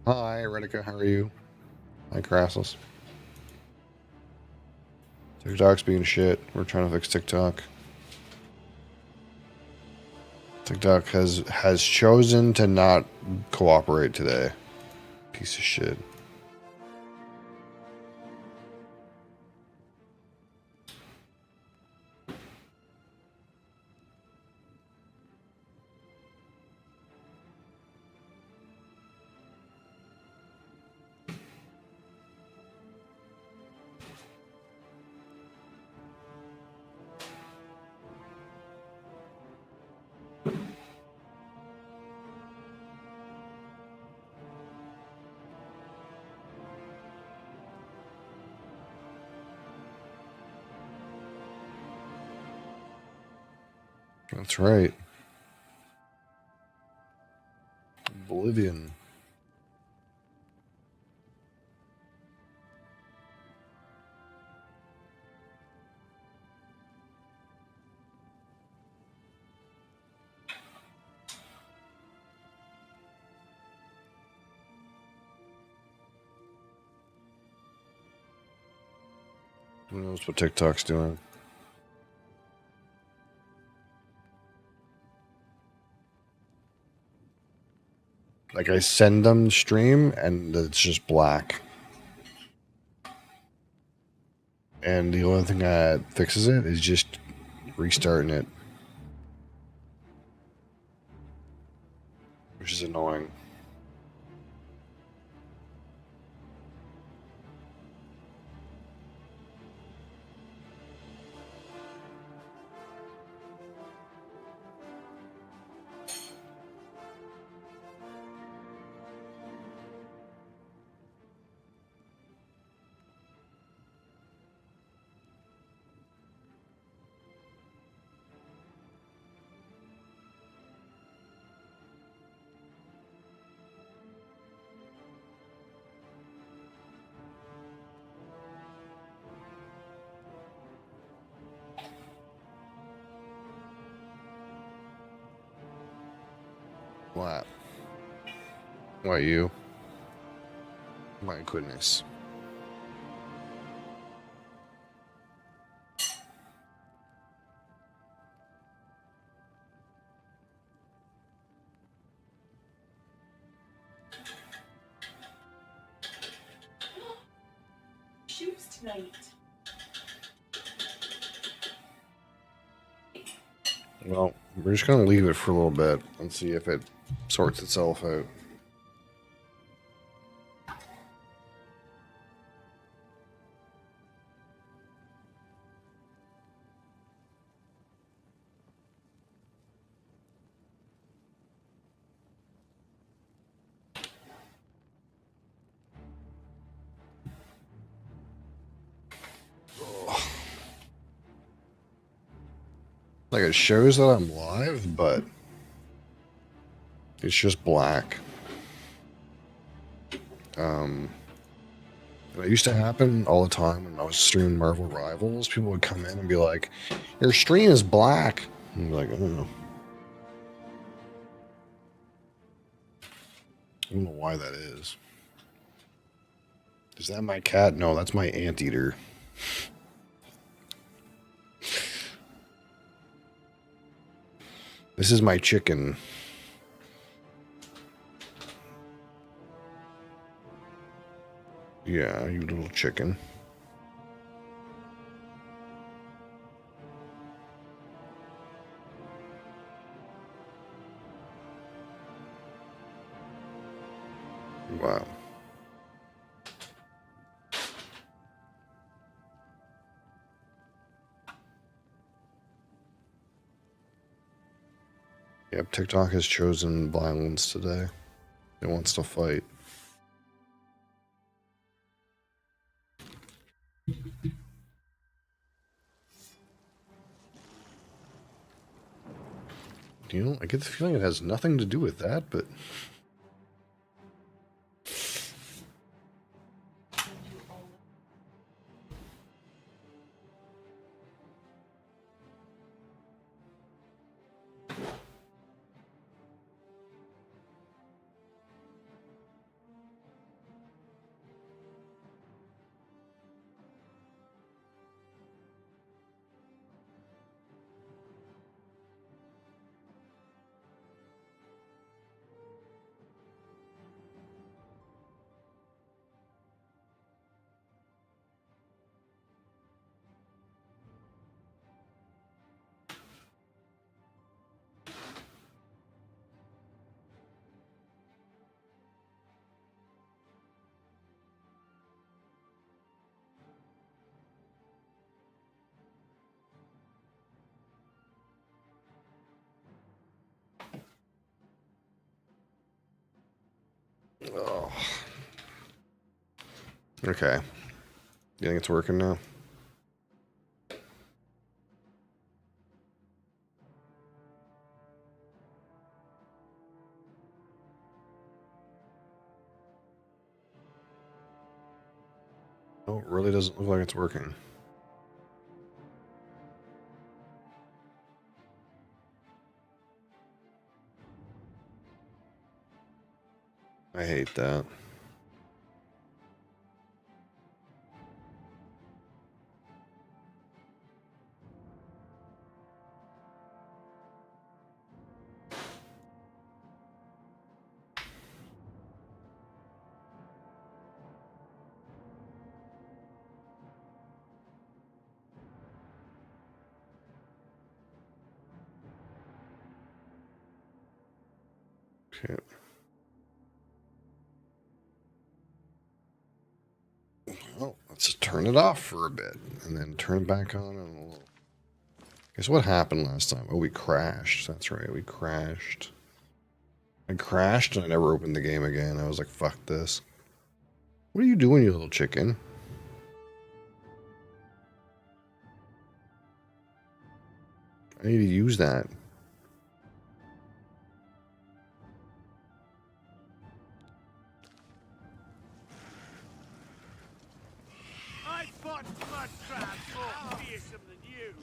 Hi, Redika, how are you? Hi, Crassus. TikTok's being shit. We're trying to fix TikTok. TikTok has chosen to not cooperate today. Piece of shit. That's right. Oblivion. Who knows what TikTok's doing? Like, I send them the stream, and it's just black. And the only thing that fixes it is just restarting it. Which is annoying. What? What, you? My goodness. Shoes tonight. Well, we're just going to leave it for a little bit and see if it sorts itself out. Like, it shows that I'm live, but it's just black. It used to happen all the time when I was streaming Marvel Rivals. People would come in and be like, "Your stream is black." I'm like, I don't know. I don't know why that is. Is that my cat? No, that's my anteater. This is my chicken. Yeah, you little chicken. Wow. Yep, TikTok has chosen violence today. It wants to fight. You know, I get the feeling it has nothing to do with that, but Oh. Okay. You think it's working now? No, it really doesn't look like it's working. I hate that. Okay. Well, let's just turn it off for a bit and then turn it back on in a little. Guess what happened last time? Oh, we crashed. That's right, we crashed. I crashed and I never opened the game again. I was like, fuck this. What are you doing, you little chicken? I need to use that. I fought mud crabs more fearsome than you.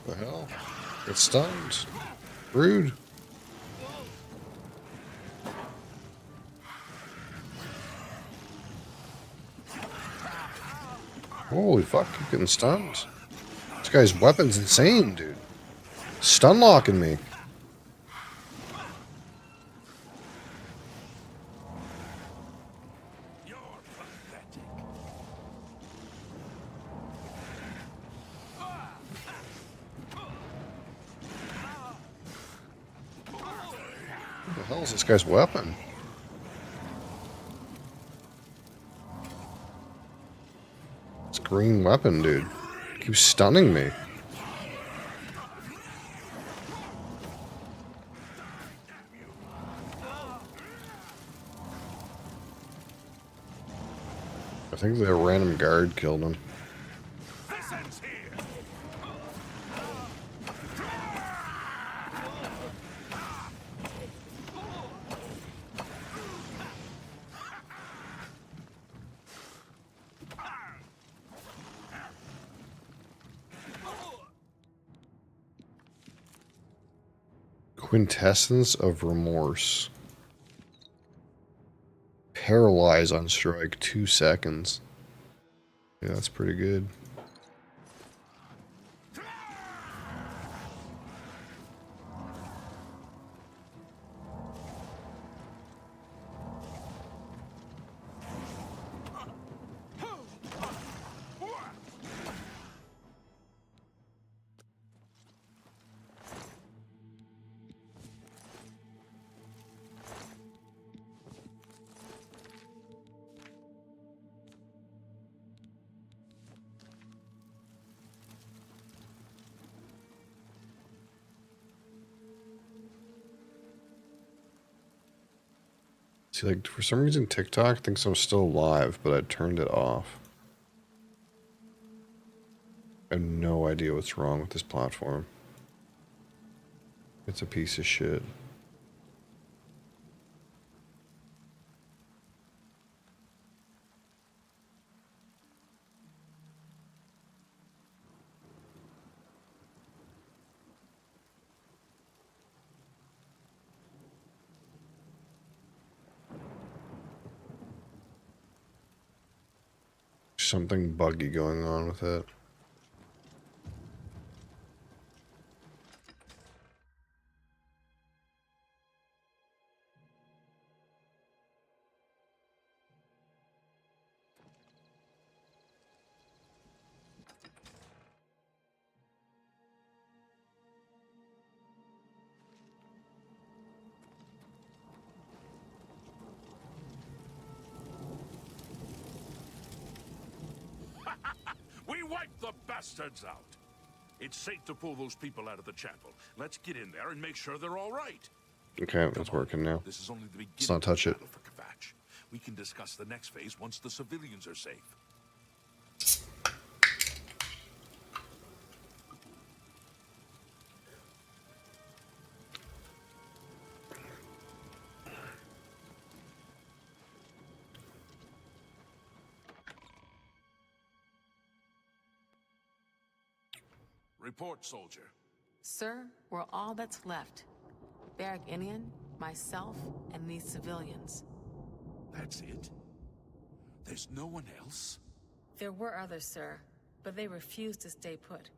What the hell? Get stunned. Rude. Holy fuck, you're getting stunned. This guy's weapon's insane, dude. Stun locking me. You're pathetic. What the hell is this guy's weapon? This green weapon, dude. Keeps stunning me. I think the random guard killed him. This ends here. Quintessence of remorse. Paralyze on strike 2 seconds. Yeah, that's pretty good. See, like, for some reason TikTok thinks I'm still live, but I turned it off. I have no idea what's wrong with this platform. It's a piece of shit. Something buggy going on with it. Then wipe the bastards out. It's safe to pull those people out of the chapel. Let's get in there and make sure they're all right. Okay, it's working now. This is only the beginning. Let's not touch it. For Kvatch. We can discuss the next phase once the civilians are safe. Report, soldier. Sir, we're all that's left. Barrack Inian, myself, and these civilians. That's it? There's no one else? There were others, sir, but they refused to stay put.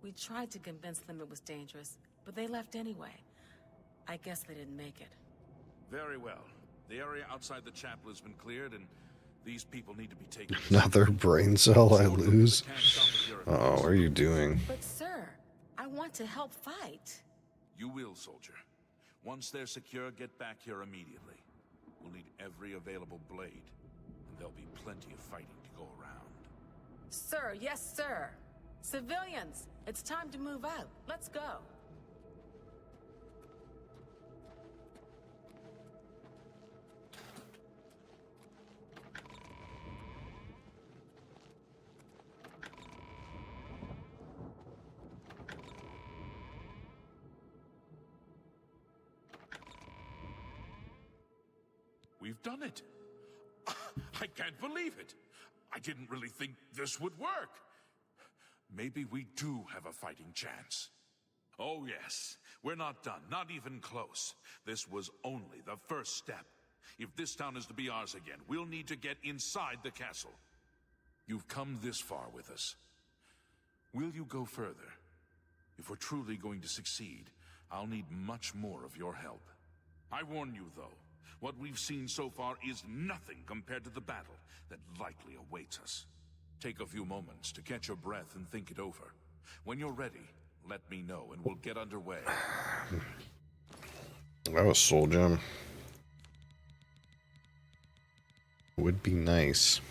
We tried to convince them it was dangerous, but they left anyway. I guess they didn't make it. Very well. The area outside the chapel has been cleared, and these people need to be taken. Another brain cell I lose. Oh, what are you doing? But sir, I want to help fight. You will, soldier. Once they're secure, get back here immediately. We'll need every available blade, and there'll be plenty of fighting to go around. Sir, yes, sir. Civilians, it's time to move out. Let's go. We've done it. I can't believe it. I didn't really think this would work. Maybe we do have a fighting chance. Oh yes, we're not done, not even close. This was only the first step. If this town is to be ours again, we'll need to get inside the castle. You've come this far with us. Will you go further? If we're truly going to succeed, I'll need much more of your help. I warn you, though, what we've seen so far is nothing compared to the battle that likely awaits us. Take a few moments to catch your breath and think it over. When you're ready, let me know and we'll get underway. That was Soul Gem. Would be nice.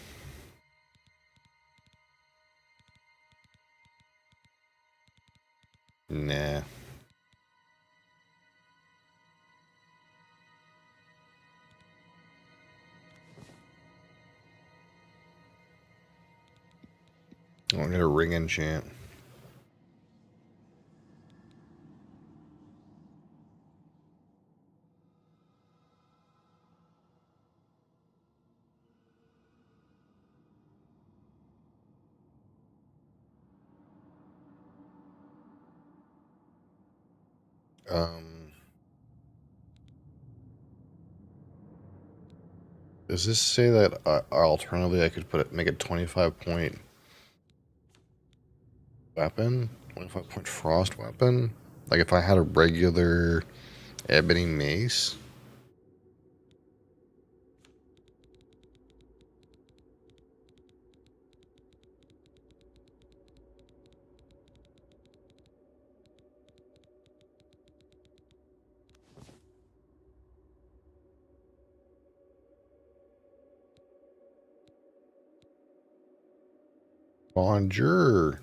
Nah. I'm gonna ring enchant. Does this say that alternatively I could make a 25-point weapon? 25-point frost weapon? Like if I had a regular ebony mace? Bonjour.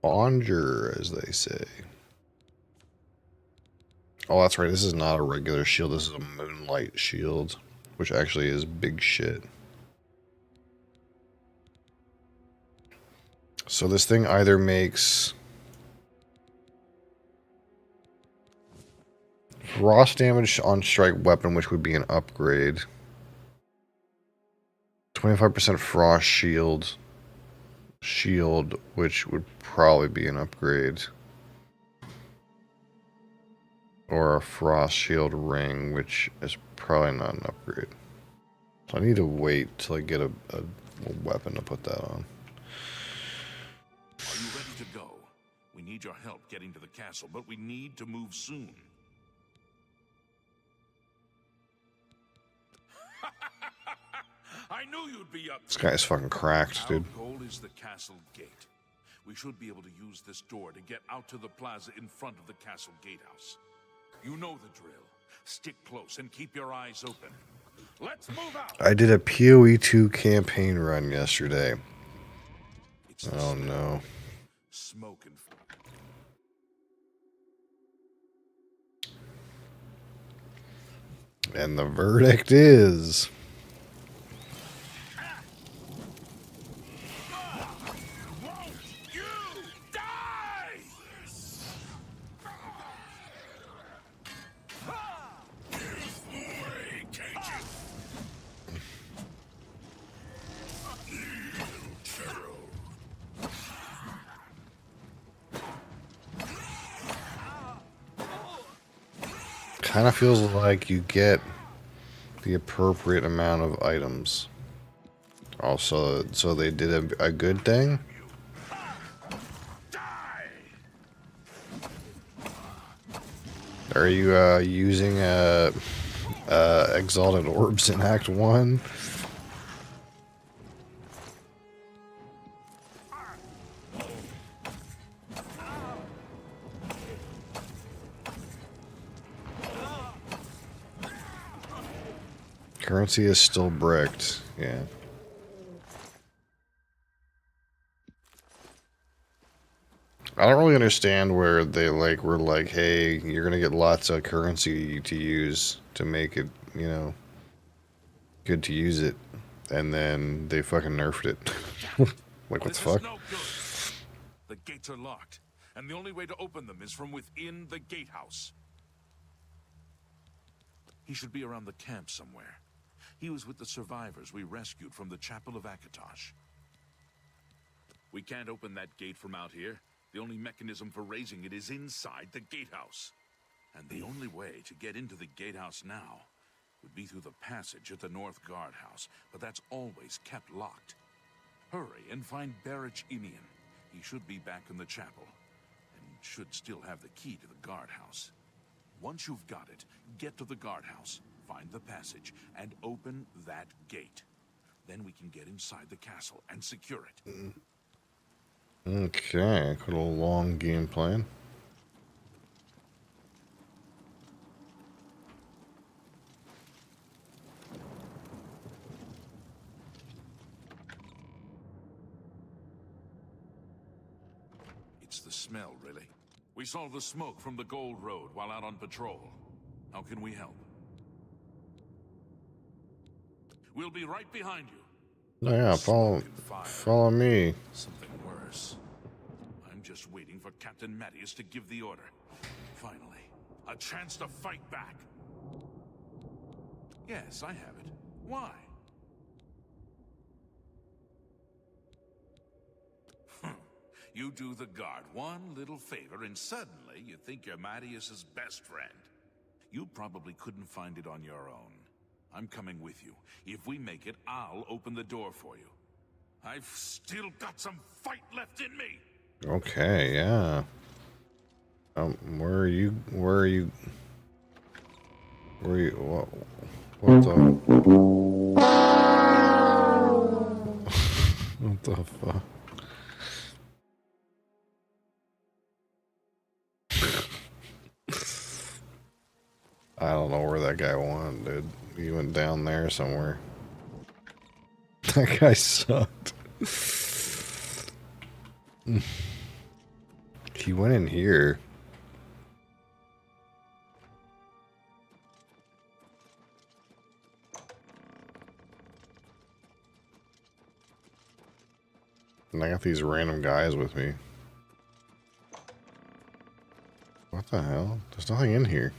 Bonjour, as they say. Oh, that's right. This is not a regular shield. This is a moonlight shield, which actually is big shit. So this thing either makes frost damage on strike weapon, which would be an upgrade. 25% frost shield, which would probably be an upgrade. Or a frost shield ring, which is probably not an upgrade. So I need to wait till I get a weapon to put that on. Are you ready to go? We need your help getting to the castle, but we need to move soon. I knew you'd be up. This guy's fucking cracked, dude. Our goal is the castle gate. We should be able to use this door to get out to the plaza in front of the castle gatehouse. You know the drill. Stick close and keep your eyes open. Let's move out. I did a PoE 2 campaign run yesterday. Oh no. Smoke and And the verdict is... you die! Kind of feels like you get the appropriate amount of items. Also, so they did a good thing. Are you using exalted orbs in Act 1? Currency is still bricked, yeah. I don't really understand where they were like, hey, you're gonna get lots of currency to use to make it, you know, good to use it, and then they fucking nerfed it. Like, what the fuck? No good. The gates are locked, and the only way to open them is from within the gatehouse. He should be around the camp somewhere. He was with the survivors we rescued from the Chapel of Akatosh. We can't open that gate from out here. The only mechanism for raising it is inside the gatehouse. And the only way to get into the gatehouse now would be through the passage at the North Guardhouse, but that's always kept locked. Hurry and find Barrich Inian. He should be back in the chapel, and should still have the key to the guardhouse. Once you've got it, get to the guardhouse, find the passage, and open that gate. Then we can get inside the castle and secure it. Okay, got a long game plan. It's the smell, really. We saw the smoke from the Gold Road while out on patrol. How can we help? We'll be right behind you. Oh yeah, follow me. Something worse. I'm just waiting for Captain Mattias to give the order. Finally, a chance to fight back. Yes, I have it. Why? You do the guard one little favor, and suddenly you think you're Mattias's best friend. You probably couldn't find it on your own. I'm coming with you. If we make it, I'll open the door for you. I've still got some fight left in me. Okay, yeah. Where are you? What the? What the fuck? I don't know where that guy went, dude. He went down there somewhere. That guy sucked. He went in here. And I got these random guys with me. What the hell? There's nothing in here.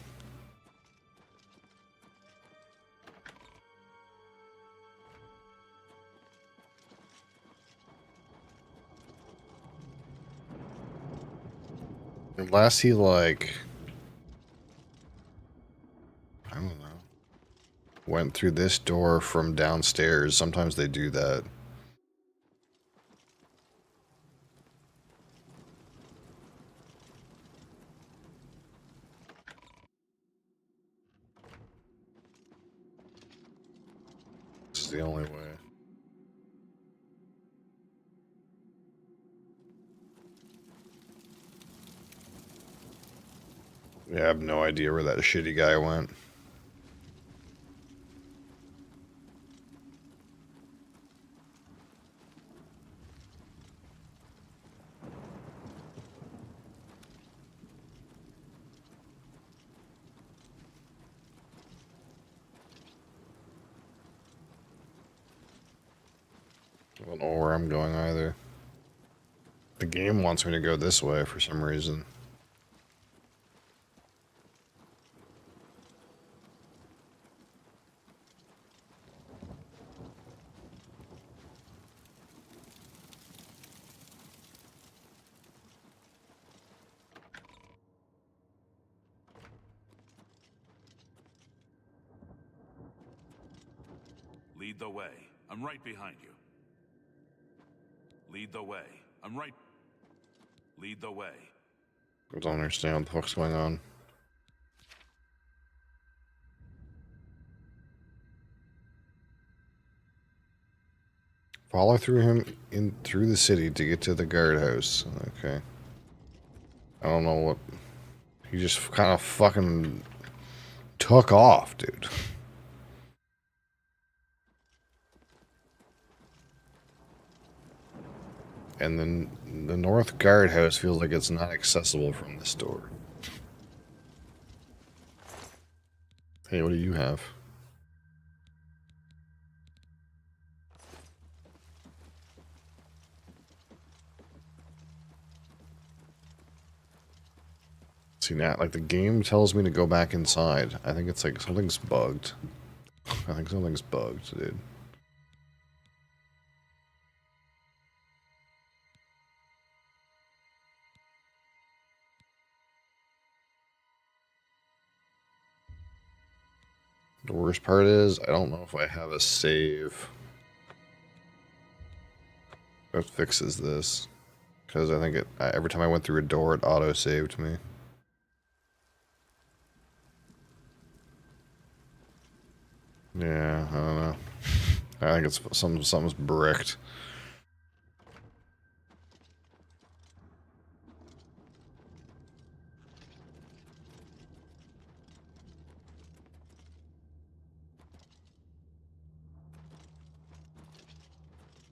Unless he, like, I don't know, went through this door from downstairs. Sometimes they do that. This is the only way. Yeah, I have no idea where that shitty guy went. I don't know where I'm going either. The game wants me to go this way for some reason. Lead the way. I'm right behind you. Lead the way. I'm right. Lead the way. I don't understand what the fuck's going on. Follow through him through the city to get to the guardhouse. Okay. I don't know what. He just kind of fucking took off, dude. And then the North Guardhouse feels like it's not accessible from this door. Hey, what do you have? See, now, like, the game tells me to go back inside. I think it's like something's bugged. I think something's bugged, dude. The worst part is, I don't know if I have a save that fixes this. Because I think every time I went through a door, it auto-saved me. Yeah, I don't know. I think it's something's bricked.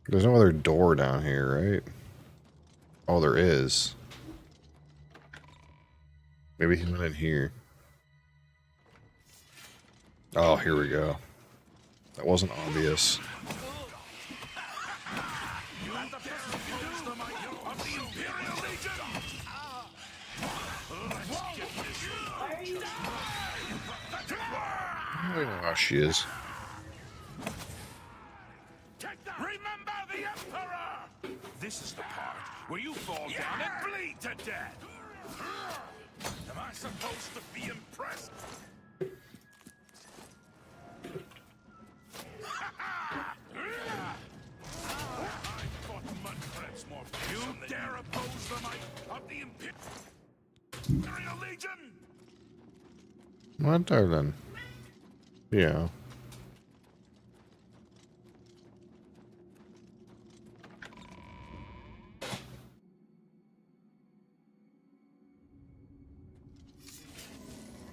There's no other door down here, right? Oh, there is. Maybe he went in here. Oh, here we go. That wasn't obvious. I don't know how she is. Remember the Emperor! This is the part where you fall down and bleed to death. Am I supposed to be impressed? I fought mud crabs more. You dare oppose the might of the Imperial Legion? What are then? Yeah.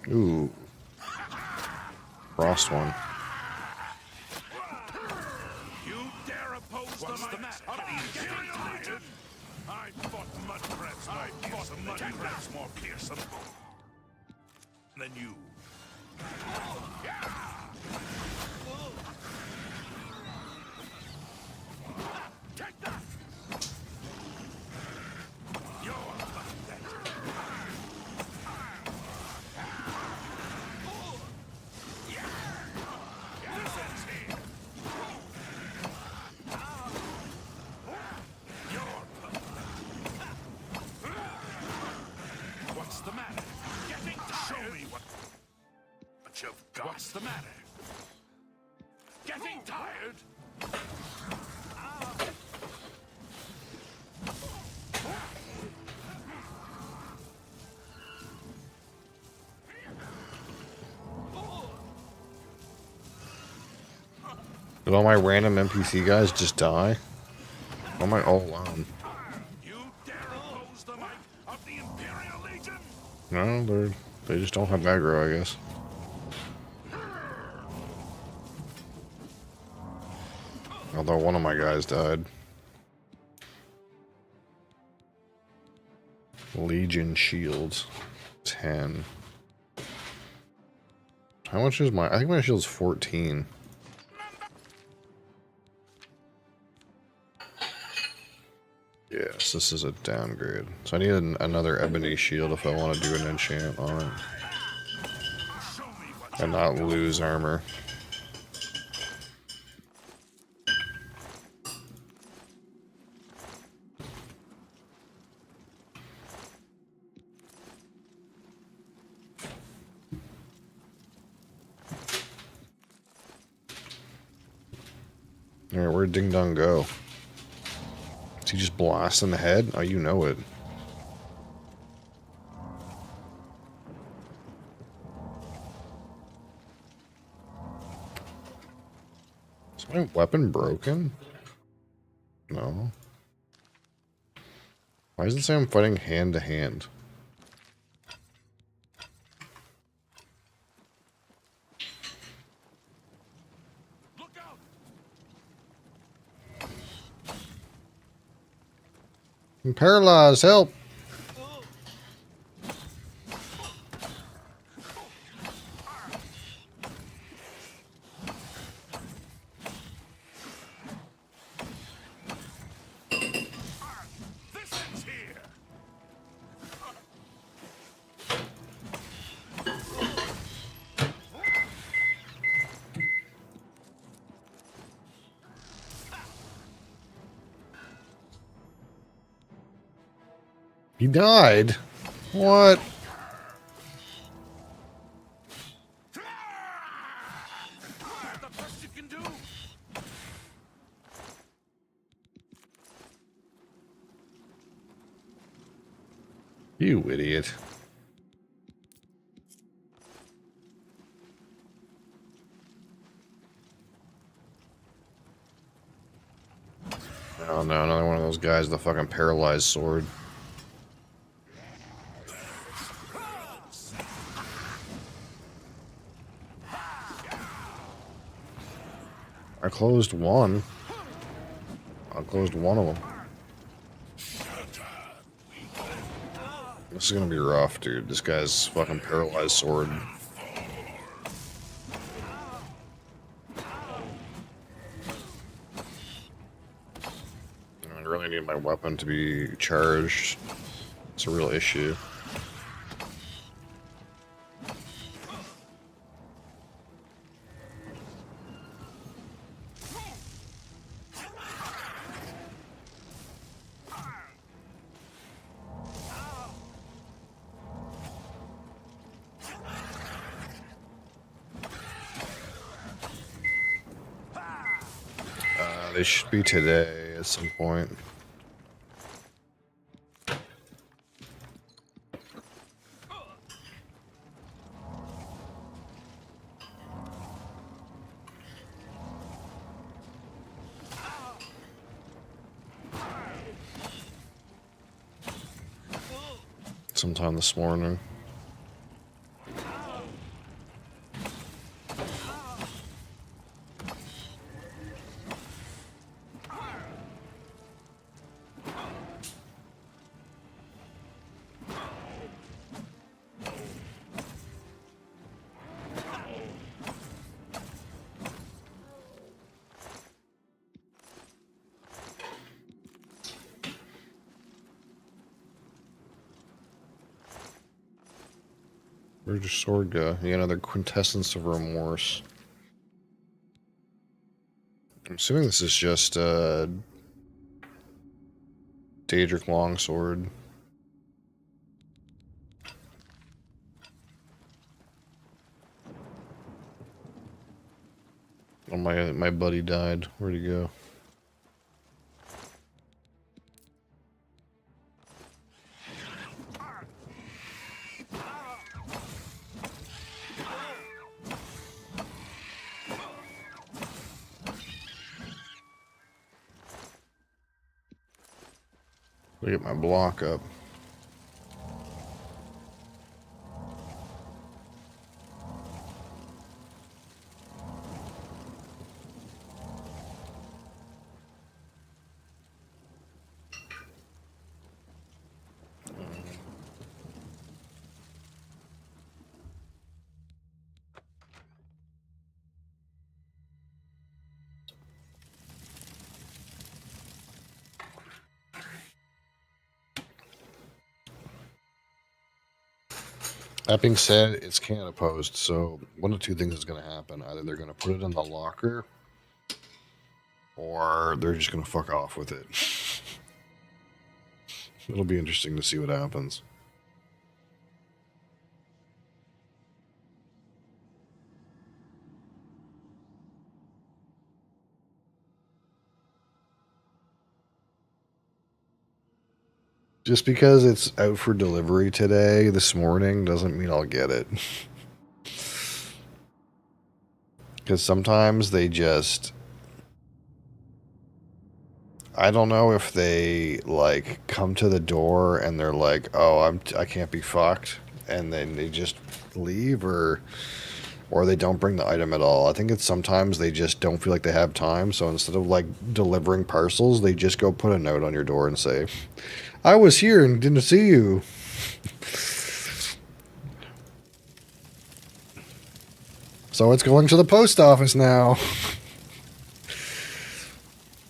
Ooh. Frost one. You dare oppose the might of the Imperial Legion? I fought mud crabs more fearsome than you. Take that! You're pathetic. This ends here. You're pathetic. What's the matter? Getting tired? Show me what you've got. What's the matter? Getting tired? Did all my random NPC guys just die? Or am I all alone? You dare oppose the might of the Imperial Legion? No, they just don't have aggro, I guess. Although one of my guys died. Legion shields. 10. How much is my... I think my shield's 14. So this is a downgrade. So I need another ebony shield if I want to do an enchant on it. And not lose armor. Alright, where'd Ding Dong go? Is he just blasting the head? Oh, you know it. Is my weapon broken? No. Why does it say I'm fighting hand to hand? Look out! I'm paralyzed, help! This ends here! He died? What? The best you can do! You idiot. Oh no, another one of those guys with the fucking paralyzed sword. I closed one. I closed one of them. This is gonna be rough, dude. This guy's fucking paralyzed sword. I really need my weapon to be charged. It's a real issue. They should be today at some point. Sometime this morning. Where'd your sword go? You got another quintessence of remorse. I'm assuming this is just a Daedric longsword. Oh, my buddy died. Where'd he go? Let me get my block up. That being said, it's Canada Post, so one of two things is going to happen. Either they're going to put it in the locker, or they're just going to fuck off with it. It'll be interesting to see what happens. Just because it's out for delivery today, this morning, doesn't mean I'll get it. Because sometimes they just... I don't know if they, like, come to the door and they're like, oh, I can't be fucked, and then they just leave, or they don't bring the item at all. I think it's sometimes they just don't feel like they have time, so instead of, like, delivering parcels, they just go put a note on your door and say, I was here and didn't see you. So it's going to the post office now.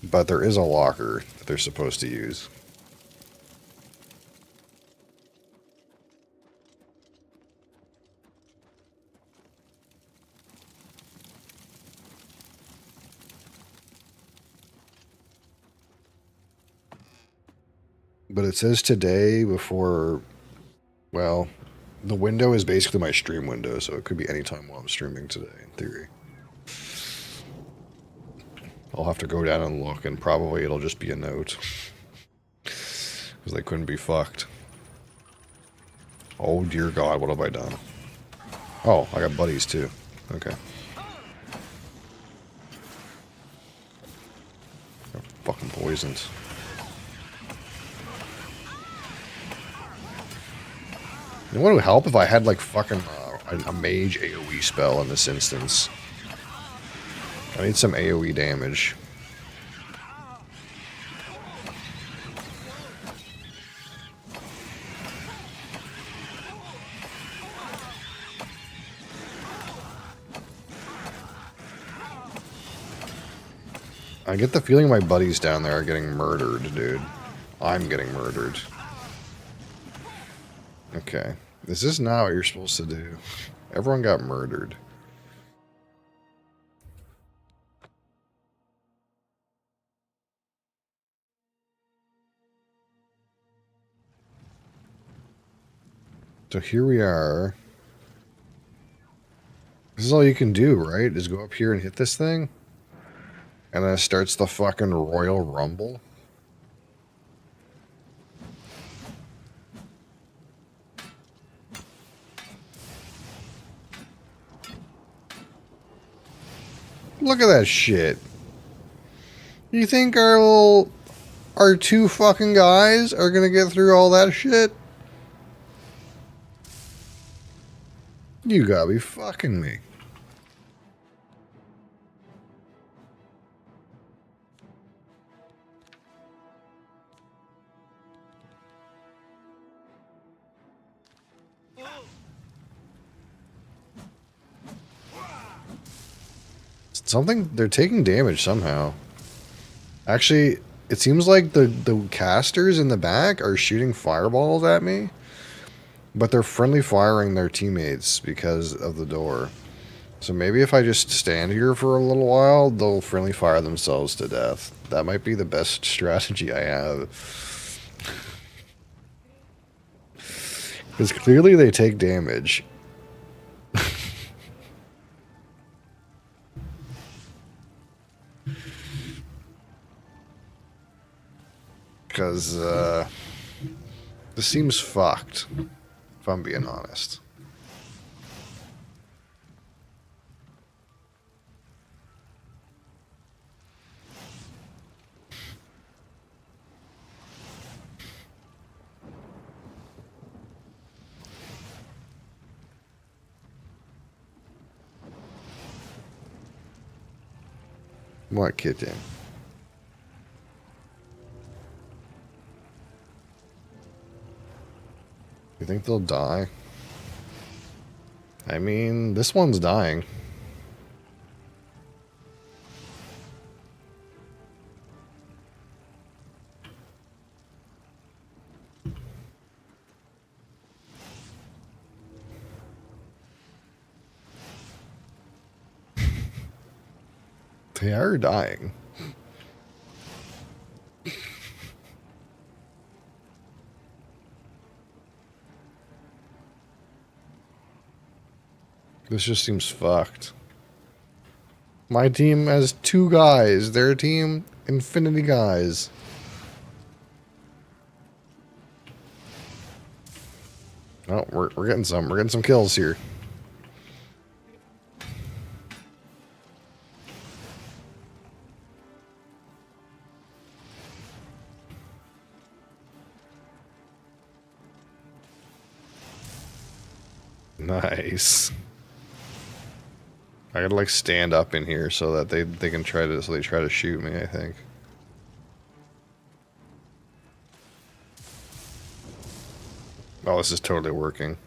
But there is a locker that they're supposed to use. But it says today before, well, the window is basically my stream window, so it could be any time while I'm streaming today, in theory. I'll have to go down and look, and probably it'll just be a note. Because they couldn't be fucked. Oh dear God, what have I done? Oh, I got buddies too. Okay. I'm fucking poisoned. You know what would help if I had like fucking a mage AoE spell in this instance? I need some AoE damage. I get the feeling my buddies down there are getting murdered, dude. I'm getting murdered. Okay. Is this not what you're supposed to do? Everyone got murdered. So here we are. This is all you can do, right? Is go up here and hit this thing? And then it starts the fucking Royal Rumble? Look at that shit. You think our two fucking guys are gonna get through all that shit? You gotta be fucking me. Something, they're taking damage somehow. Actually, it seems like the casters in the back are shooting fireballs at me, but they're friendly firing their teammates because of the door. So maybe if I just stand here for a little while, they'll friendly fire themselves to death. That might be the best strategy I have. Because clearly they take damage. Because this seems fucked, if I'm being honest. What kitten? You think they'll die? I mean, this one's dying. They are dying. This just seems fucked. My team has 2 guys. Their team, infinity guys. Oh, we're getting some. We're getting some kills here. Nice. I gotta like stand up in here so that they can try to shoot me, I think. Oh, this is totally working.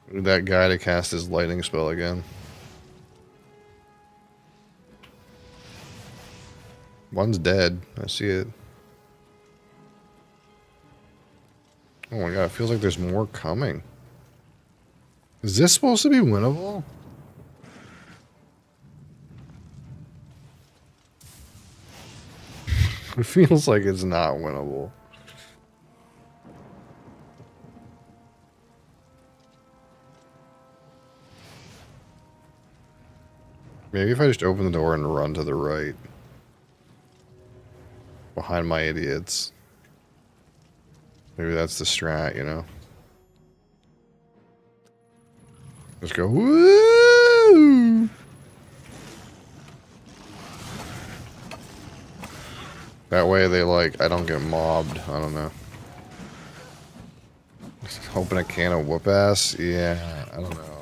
That guy to cast his lightning spell again. One's dead. I see it. Oh my god, it feels like there's more coming. Is this supposed to be winnable? It feels like it's not winnable. Maybe if I just open the door and run to the right. Behind my idiots. Maybe that's the strat, you know? Just go, woo! That way they like, I don't get mobbed. I don't know. Just open a can of whoop ass? Yeah, I don't know.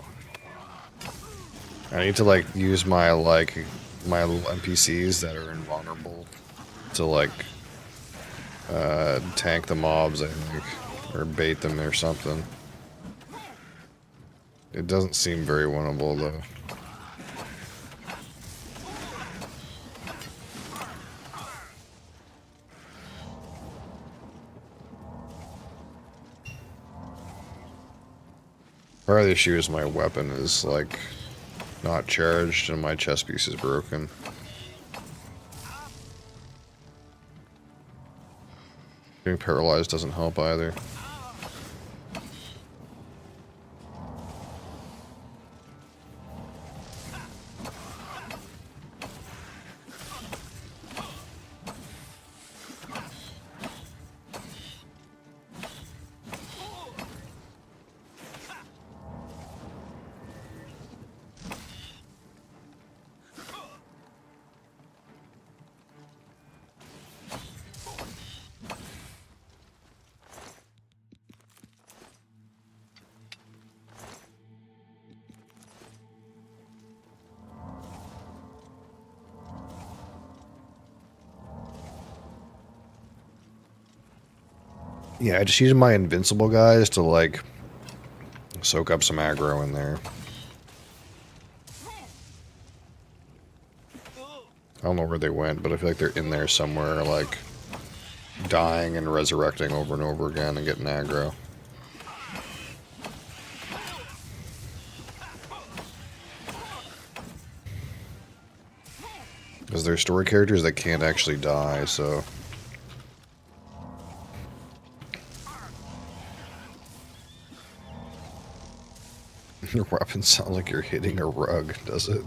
I need to like use my my little NPCs that are invulnerable to like tank the mobs, I think, or bait them or something. It doesn't seem very winnable though. Part of the issue is my weapon is like not charged and my chest piece is broken. Being paralyzed doesn't help either. Yeah, I just use my invincible guys to like soak up some aggro in there. I don't know where they went, but I feel like they're in there somewhere, like dying and resurrecting over and over again and getting aggro. Because they're story characters that can't actually die, so... Your weapon sounds like you're hitting a rug, does it?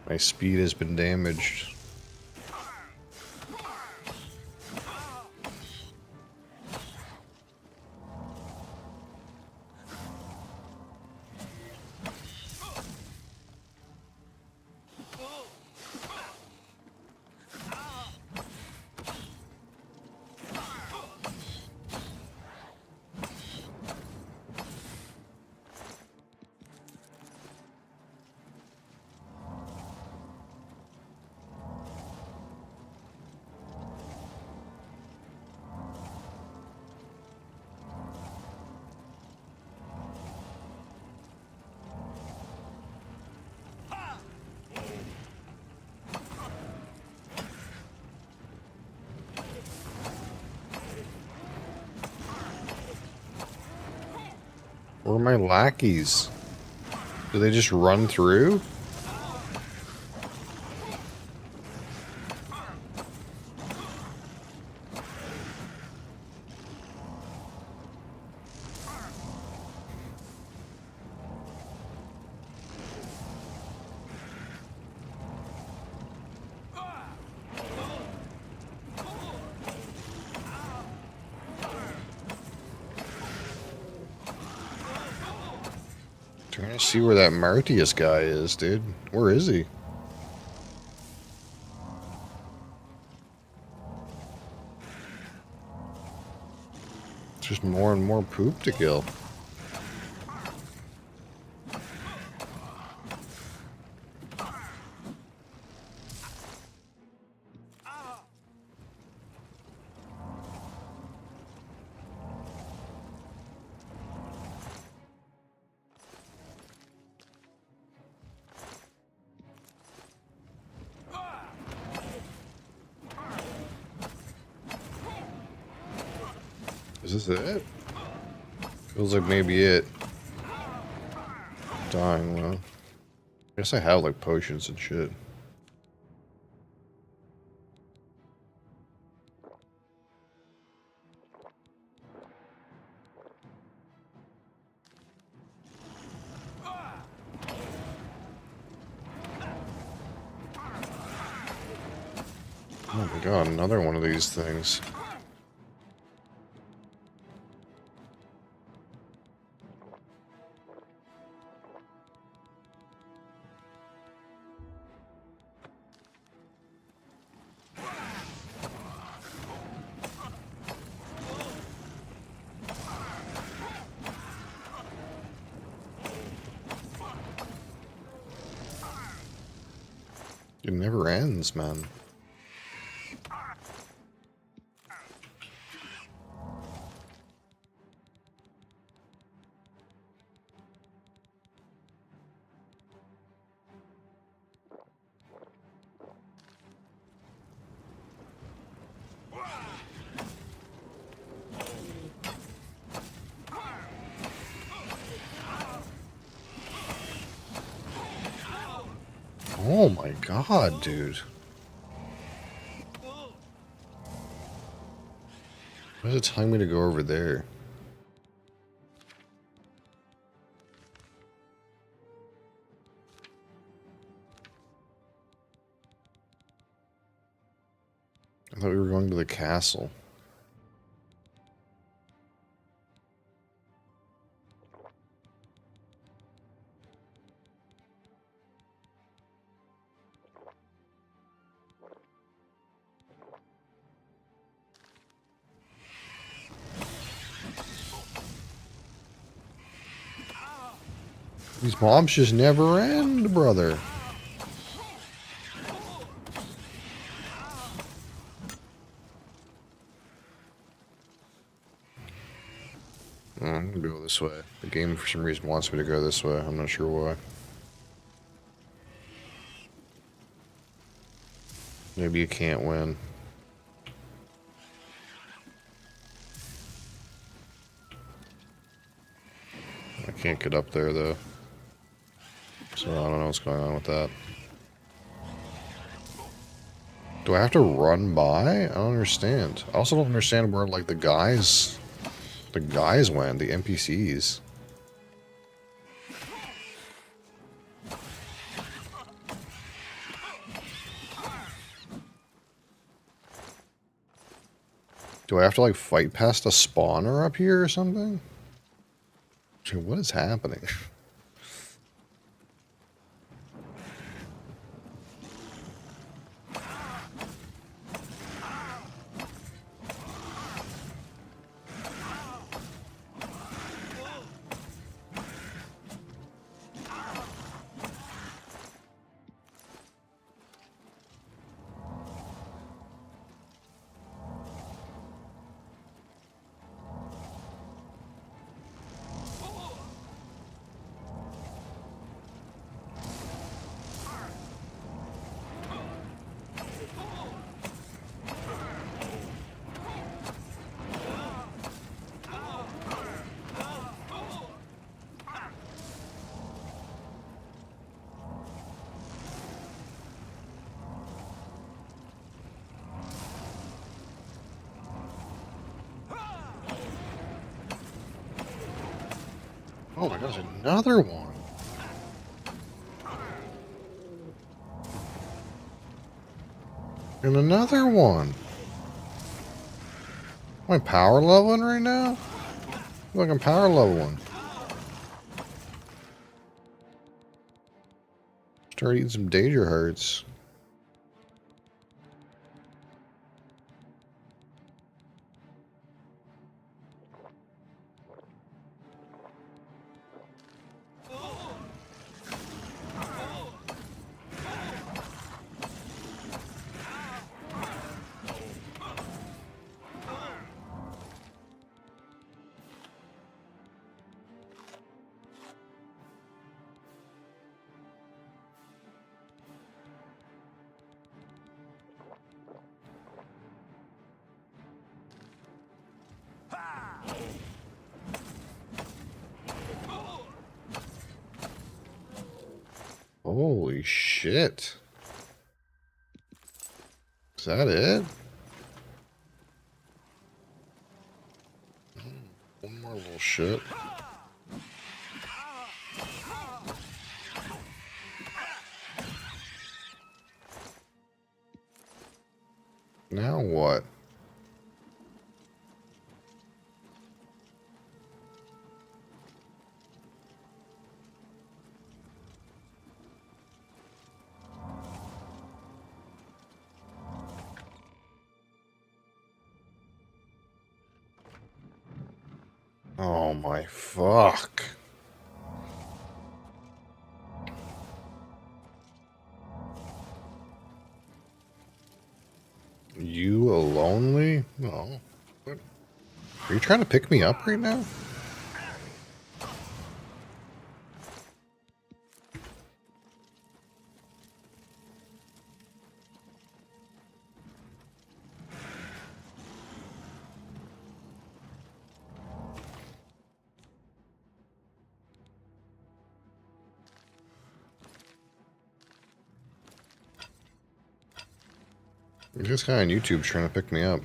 My speed has been damaged. Where are my lackeys? Do they just run through? Trying to see where that Martius guy is, dude. Where is he? Just more and more poop to kill. Is this it? Feels like maybe it. Dying, well. I guess I have like potions and shit. Oh my god, another one of these things. It never ends, man. Oh my god, dude. Why is it telling me to go over there? I thought we were going to the castle. These mobs just never end, brother. I'm gonna go this way. The game for some reason wants me to go this way. I'm not sure why. Maybe you can't win. I can't get up there though. So I don't know what's going on with that. Do I have to run by? I don't understand. I also don't understand where like the guys went, the NPCs. Do I have to like fight past a spawner up here or something? Dude, what is happening? Oh my gosh, another one. And another one. Am I power leveling right now? Look, I'm power leveling. Start eating some danger hearts. Holy shit. Is that it? One more little shit. Now what? Oh my fuck. You a lonely? No. What? Are you trying to pick me up right now? This guy on YouTube's trying to pick me up.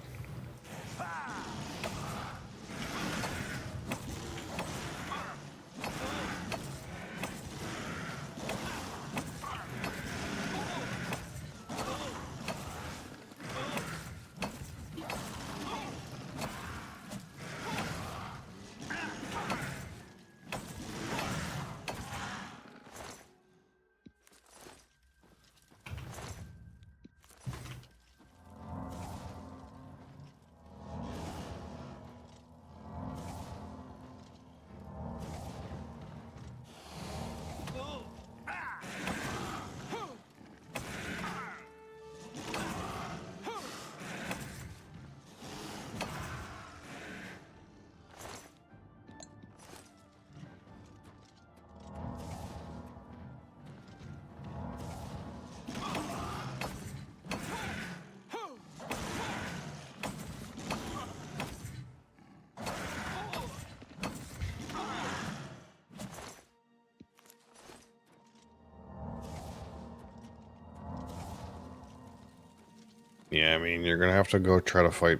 Yeah, I mean, you're gonna have to go try to fight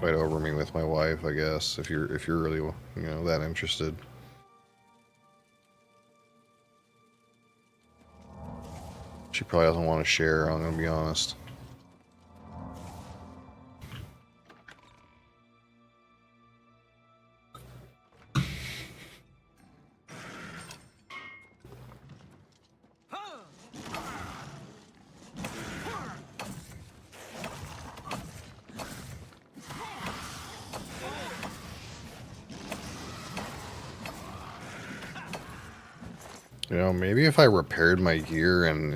over me with my wife, I guess, if you're really, you know, that interested. She probably doesn't want to share, I'm gonna be honest. You know, maybe if I repaired my gear and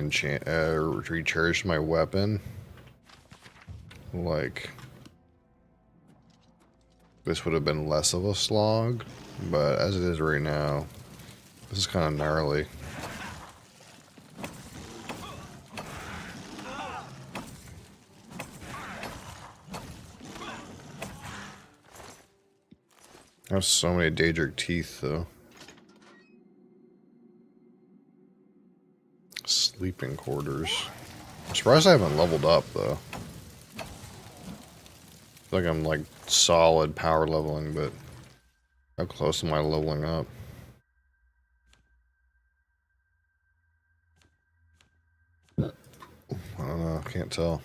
recharged my weapon, like, this would have been less of a slog, but as it is right now, this is kind of gnarly. I have so many Daedric teeth, though. Sleeping quarters. I'm surprised I haven't leveled up, though. I feel like I'm, like, solid power leveling, but How close am I leveling up? I don't know. Can't tell.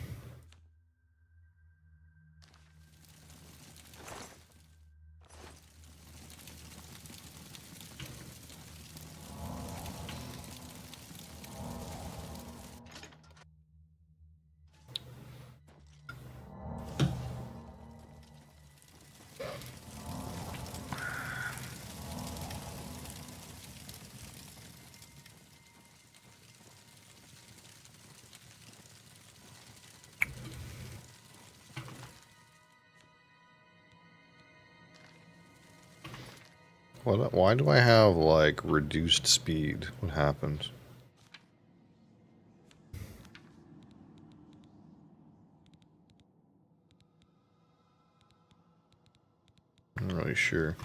What? Why do I have, like, reduced speed? What happened? I'm not really sure.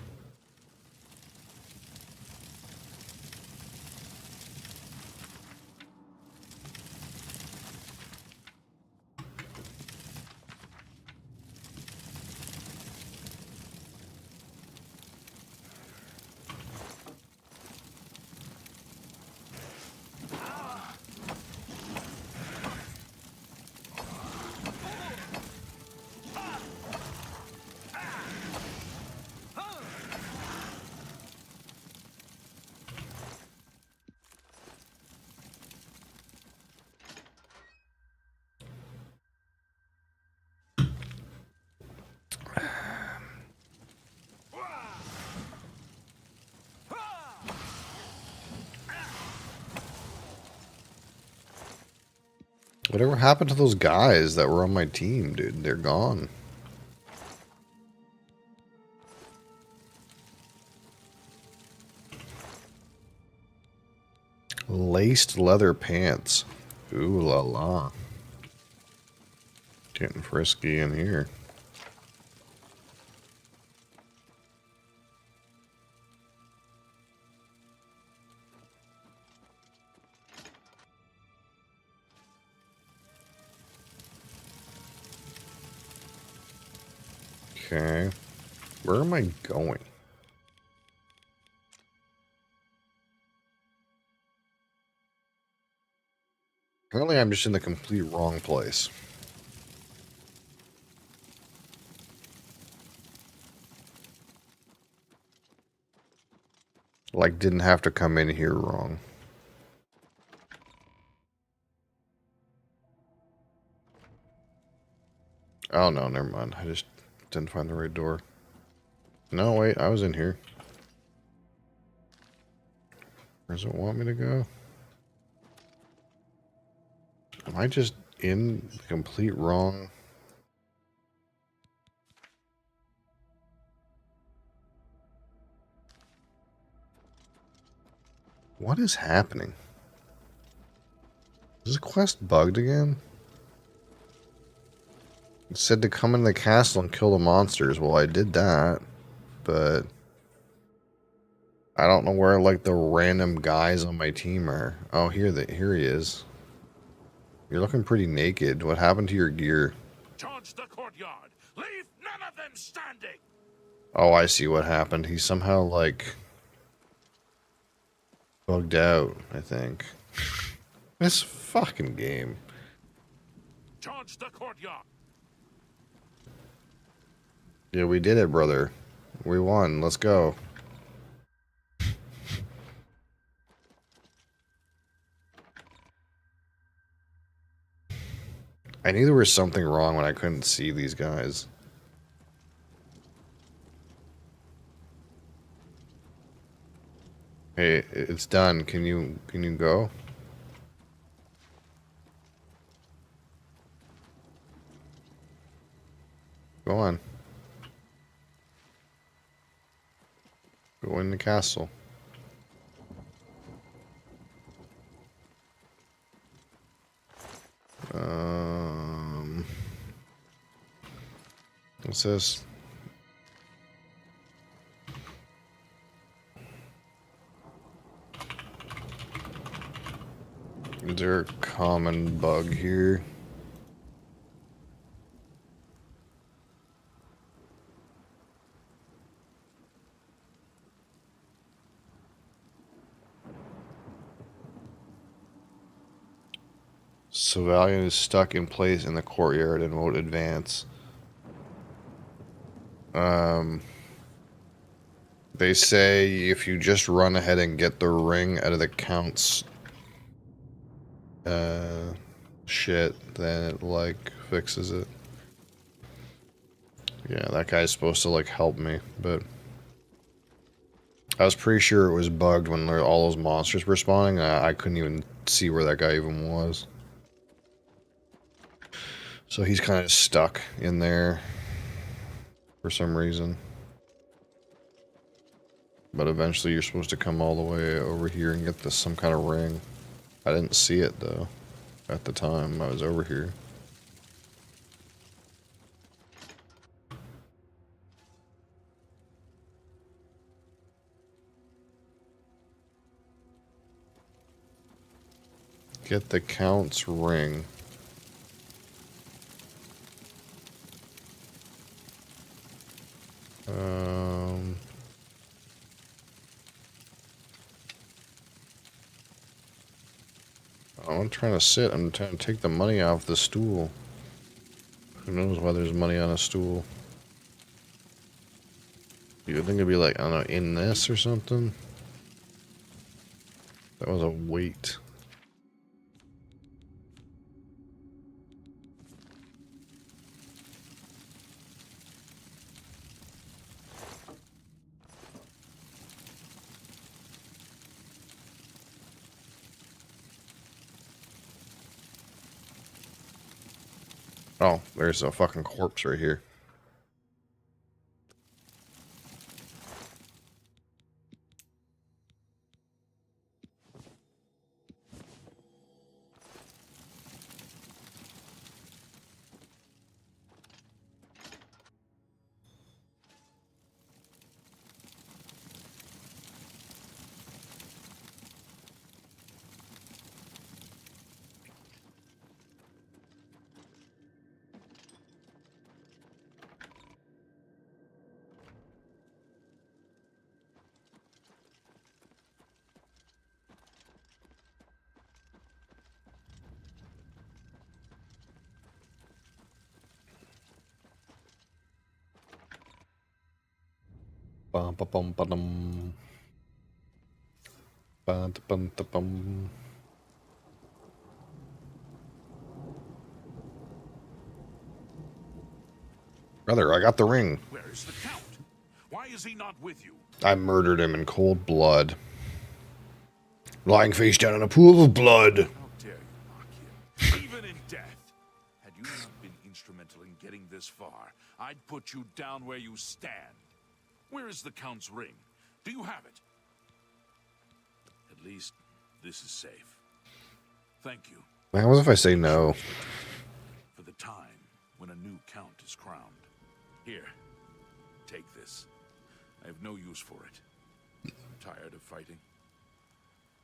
Whatever happened to those guys that were on my team, dude? They're gone. Laced leather pants. Ooh la la. Getting frisky in here. Okay. Where am I going? Apparently I'm just in the complete wrong place. Like, didn't have to come in here wrong. Oh no, never mind. I just didn't find the right door. No, wait, I was in here. Where does it want me to go? Am I just in the complete wrong? What is happening? Is this quest bugged again? It said to come into the castle and kill the monsters. Well, I did that, but I don't know where, like, the random guys on my team are. Oh, here he is. You're looking pretty naked. What happened to your gear? Charge the courtyard. Leave none of them standing. Oh, I see what happened. He somehow, like, bugged out, I think. This fucking game. Charge the courtyard. Yeah, we did it, brother. We won. Let's go. I knew there was something wrong when I couldn't see these guys. Hey, it's done. Can you go? Go on. Go in the castle. What's this? Is there a common bug here? civilian is stuck in place in the courtyard and won't advance. They say if you just run ahead and get the ring out of the Count's shit, then it, like, fixes it. Yeah, that guy's supposed to, like, help me, but I was pretty sure it was bugged when all those monsters were spawning. I couldn't even see where that guy even was. So he's kind of stuck in there for some reason. But eventually you're supposed to come all the way over here and get this some kind of ring. I didn't see it, though, at the time I was over here. Get the Count's ring. I'm trying to sit. I'm trying to take the money off the stool. Who knows why there's money on a stool? You think it'd be like, I don't know, in this or something? That was a weight. Oh, there's a fucking corpse right here. Bum ba bum ba dum. Ba da bum da bum. Brother, I got the ring. Where is the Count? Why is he not with you? I murdered him in cold blood. Lying face down in a pool of blood. How dare you mock him? Even in death. Had you not been instrumental in getting this far, I'd put you down where you stand. Where is the Count's ring? Do you have it? At least this is safe. Thank you. Man, what if I say no? For the time when a new Count is crowned. Here, take this. I have no use for it. I'm tired of fighting.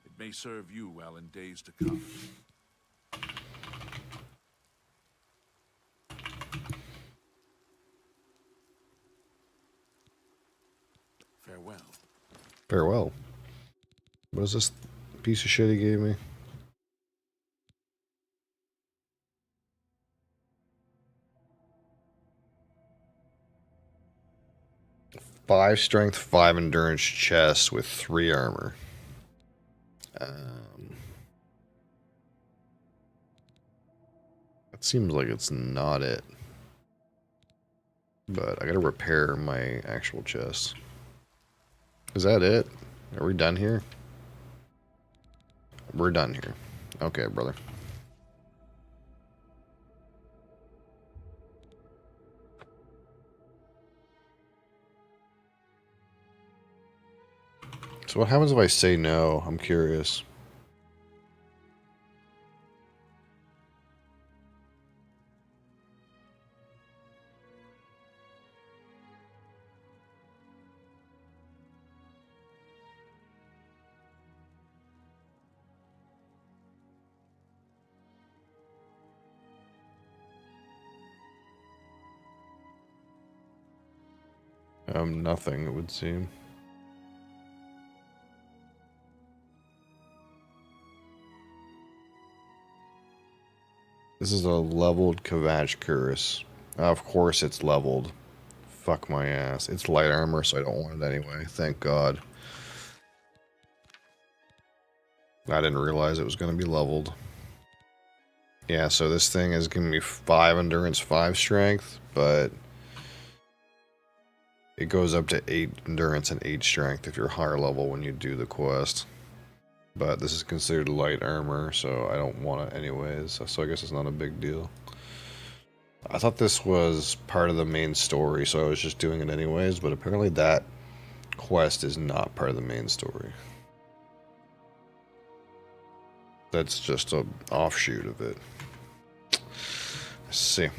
It may serve you well in days to come. Farewell. Farewell. What is this piece of shit he gave me? Five strength, 5 endurance chest with 3 armor. That seems like it's not it. But I gotta repair my actual chest. Is that it? Are we done here? We're done here. Okay, brother. So what happens if I say no? I'm curious. Nothing, it would seem. This is a leveled Kavach Curse. Of course it's leveled. Fuck my ass. It's light armor, so I don't want it anyway. Thank God. I didn't realize it was going to be leveled. Yeah, so this thing is giving me 5 endurance, 5 strength, but it goes up to 8 endurance and 8 strength if you're higher level when you do the quest. But this is considered light armor, so I don't want it anyways, so I guess it's not a big deal. I thought this was part of the main story, so I was just doing it anyways, but apparently that quest is not part of the main story. That's just an offshoot of it. Let's see.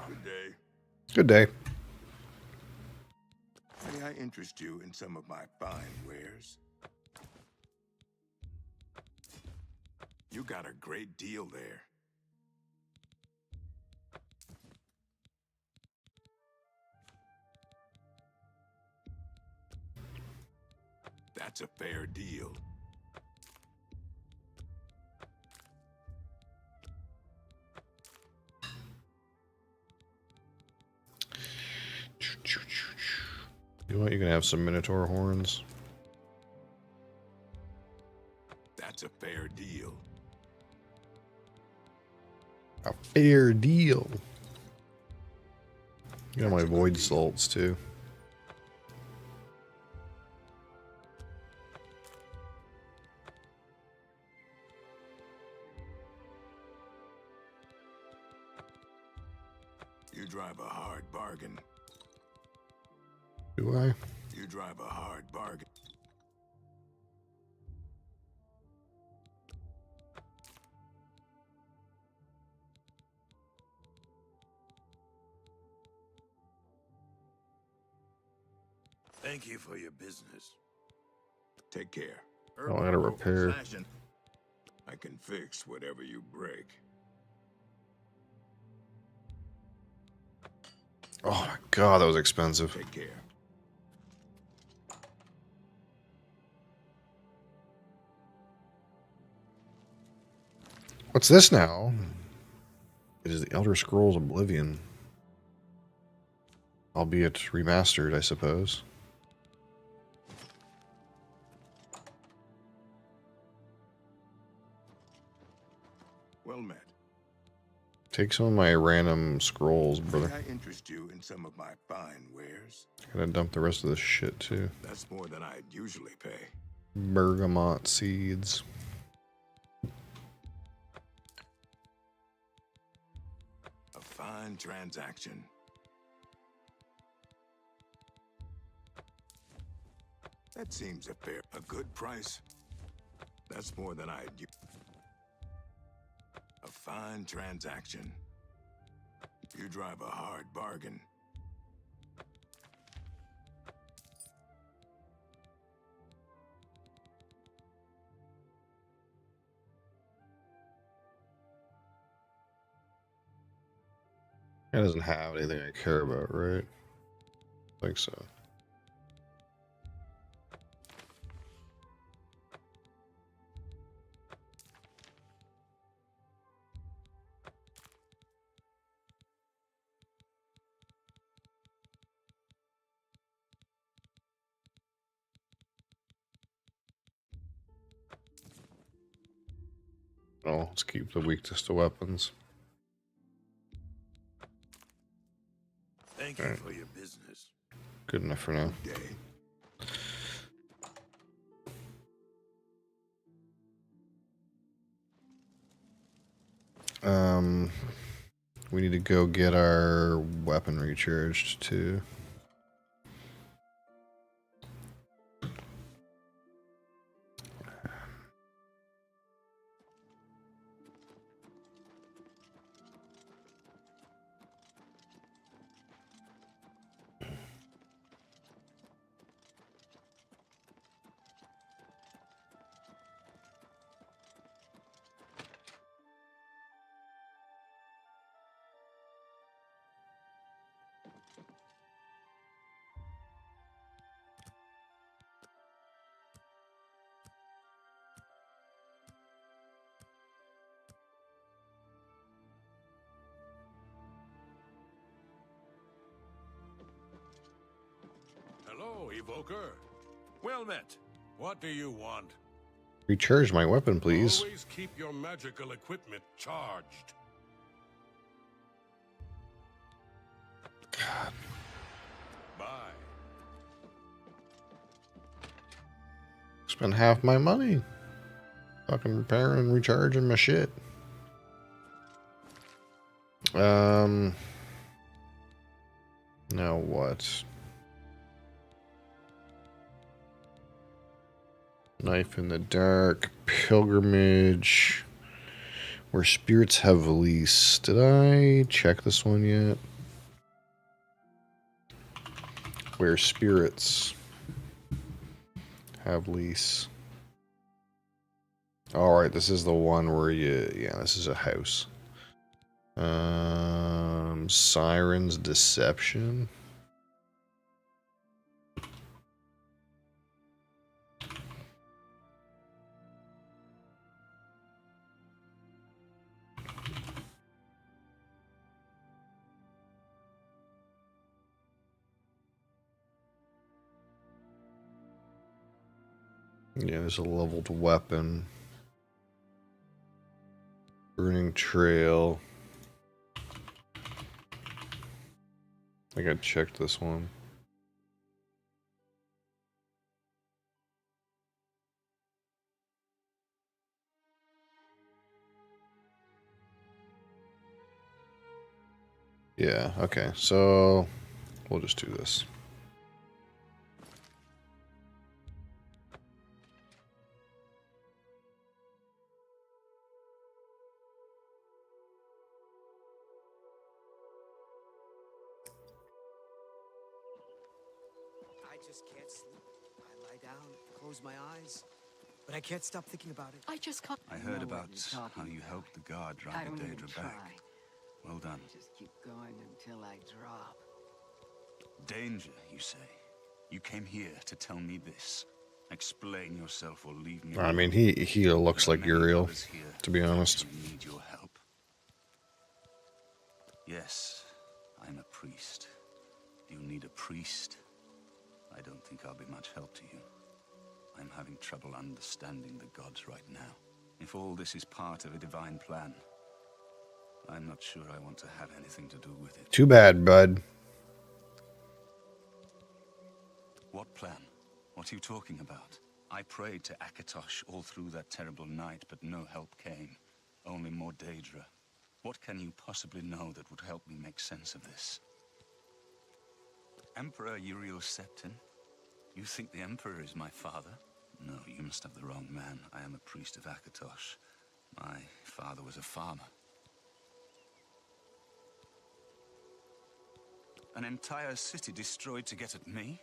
Good day. Good day. May I interest you in some of my fine wares? You got a great deal there. That's a fair deal. You want? You can have some Minotaur horns. That's a fair deal. A fair deal. You got my That's a good void deal. salts too. You drive a hard bargain. Do I? You drive a hard bargain. Thank you for your business. Take care. Oh, I gotta repair. I can fix whatever you break. Oh my God, that was expensive. Take care. What's this now? It is the Elder Scrolls Oblivion. Albeit remastered, I suppose. Well met. Take some of my random scrolls, brother. May I interest you in some of my fine wares? Gotta dump the rest of this shit too. That's more than I'd usually pay. Bergamot seeds. A fine transaction. That seems a good price. That's more than I'd A fine transaction. You drive a hard bargain. That doesn't have anything I care about, right? I think so. Oh, let's keep the weakness to weapons. Thank you Alright. for your business. Good enough for now. Day. We need to go get our weapon recharged too. Hello, Evoker. Well met. What do you want? Recharge my weapon, please. Always keep your magical equipment charged. God. Bye. Spend half my money. Fucking repairing and recharging my shit. Now what? Knife in the dark. Pilgrimage. Where spirits have lease. Did I check this one yet? Where spirits have lease. Alright, this is the one where yeah, this is a house. Siren's Deception. Yeah, there's a leveled weapon. Burning Trail. I think I checked this one. Yeah, okay, so we'll just do this. I just can't sleep. I lie down, close my eyes, but I can't stop thinking about it. I just can't. I heard about how you helped the guard drive the Daedra back. Well done. Just keep going until I drop. Danger, you say? You came here to tell me this. Explain yourself or leave me. I mean, he looks like Uriel, to be honest. You need your help. Yes, I'm a priest. Do you need a priest? I don't think I'll be much help to you. I'm having trouble understanding the gods right now. If all this is part of a divine plan, I'm not sure I want to have anything to do with it. Too bad, bud. What plan? What are you talking about? I prayed to Akatosh all through that terrible night, but no help came. Only more Daedra. What can you possibly know that would help me make sense of this? Emperor Uriel Septon? You think the Emperor is my father? No, you must have the wrong man. I am a priest of Akatosh. My father was a farmer. An entire city destroyed to get at me?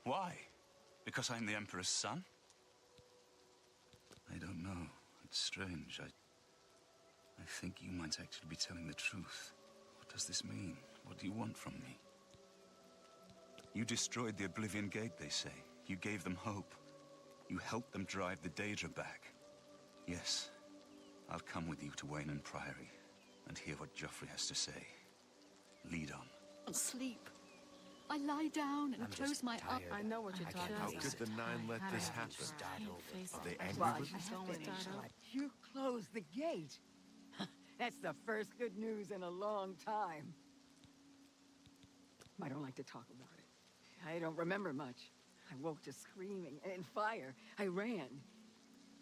Why? Because I'm the Emperor's son? I don't know. It's strange. I think you might actually be telling the truth. What does this mean? What do you want from me? You destroyed the Oblivion Gate, they say. You gave them hope. You helped them drive the Daedra back. Yes, I'll come with you to Wayne Priory and hear what Joffrey has to say. Lead on. Sleep. I lie down and close my eyes. I know what you're talking How about. could the Nine let this happen? Are they angry with me? You closed the gate. That's the first good news in a long time. I don't like to talk about it. I don't remember much. I woke to screaming and fire. I ran.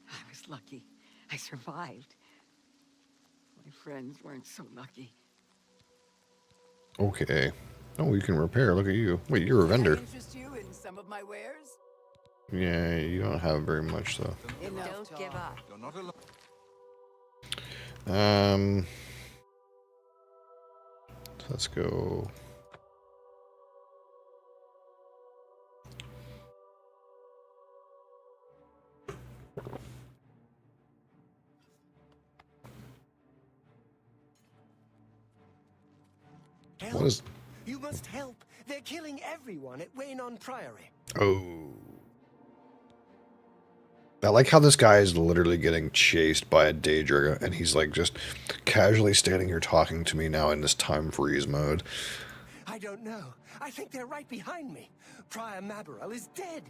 I was lucky. I survived. My friends weren't so lucky. Okay. Oh, you can repair. Look at you. Wait, you're a vendor. Interest you in some of my wares? Yeah, you don't have very much, though. Don't give up. You're not alone. Let's go. Help. What is... You must help. They're killing everyone at Wayne Priory. Oh. I like how this guy is literally getting chased by a Daedra, and he's like just casually standing here talking to me now in this time freeze mode. I don't know. I think they're right behind me. Prior Maberel is dead.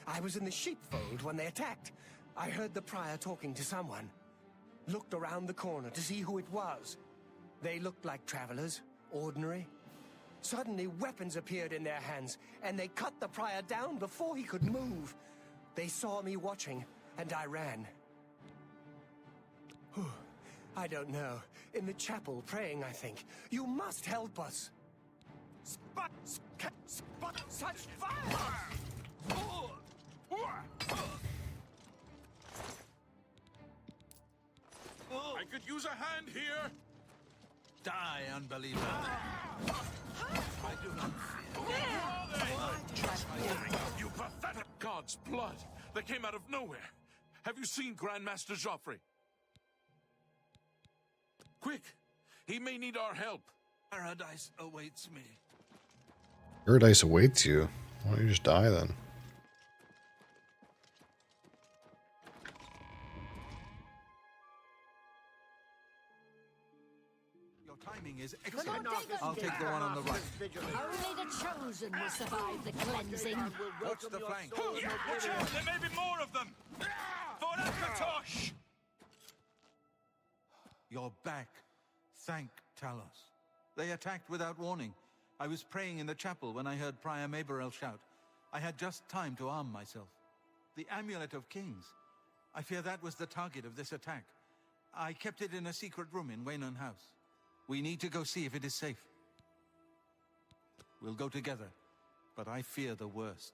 I was in the sheepfold when they attacked. I heard the prior talking to someone. Looked around the corner to see who it was. They looked like travelers, ordinary. Suddenly, weapons appeared in their hands, and they cut the prior down before he could move. They saw me watching, and I ran. I don't know. In the chapel, praying, I think. You must help us. Spot such fire! I could use a hand here. Die, unbeliever. I do not fear. You pathetic God's blood that came out of nowhere. Have you seen Grandmaster Joffrey? Quick, he may need our help. Paradise awaits me. Paradise awaits you. Why don't you just die then? Your timing is excellent. I'll take the one on the right. Only the chosen will survive the cleansing. Watch the flank. Yeah, watch out! There may be more of them! For Akatosh! You're back. Thank Talos. They attacked without warning. I was praying in the chapel when I heard Prior Maberel shout. I had just time to arm myself. The Amulet of Kings. I fear that was the target of this attack. I kept it in a secret room in Waynon House. We need to go see if it is safe. We'll go together, but I fear the worst.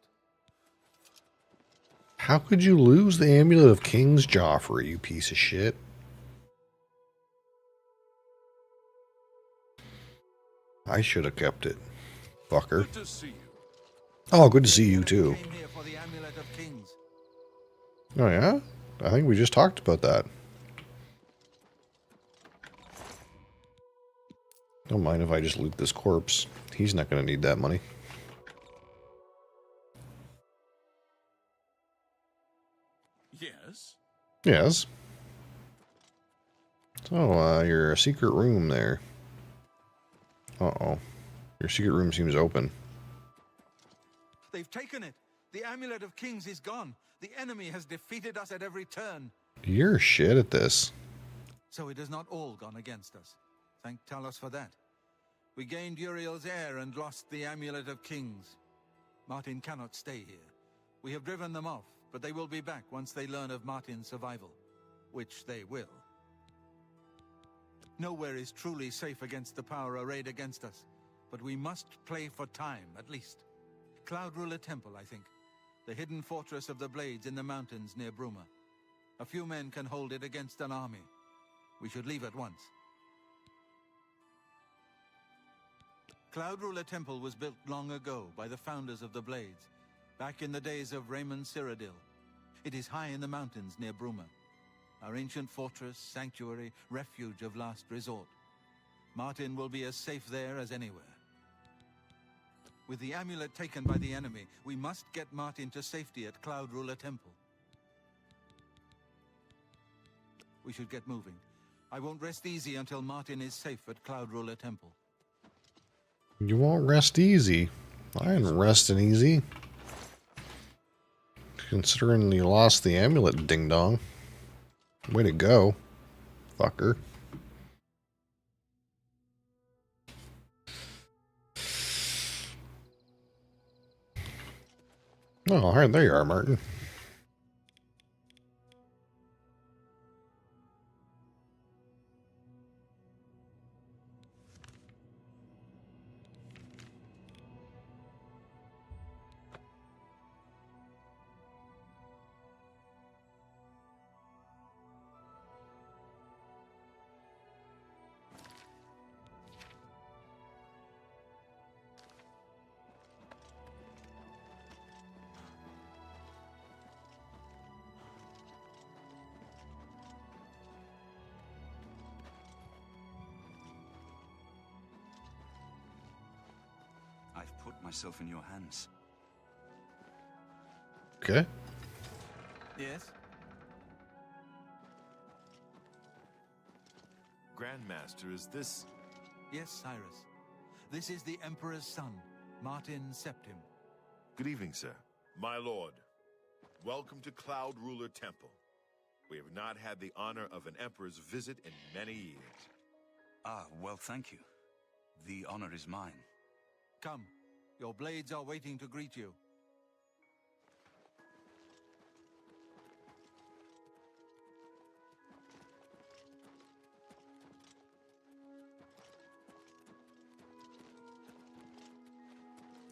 How could you lose the Amulet of Kings, Joffrey, you piece of shit? I should have kept it. Fucker. Good to see you. Oh, good to see you too. Came here for the Amulet of Kings. Oh yeah? I think we just talked about that. Don't mind if I just loot this corpse. He's not going to need that money. Yes? Yes. So, your secret room there. Uh-oh. Your secret room seems open. They've taken it. The Amulet of Kings is gone. The enemy has defeated us at every turn. You're shit at this. So it has not all gone against us. Thank Talos for that. We gained Uriel's heir and lost the Amulet of Kings. Martin cannot stay here. We have driven them off, but they will be back once they learn of Martin's survival. Which they will. Nowhere is truly safe against the power arrayed against us, but we must play for time, at least. Cloud Ruler Temple, I think. The hidden fortress of the Blades in the mountains near Bruma. A few men can hold it against an army. We should leave at once. Cloud Ruler Temple was built long ago by the founders of the Blades, back in the days of Raymond Cyrodiil. It is high in the mountains near Bruma. Our ancient fortress, sanctuary, refuge of last resort. Martin will be as safe there as anywhere. With the amulet taken by the enemy, we must get Martin to safety at Cloud Ruler Temple. We should get moving. I won't rest easy until Martin is safe at Cloud Ruler Temple. You won't rest easy. I ain't resting easy. Considering you lost the amulet, ding-dong. Way to go, fucker. Oh, alright, there you are, Martin. I've put myself in your hands. Okay. Yes? Grandmaster, is this Yes, Cyrus. This is the Emperor's son, Martin Septim. Good evening, sir. My lord, welcome to Cloud Ruler Temple. We have not had the honor of an emperor's visit in many years. Ah, well, thank you. The honor is mine. Come, your blades are waiting to greet you.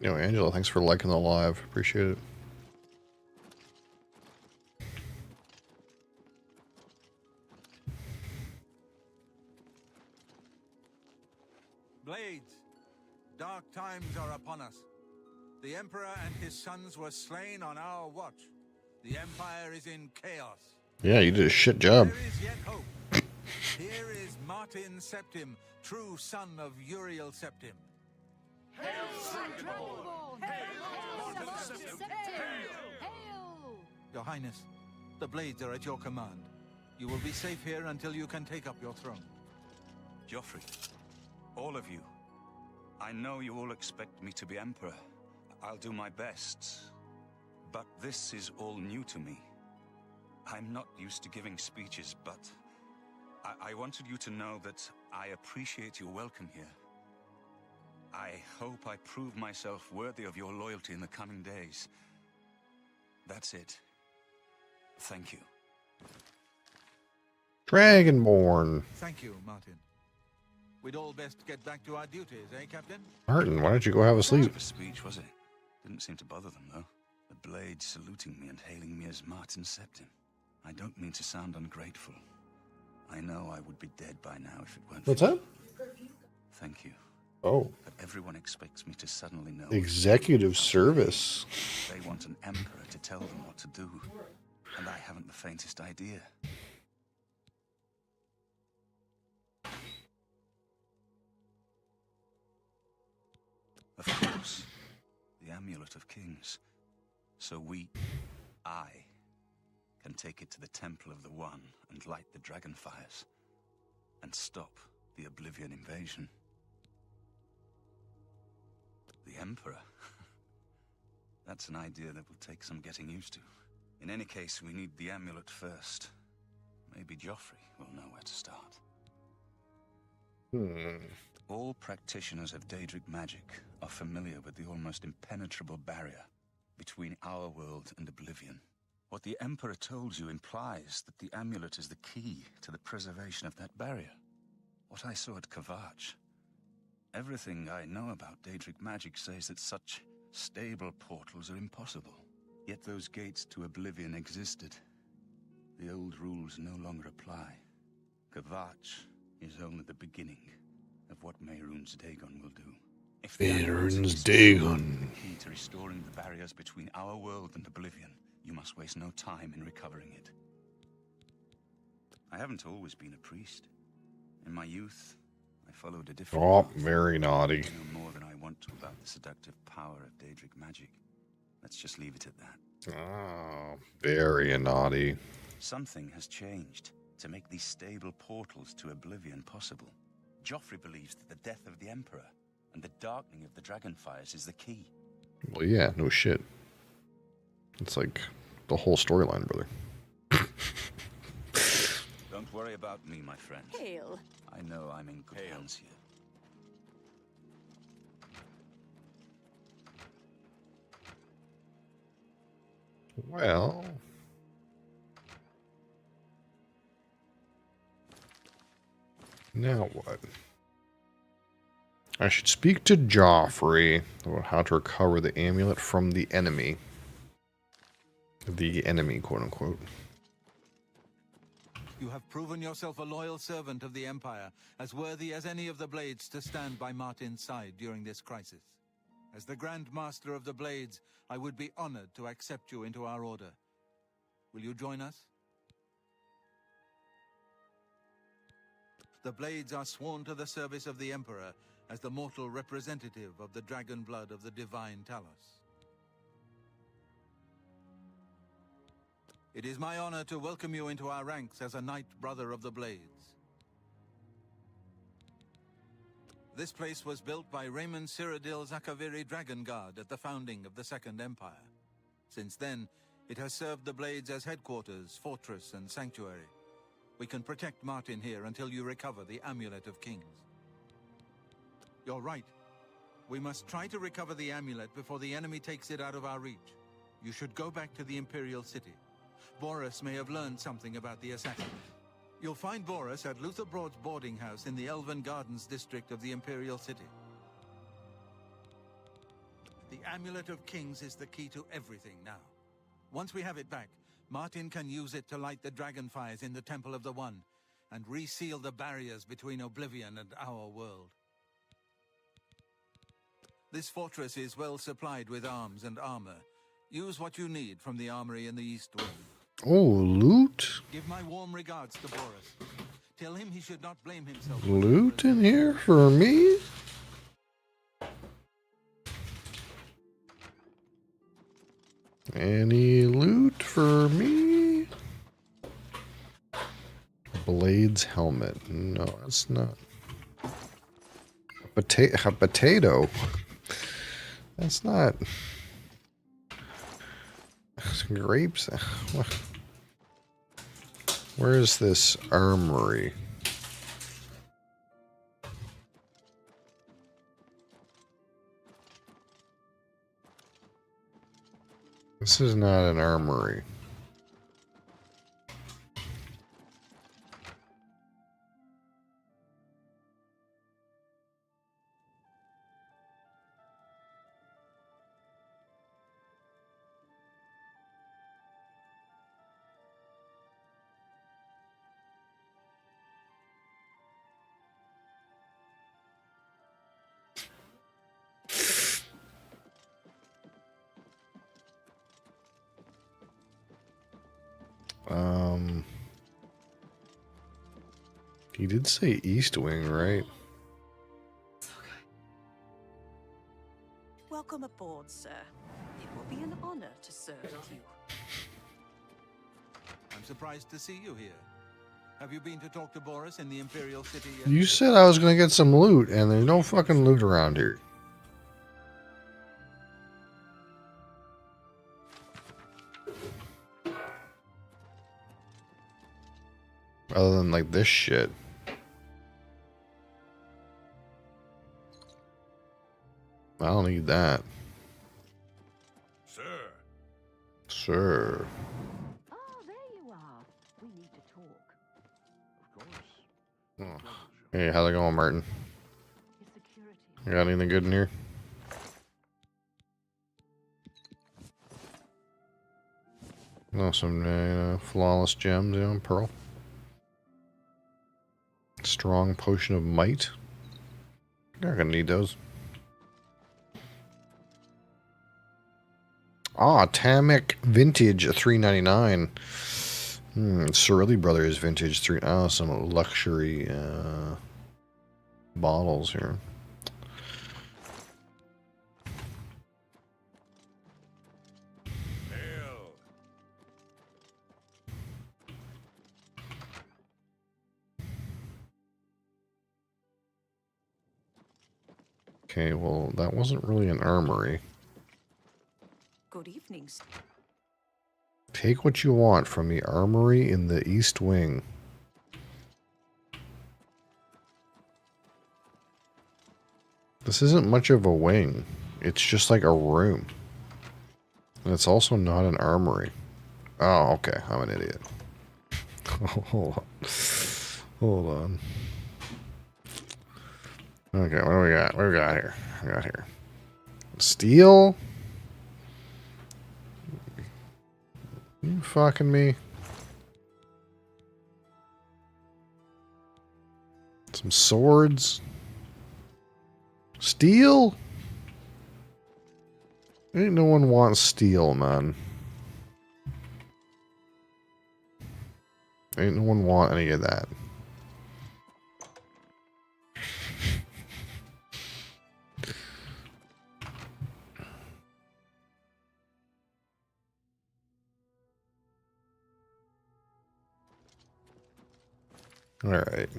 Yo, Angela, thanks for liking the live. Appreciate it. Blades, dark times are upon us. The Emperor and his sons were slain on our watch. The Empire is in chaos. Yeah, you did a shit job. There is yet hope. Here is Martin Septim, true son of Uriel Septim. Hail, Dragonborn! Hail, Hail! Your Highness, the blades are at your command. You will be safe here until you can take up your throne. Joffrey, all of you. I know you all expect me to be Emperor. I'll do my best. But this is all new to me. I'm not used to giving speeches, but I wanted you to know that I appreciate your welcome here. I hope I prove myself worthy of your loyalty in the coming days. That's it. Thank you. Dragonborn. Thank you, Martin. We'd all best get back to our duties, eh, Captain? Martin, why don't you go have a sleep? Not a speech, was it? Didn't seem to bother them, though. The blades saluting me and hailing me as Martin Septim. I don't mean to sound ungrateful. I know I would be dead by now if it weren't What's for that? Thank you. Oh. But everyone expects me to suddenly know. Executive service. They want an emperor to tell them what to do. And I haven't the faintest idea. Of course, the Amulet of Kings. So I, can take it to the Temple of the One and light the dragon fires. And stop the Oblivion invasion. The Emperor? That's an idea that will take some getting used to. In any case, we need the amulet first. Maybe Joffrey will know where to start. All practitioners of Daedric magic are familiar with the almost impenetrable barrier between our world and Oblivion. What the Emperor told you implies that the amulet is the key to the preservation of that barrier. What I saw at Kvatch. Everything I know about Daedric magic says that such stable portals are impossible. Yet those gates to Oblivion existed. The old rules no longer apply. Kvatch is only the beginning of what Mehrunes Dagon will do. If the Mehrunes Dagon. Key to restoring the barriers between our world and Oblivion, you must waste no time in recovering it. I haven't always been a priest. In my youth, I followed a different Oh, path. very naughty. I know more than I want to about the seductive power of Daedric magic. Let's just leave it at that. Oh, very naughty. Something has changed to make these stable portals to Oblivion possible. Joffrey believes that the death of the Emperor and the darkening of the Dragonfires is the key. Well, yeah, no shit. It's like the whole storyline, brother. Don't worry about me, my friend. Hail. I know I'm in good hands here. Well, now what? I should speak to Joffrey about how to recover the amulet from the enemy. The enemy, quote unquote. You have proven yourself a loyal servant of the Empire, as worthy as any of the Blades to stand by Martin's side during this crisis. As the Grand Master of the Blades, I would be honored to accept you into our order. Will you join us? The Blades are sworn to the service of the Emperor as the mortal representative of the dragon blood of the divine Talos. It is my honor to welcome you into our ranks as a Knight Brother of the Blades. This place was built by Raymond Cyrodiil Zakaviri Dragon Guard at the founding of the Second Empire. Since then, it has served the Blades as headquarters, fortress, and sanctuary. We can protect Martin here until you recover the Amulet of Kings. You're right. We must try to recover the amulet before the enemy takes it out of our reach. You should go back to the Imperial City. Boris may have learned something about the assassins. You'll find Boris at Luther Broad's boarding house in the Elven Gardens district of the Imperial City. The Amulet of Kings is the key to everything now. Once we have it back, Martin can use it to light the dragonfires in the Temple of the One and reseal the barriers between Oblivion and our world. This fortress is well supplied with arms and armor. Use what you need from the armory in the East Wing. Oh, loot? Give my warm regards to Boris. Tell him he should not blame himself. Loot in here for me? Any loot for me? Blade's helmet. No, that's not. A potato. That's not. Grapes. Where is this armory? This is not an armory. He did say East Wing, right? Welcome aboard, sir. It will be an honor to serve with you. I'm surprised to see you here. Have you been to talk to Boris in the Imperial City yet? You said I was gonna get some loot, and there's no fucking loot around here. Other than like this shit. I don't need that. Sir. Sir. Oh, there you are. We need to talk. Of course. Oh. Hey, how's it going, Martin? His security. You got anything good in here? No, some flawless gems, pearl. Strong potion of might. You're not gonna need those. Ah, Tamic Vintage $3.99. Cyrilli Brothers Vintage 3. Oh, some luxury bottles here. Hail. Okay, well, that wasn't really an armory. Good evening. Take what you want from the armory in the East Wing. This isn't much of a wing. It's just like a room. And it's also not an armory. Oh, okay. I'm an idiot. Hold on. Hold on. Okay, what do we got? What do we got here? We got here. Steel? You fucking me? Some swords? Steel? Ain't no one wants steel, man. Ain't no one want any of that. All right.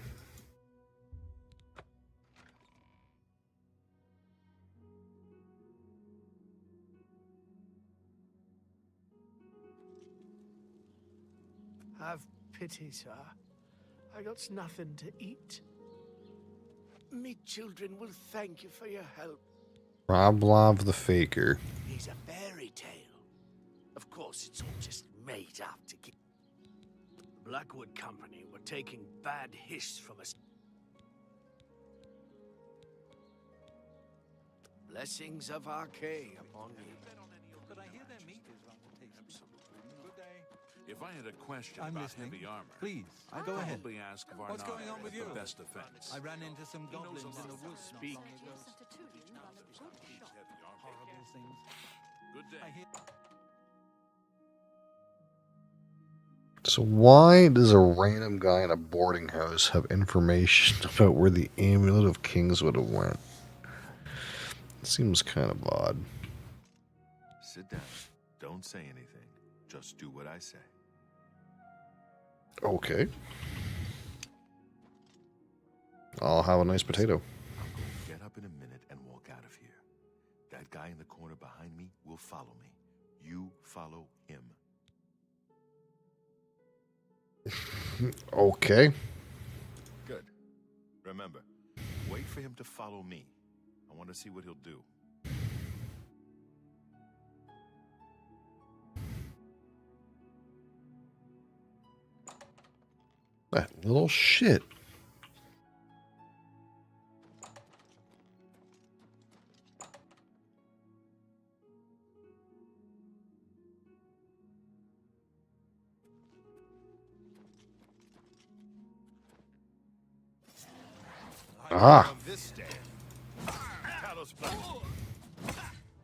Have pity, sir. I got nothing to eat. Me children will thank you for your help. Roblov the Faker. He's a fairy tale. Of course, it's all just made up to keep... The Blackwood Company were taking bad hiss from us. Blessings of Arcay upon you. But I hear their meat is rather tasty. Good day. If I had a question I'm about listening. heavy armor, Please, I'd go ahead. probably ask Varnado What's going on with as you? the best defense. I ran into some goblins in the woods. Speak. Horrible things. Good day. I hear. So why does a random guy in a boarding house have information about where the Amulet of Kings would have went? It seems kind of odd. Sit down. Don't say anything. Just do what I say. Okay. I'll have a nice potato. Get up in a minute and walk out of here. That guy in the corner behind me will follow me. You follow him. Okay. Good. Remember, wait for him to follow me. I want to see what he'll do. That little shit. Ah.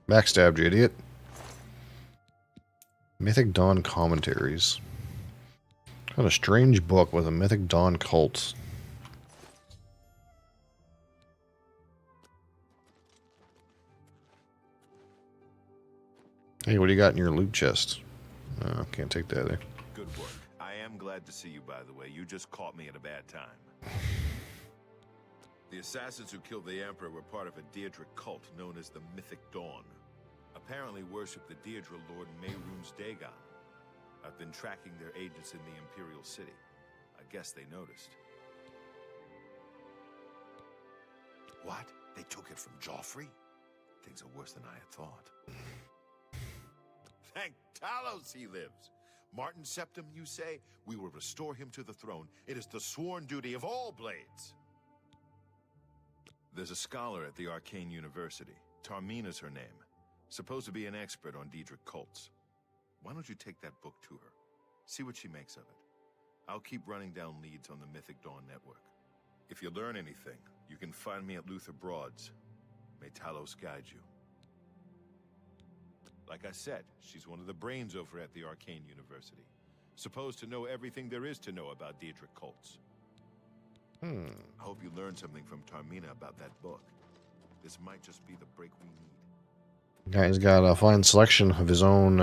Backstabbed, you idiot. Mythic Dawn Commentaries. What a strange book with a Mythic Dawn cult. Hey, what do you got in your loot chest? Oh, can't take that there. Good work. I am glad to see you, by the way. You just caught me at a bad time. The assassins who killed the Emperor were part of a Deirdre cult known as the Mythic Dawn. Apparently worship the Deirdre Lord Mehrunes Dagon. I've been tracking their agents in the Imperial City. I guess they noticed. What? They took it from Joffrey? Things are worse than I had thought. Thank Talos he lives. Martin Septim, you say? We will restore him to the throne. It is the sworn duty of all Blades. There's a scholar at the Arcane University. Tarmina's her name. Supposed to be an expert on Deirdre cults. Why don't you take that book to her? See what she makes of it. I'll keep running down leads on the Mythic Dawn network. If you learn anything, you can find me at Luther Broad's. May Talos guide you. Like I said, she's one of the brains over at the Arcane University. Supposed to know everything there is to know about Deirdre cults. I hope you learned something from Tarmina about that book. This might just be the break we need. Guy's got a fine selection of his own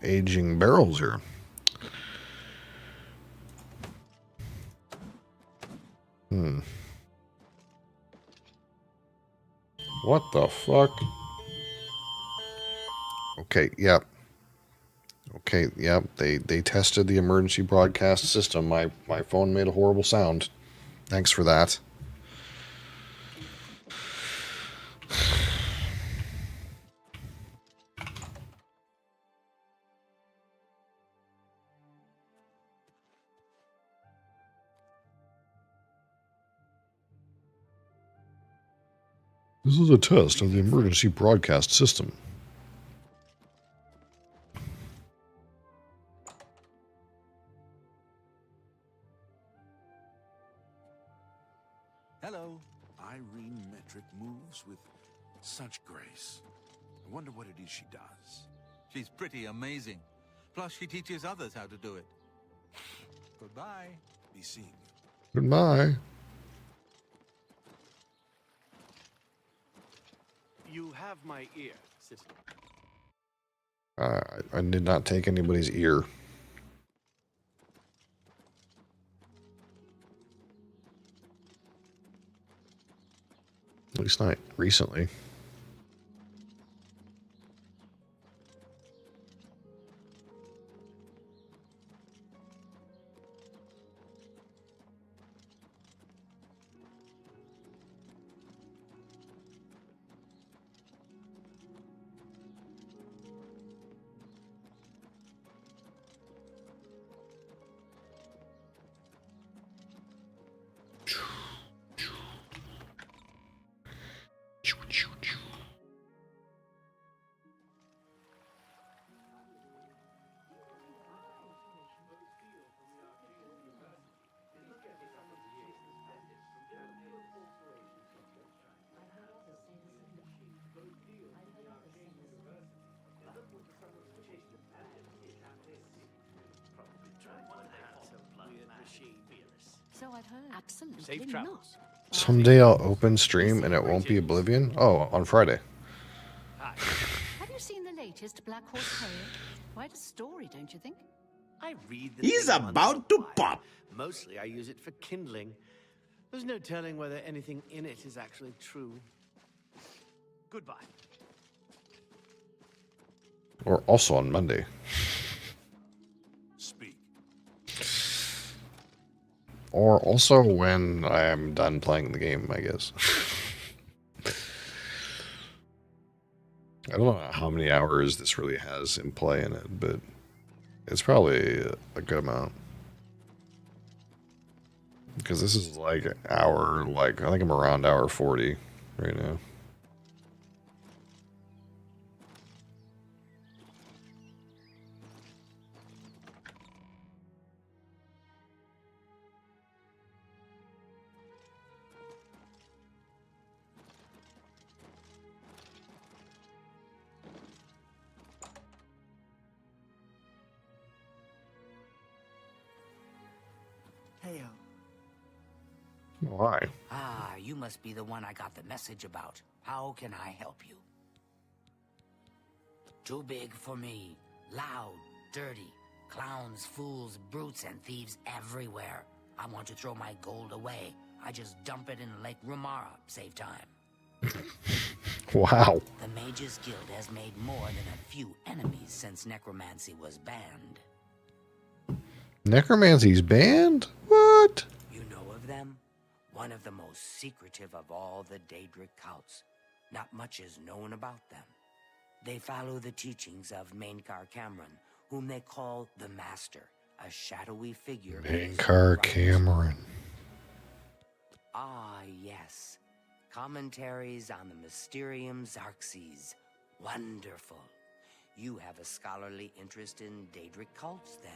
aging barrels here. What the fuck? Okay, yep. Okay, yep. They tested the emergency broadcast system. My phone made a horrible sound. Thanks for that. This is a test of the emergency broadcast system. Hello. Irene Metric moves with such grace. I wonder what it is she does. She's pretty amazing. Plus, she teaches others how to do it. Goodbye. Be seeing you. Goodbye. You have my ear, citizen. I did not take anybody's ear. At least not recently. So I've heard. Absolutely Safe not. travels. Someday I'll open stream and it won't be Oblivion. Oh, on Friday. Hi. Have you seen the latest Black Horse Tale? Quite a story, don't you think? I read the He's thing once about in a to while. pop. Mostly I use it for kindling. There's no telling whether anything in it is actually true. Goodbye. Or also on Monday. Speak. Or also when I am done playing the game, I guess. I don't know how many hours this really has in play in it, but it's probably a good amount. Because this is like hour, like, I think I'm around hour 40 right now. Heyo. Why? Ah, you must be the one I got the message about. How can I help you? Too big for me. Loud, dirty. Clowns, fools, brutes, and thieves everywhere. I want to throw my gold away. I just dump it in Lake Rumara. Save time. Wow. The Mages Guild has made more than a few enemies since necromancy was banned. Necromancy's banned? What? You know of them? One of the most secretive of all the Daedric cults. Not much is known about them. They follow the teachings of Mainkar Cameron, whom they call the Master, a shadowy figure. Mainkar Cameron. Ah, yes. Commentaries on the Mysterium Xarxes. Wonderful. You have a scholarly interest in Daedric cults, then?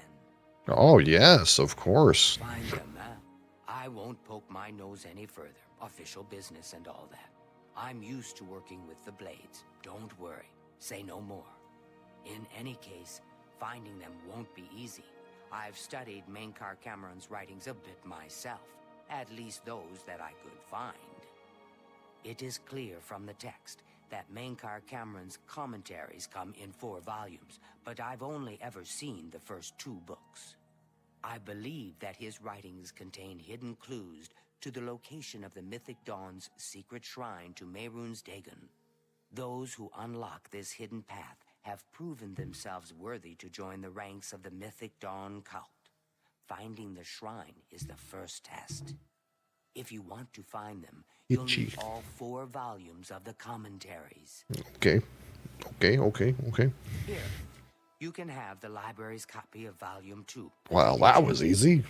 Oh, yes, of course. Find them, huh? I won't poke my nose any further. Official business and all that. I'm used to working with the Blades. Don't worry. Say no more. In any case, finding them won't be easy. I've studied Mainkar Cameron's writings a bit myself. At least those that I could find. It is clear from the text that Mainkar Cameron's commentaries come in 4 volumes, but I've only ever seen the first 2 books. I believe that his writings contain hidden clues to the location of the Mythic Dawn's secret shrine to Mehrunes Dagon. Those who unlock this hidden path have proven themselves worthy to join the ranks of the Mythic Dawn cult. Finding the shrine is the first test. If you want to find them, you'll need all 4 volumes of the commentaries. Okay. Okay. Here, you can have the library's copy of Volume 2. Wow, that was easy.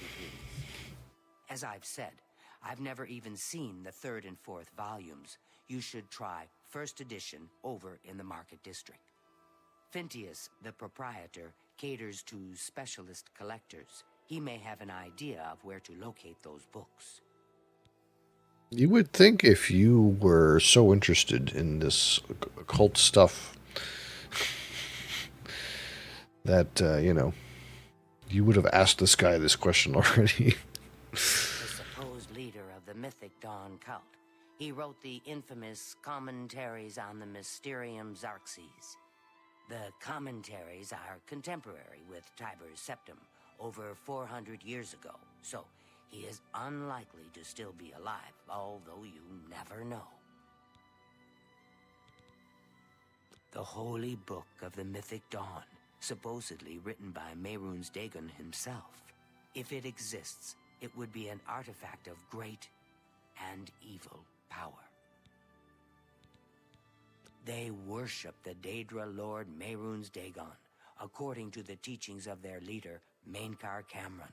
As I've said, I've never even seen the 3rd and 4th volumes. You should try first edition over in the Market District. Phintius, the proprietor, caters to specialist collectors. He may have an idea of where to locate those books. You would think if you were so interested in this occult stuff that, you know, you would have asked this guy this question already. The supposed leader of the Mythic Dawn cult. He wrote the infamous Commentaries on the Mysterium Xarxes. The commentaries are contemporary with Tiber's Septum, over 400 years ago, so he is unlikely to still be alive, although you never know. The Holy Book of the Mythic Dawn, supposedly written by Mehrunes Dagon himself. If it exists, it would be an artifact of great and evil power. They worship the Daedra Lord Mehrunes Dagon, according to the teachings of their leader, Mainkar Cameron.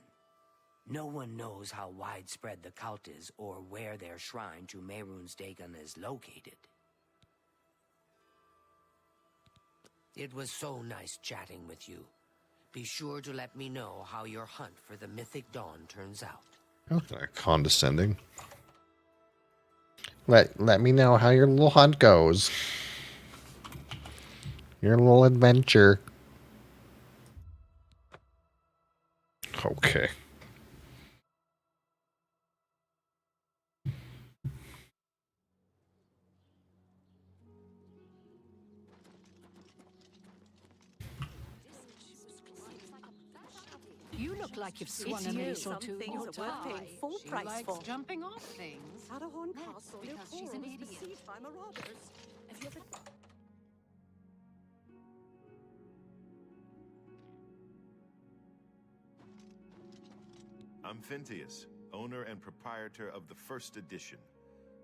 No one knows how widespread the cult is or where their shrine to Mehrunes Dagon is located. It was so nice chatting with you. Be sure to let me know how your hunt for the Mythic Dawn turns out. Okay, condescending. Let me know how your little hunt goes. Your little adventure. Okay. You look like you've swung It's an you. ace or Some two. things or are worth paying tie. full She price likes for. jumping off things. Shadowhorn That's Castle because she's an is idiot. besieged by marauders. Have you ever... I'm Phintius, owner and proprietor of the first edition.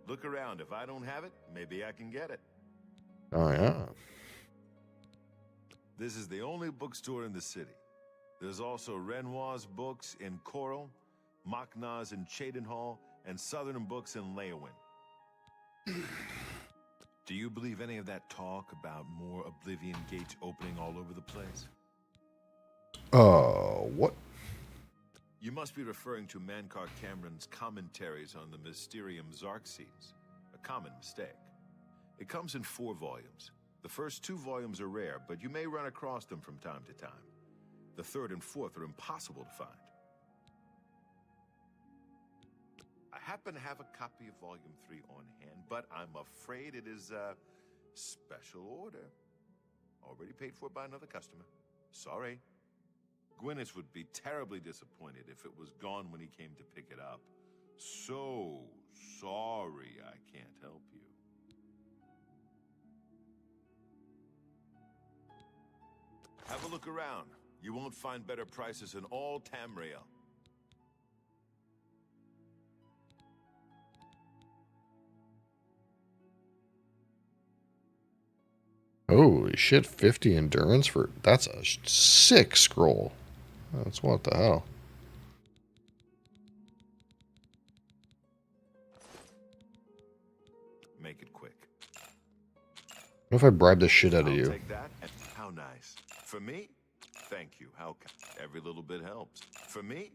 Look around. If I don't have it, maybe I can get it. Oh, yeah. This is the only bookstore in the city. There's also Renoir's books in Coral, Machna's in Cheydinhall, and Southern books in Leyawiin. Do you believe any of that talk about more Oblivion gates opening all over the place? What? You must be referring to Mankar Cameron's commentaries on the Mysterium Xarxes, a common mistake. It comes in 4 volumes. The first 2 volumes are rare, but you may run across them from time to time. The 3rd and 4th are impossible to find. I happen to have a copy of Volume 3 on hand, but I'm afraid it is a special order. Already paid for by another customer. Sorry. Gwyneth would be terribly disappointed if it was gone when he came to pick it up. So sorry I can't help you. Have a look around. You won't find better prices in all Tamriel. Holy shit, 50 endurance for... That's a sick scroll. That's what the hell. Make it quick. What if I bribe the shit out of I'll you? take that. And how nice. For me? Thank you. How every little bit helps. For me?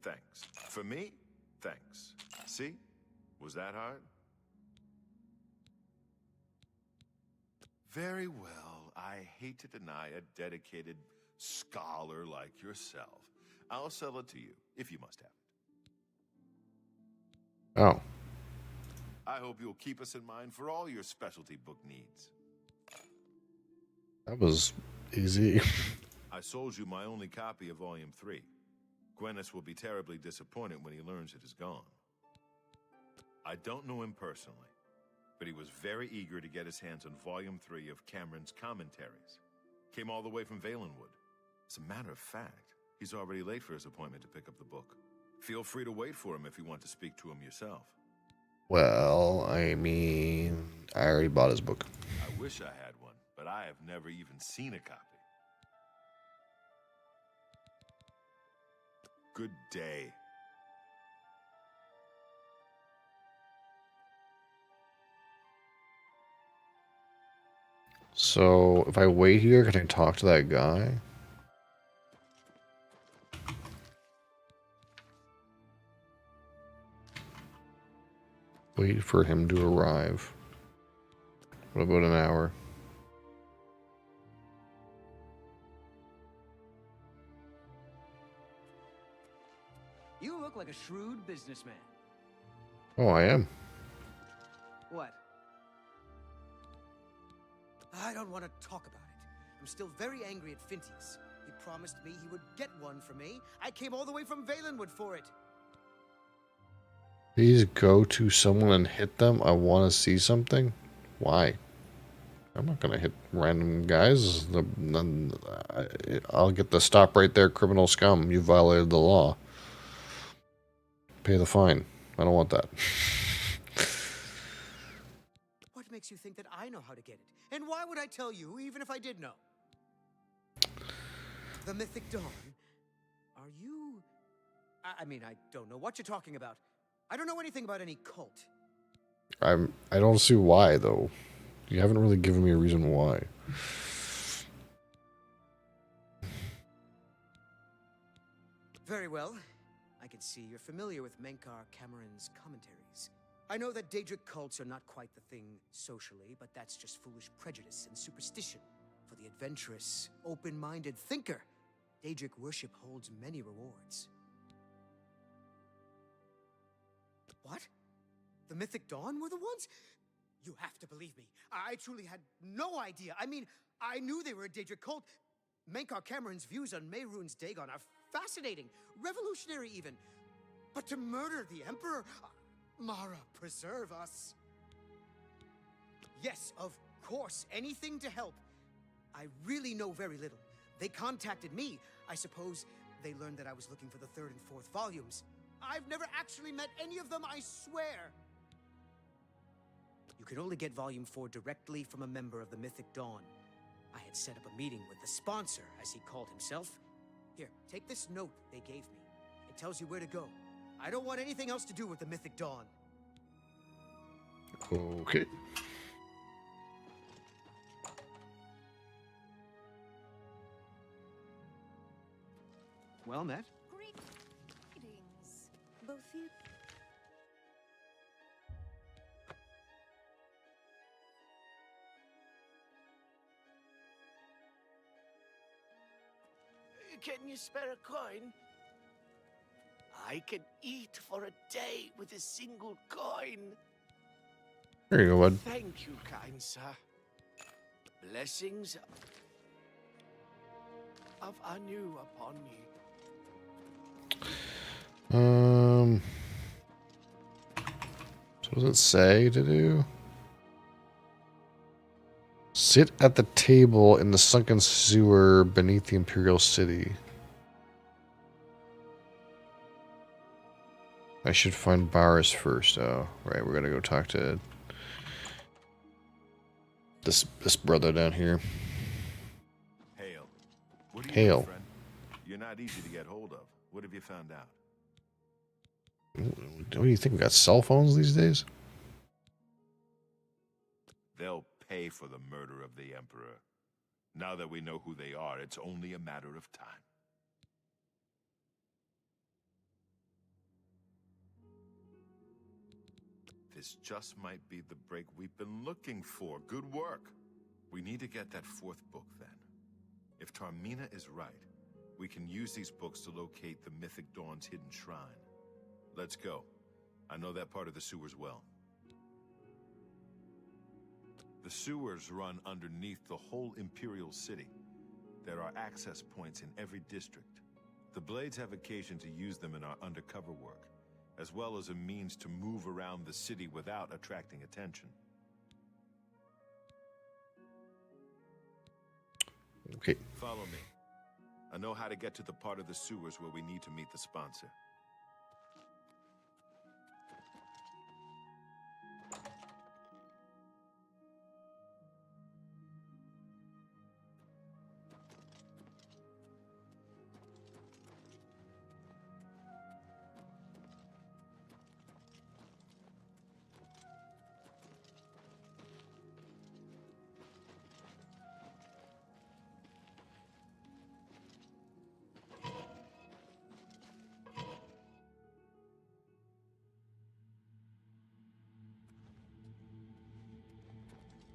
Thanks. For me? Thanks. See? Was that hard? Very well. I hate to deny a dedicated scholar like yourself. I'll sell it to you, if you must have it. Oh. I hope you'll keep us in mind for all your specialty book needs. That was easy. I sold you my only copy of Volume 3. Gwyneth will be terribly disappointed when he learns it is gone. I don't know him personally, but he was very eager to get his hands on Volume 3 of Cameron's commentaries. Came all the way from Valenwood. As a matter of fact, he's already late for his appointment to pick up the book. Feel free to wait for him if you want to speak to him yourself. Well, I mean, I already bought his book. I wish I had one, but I have never even seen a copy. Good day. So, if I wait here, can I talk to that guy? Wait for him to arrive. What about an hour? You look like a shrewd businessman. Oh, I am. What? I don't want to talk about it. I'm still very angry at Phintius. He promised me he would get one for me. I came all the way from Valenwood for it. Please go to someone and hit them. I want to see something. Why? I'm not going to hit random guys. I'll get the stop right there, criminal scum. You violated the law. Pay the fine. I don't want that. What makes you think that I know how to get it? And why would I tell you, even if I did know? The Mythic Dawn? Are you... I mean, I don't know what you're talking about. I don't know anything about any cult. I don't see why, though. You haven't really given me a reason why. Very well. I can see you're familiar with Mankar Cameron's commentaries. I know that Daedric cults are not quite the thing socially, but that's just foolish prejudice and superstition. For the adventurous, open-minded thinker, Daedric worship holds many rewards. What? The Mythic Dawn were the ones? You have to believe me. I truly had no idea. I mean, I knew they were a Daedric cult. Mankar Cameron's views on Mehrunes Dagon are Fascinating, revolutionary even. But to murder the Emperor? Mara, preserve us. Yes, of course, anything to help. I really know very little. They contacted me. I suppose they learned that I was looking for the 3rd and 4th volumes. I've never actually met any of them, I swear. You can only get Volume 4 directly from a member of the Mythic Dawn. I had set up a meeting with the sponsor, as he called himself. Here, take this note they gave me. It tells you where to go. I don't want anything else to do with the Mythic Dawn. Okay. Well met. Greetings, both you. Can you spare a coin? I can eat for a day with a single coin. There you go, bud. Thank you, kind sir. Blessings of Anu upon you. So what does it say to do? Sit at the table in the sunken sewer beneath the Imperial City. I should find Boris first. Oh, right, we're gonna go talk to this brother down here. Hail. What do you Hail. know, friend? You're not easy to get hold of. What have you found out? What do you think? We got cell phones these days? They'll pay for the murder of the Emperor. Now that we know who they are, it's only a matter of time. This just might be the break we've been looking for. Good work. We need to get that 4th book, then. If Tarmina is right, we can use these books to locate the Mythic Dawn's hidden shrine. Let's go. I know that part of the sewers well. The sewers run underneath the whole Imperial City. There are access points in every district. The Blades have occasion to use them in our undercover work, as well as a means to move around the city without attracting attention. Okay. Follow me. I know how to get to the part of the sewers where we need to meet the sponsor.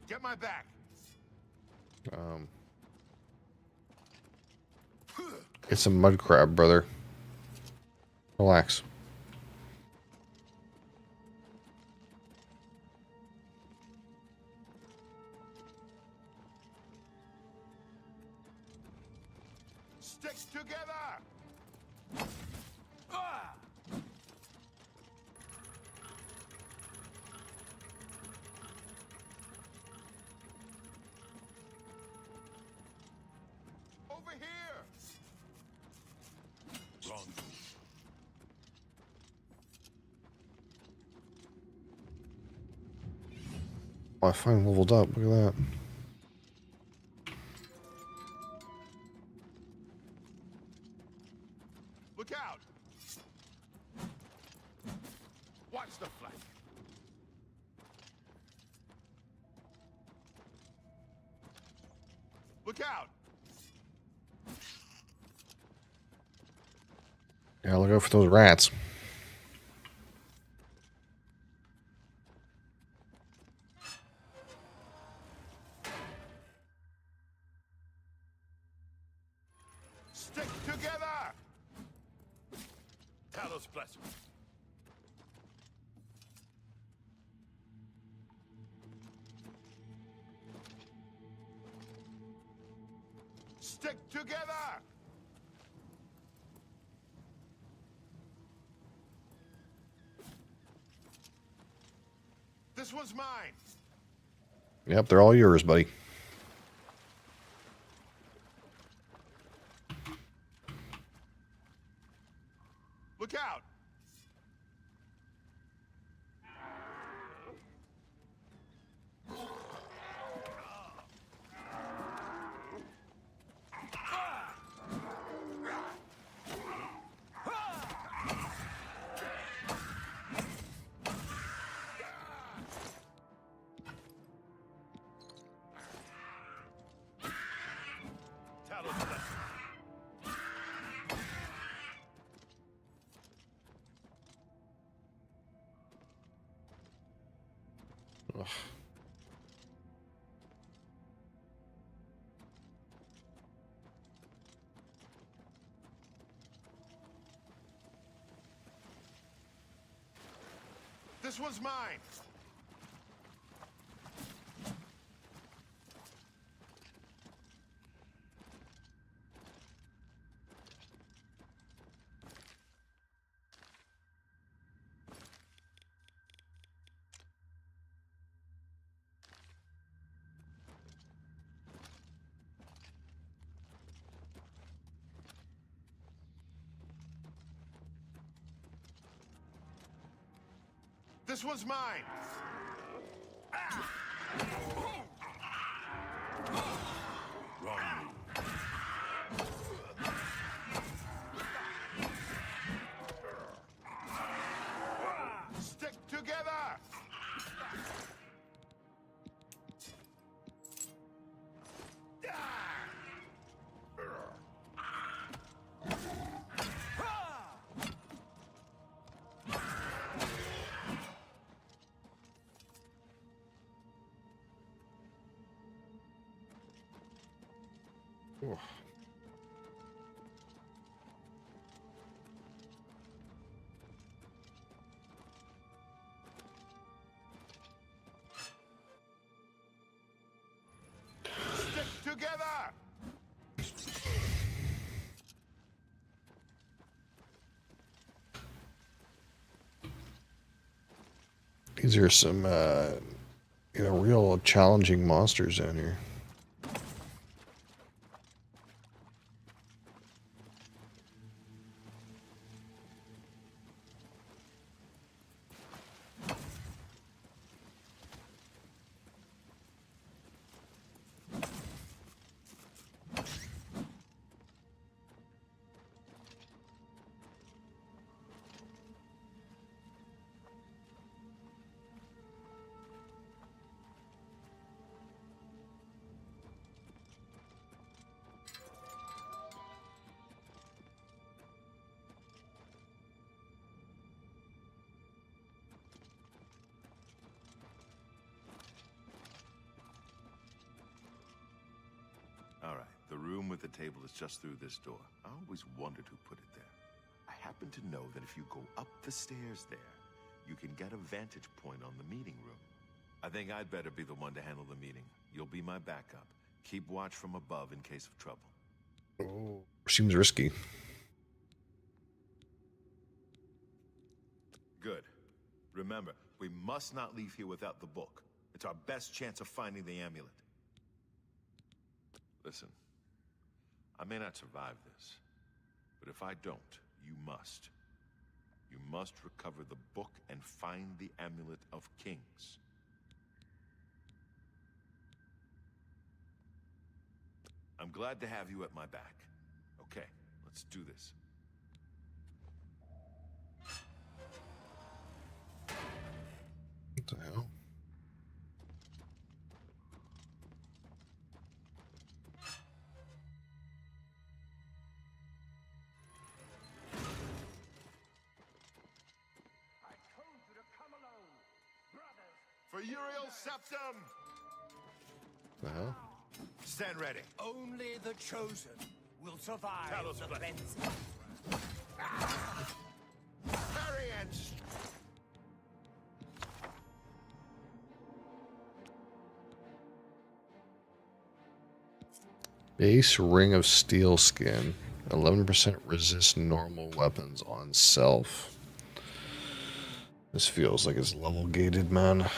Get my back. It's a mud crab, brother. Relax. Stick together. Ah! Over here. Wrong move. Oh, I finally leveled up. Look at that. Look out! Watch the flank. Look out! Yeah, look out for those rats. Stick together! Talos bless you. Stick together! This one's mine. Yep, they're all yours, buddy. Look out! Ugh. This one's mine. This one's mine. Wrong. Stick together. Ugh. Stick together. These are some, real challenging monsters down here. All right, the room with the table is just through this door. I always wondered who put it there. I happen to know that if you go up the stairs there, you can get a vantage point on the meeting room. I think I'd better be the one to handle the meeting. You'll be my backup. Keep watch from above in case of trouble. Oh, seems risky. Good. Remember, we must not leave here without the book. It's our best chance of finding the amulet. Listen, I may not survive this, but if I don't, you must. You must recover the book and find the Amulet of Kings. I'm glad to have you at my back. Okay, let's do this. What the hell? For Uriel's septum! The hell? Stand ready. Only the chosen will survive Talos the blessing. cleansing. Harry and... Base ring of steel skin. 11% resist normal weapons on self. This feels like it's level gated, man.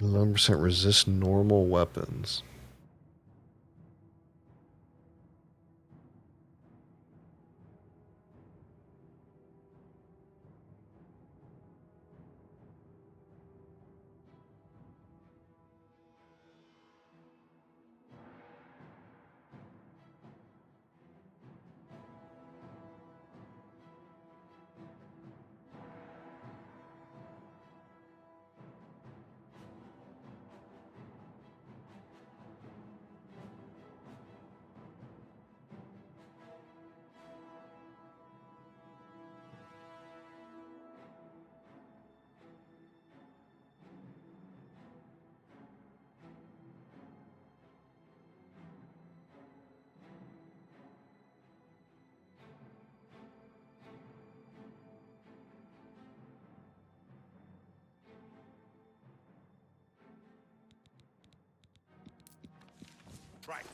11% resist normal weapons. Right.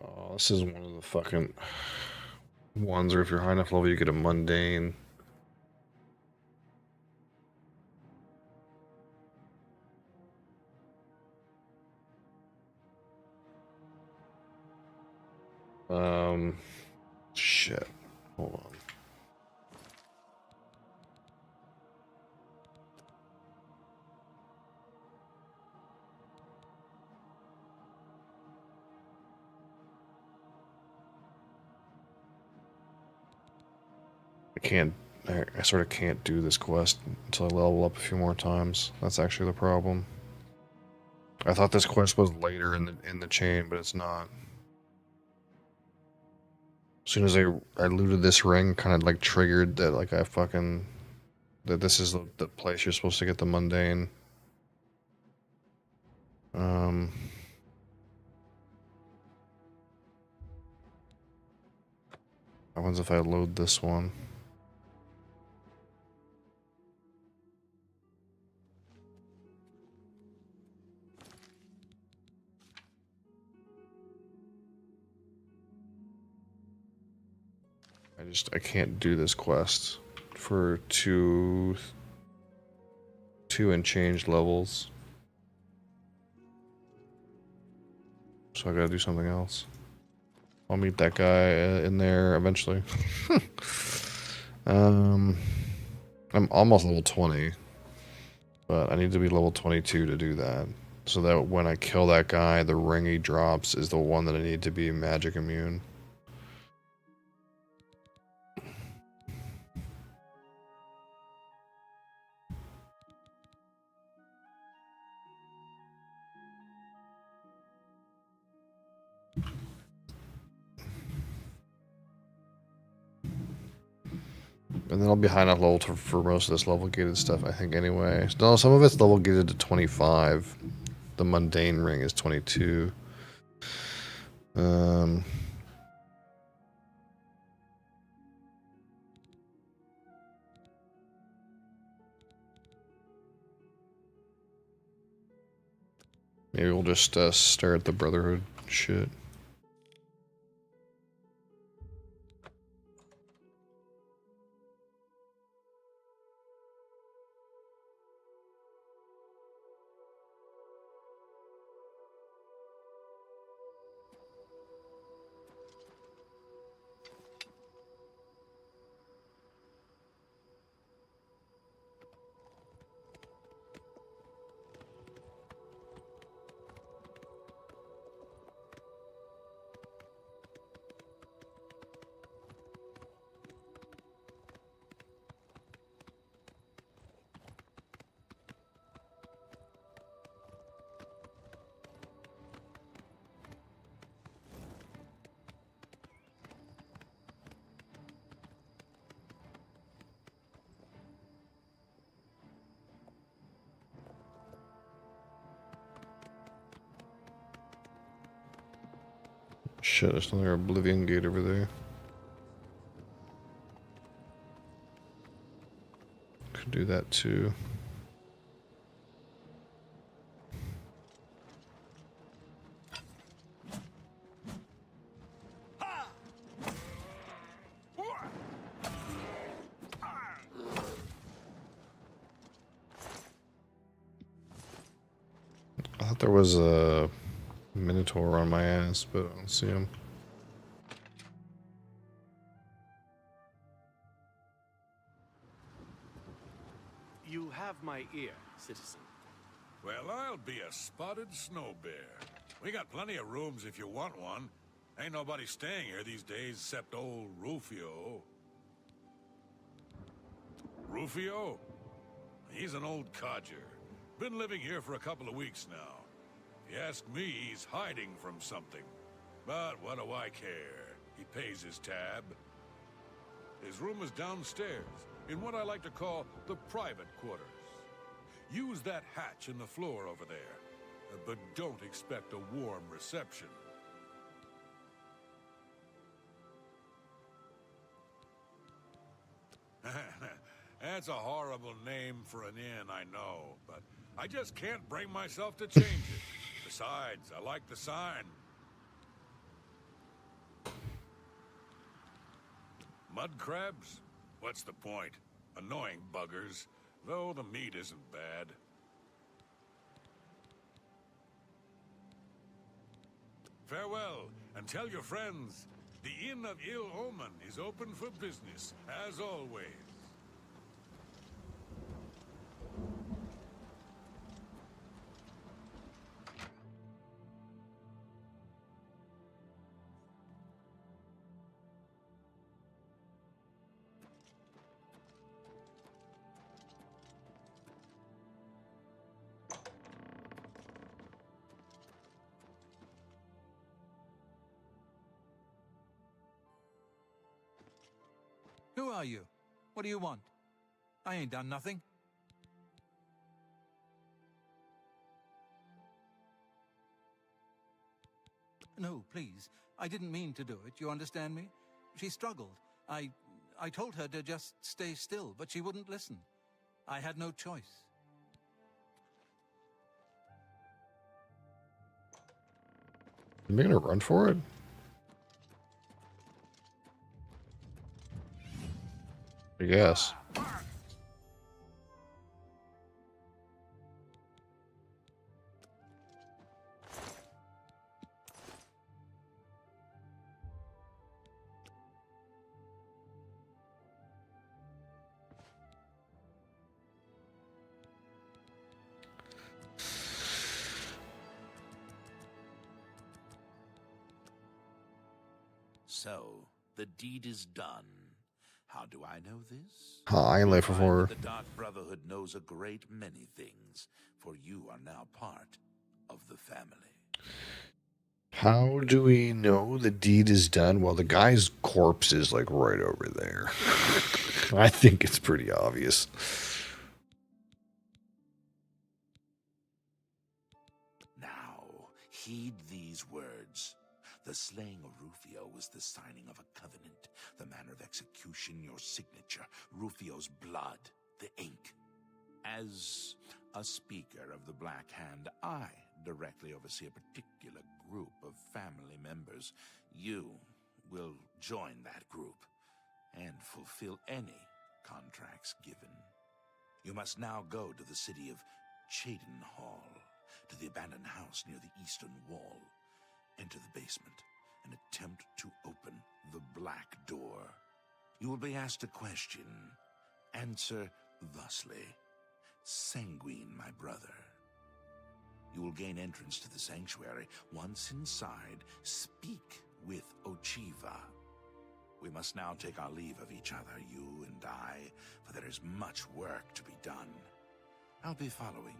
Oh, this is one of the fucking ones where if you're high enough level, you get a mundane. Shit. Hold on. I can't. I sort of can't do this quest until I level up a few more times. That's actually the problem. I thought this quest was later in the chain, but it's not. As soon as I looted this ring, kind of like triggered that like I fucking that this is the place you're supposed to get the mundane. What happens if I load this one? I can't do this quest for two and change levels. So I gotta do something else. I'll meet that guy in there eventually. I'm almost level 20, but I need to be level 22 to do that. So that when I kill that guy, the ring he drops is the one that I need to be magic immune. And then I'll be high enough level for most of this level gated stuff, I think, anyway. No, some of it's level gated to 25. The mundane ring is 22. Maybe we'll just stare at the Brotherhood shit. Shit, there's another Oblivion gate over there. Could do that too. I thought there was a Minotaur on my ass, but I don't see him. You have my ear, citizen. Well, I'll be a spotted snow bear. We got plenty of rooms if you want one. Ain't nobody staying here these days except old Rufio. Rufio? He's an old codger. Been living here for a couple of weeks now. If you ask me, he's hiding from something. But what do I care? He pays his tab. His room is downstairs, in what I like to call the private quarters. Use that hatch in the floor over there, but don't expect a warm reception. That's a horrible name for an inn, I know, but I just can't bring myself to change it. Besides, I like the sign. Mud crabs? What's the point? Annoying buggers, though the meat isn't bad. Farewell, and tell your friends, the Inn of Ill Omen is open for business, as always. Who are you? What do you want? I ain't done nothing. No, please. I didn't mean to do it, you understand me? She struggled. I told her to just stay still, but she wouldn't listen. I had no choice. Am I gonna run for it? I guess. So, the deed is done. How do I know this? I live for. The Dark Brotherhood knows a great many things, for you are now part of the family. How do we know the deed is done? Well, the guy's corpse is like right over there. I think it's pretty obvious. Now, heed these words. The slaying of Rufio was the signing of a covenant. The manner of execution, your signature. Rufio's blood, the ink. As a speaker of the Black Hand, I directly oversee a particular group of family members. You will join that group and fulfill any contracts given. You must now go to the city of Cheydinhall, to the abandoned house near the eastern wall. Enter the basement and attempt to open the black door. You will be asked a question. Answer thusly. Sanguine, my brother. You will gain entrance to the sanctuary. Once inside, speak with Ochiva. We must now take our leave of each other, you and I, for there is much work to be done. I'll be following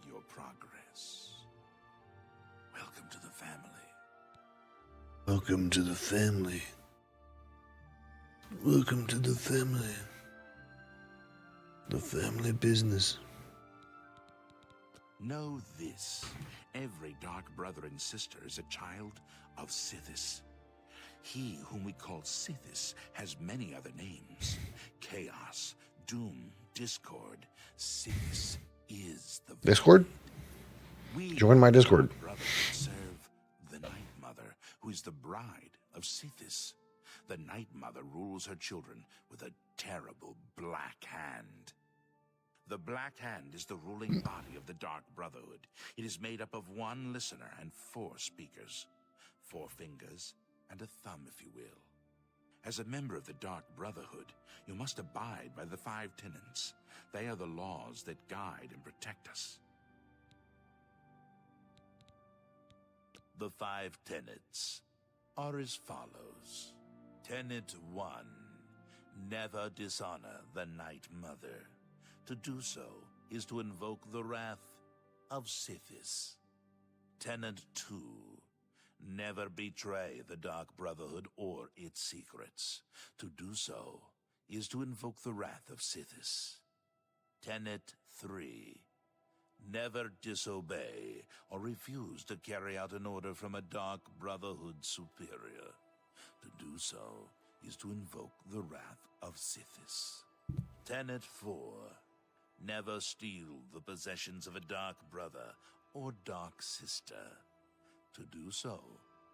your progress. Welcome to the family. Welcome to the family. Welcome to the family. The family business. Know this. Every dark brother and sister is a child of Sithis. He whom we call Sithis has many other names. Chaos, Doom, Discord. Sithis is the Discord? Join my Discord. brother serve the Night Mother, who is the bride of Sithis. The Night Mother rules her children with a terrible black hand. The Black Hand is the ruling body of the Dark Brotherhood. It is made up of one listener and 4 speakers. 4 fingers and a thumb, if you will. As a member of the Dark Brotherhood, you must abide by the 5 tenets. They are the laws that guide and protect us. The 5 tenets are as follows. Tenet 1. Never dishonor the Night Mother. To do so is to invoke the wrath of Sithis. Tenet 2. Never betray the Dark Brotherhood or its secrets. To do so is to invoke the wrath of Sithis. Tenet 3. Never disobey or refuse to carry out an order from a Dark Brotherhood superior. To do so is to invoke the wrath of Sithis. Tenet 4. Never steal the possessions of a Dark Brother or Dark Sister. To do so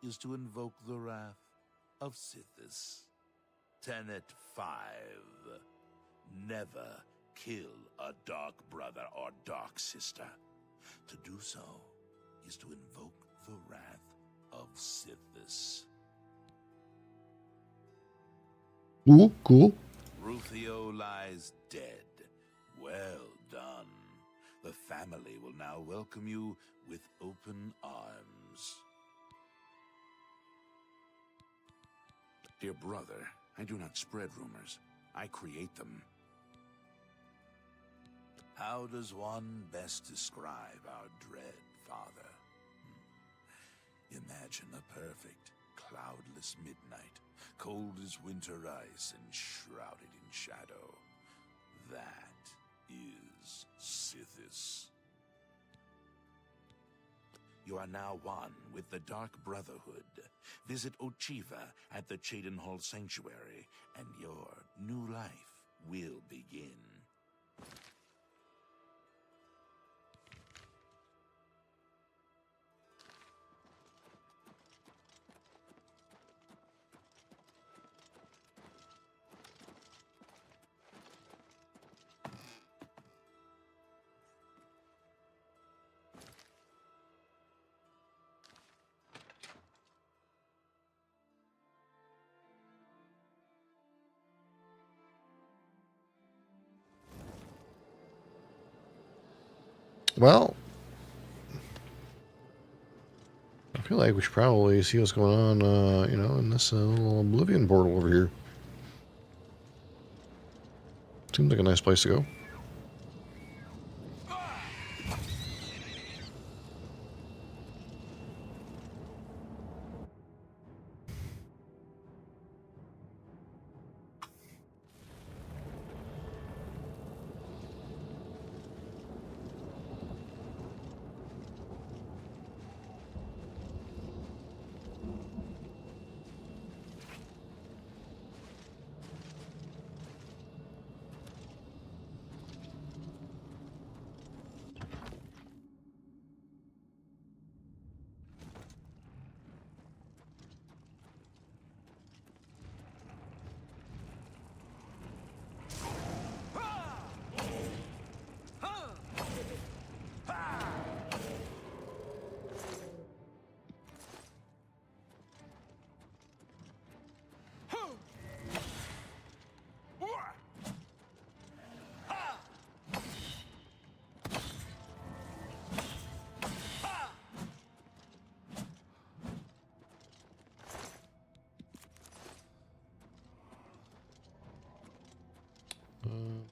is to invoke the wrath of Sithis. Tenet 5. Never kill a Dark Brother or Dark Sister. To do so is to invoke the wrath of Sithis. Ooh, cool. Rufio lies dead. Well done. The family will now welcome you with open arms. Dear brother, I do not spread rumors. I create them. How does one best describe our dread father? Imagine a perfect, cloudless midnight, cold as winter ice and shrouded in shadow. That is Sithis. You are now one with the Dark Brotherhood. Visit Ochiva at the Cheydinhall Sanctuary, and your new life will begin. Well, I feel like we should probably see what's going on, in this little Oblivion portal over here. Seems like a nice place to go.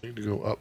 Need to go up.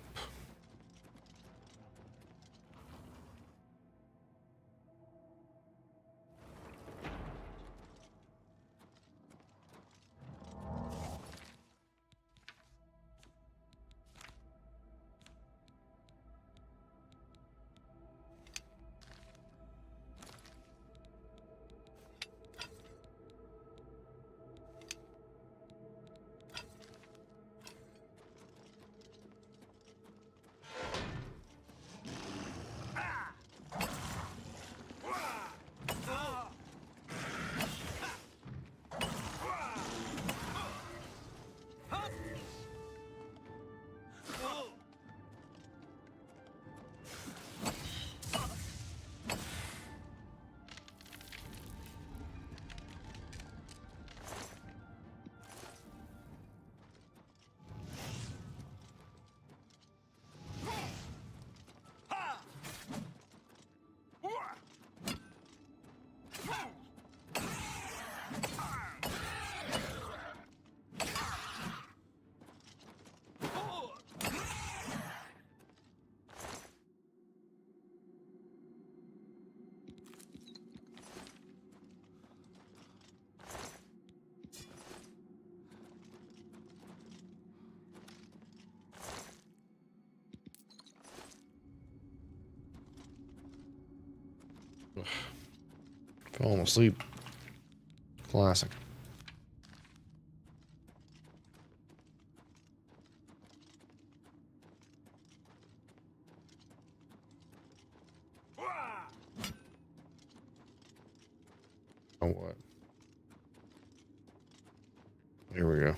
Falling asleep. Classic. Oh, what? Here we go.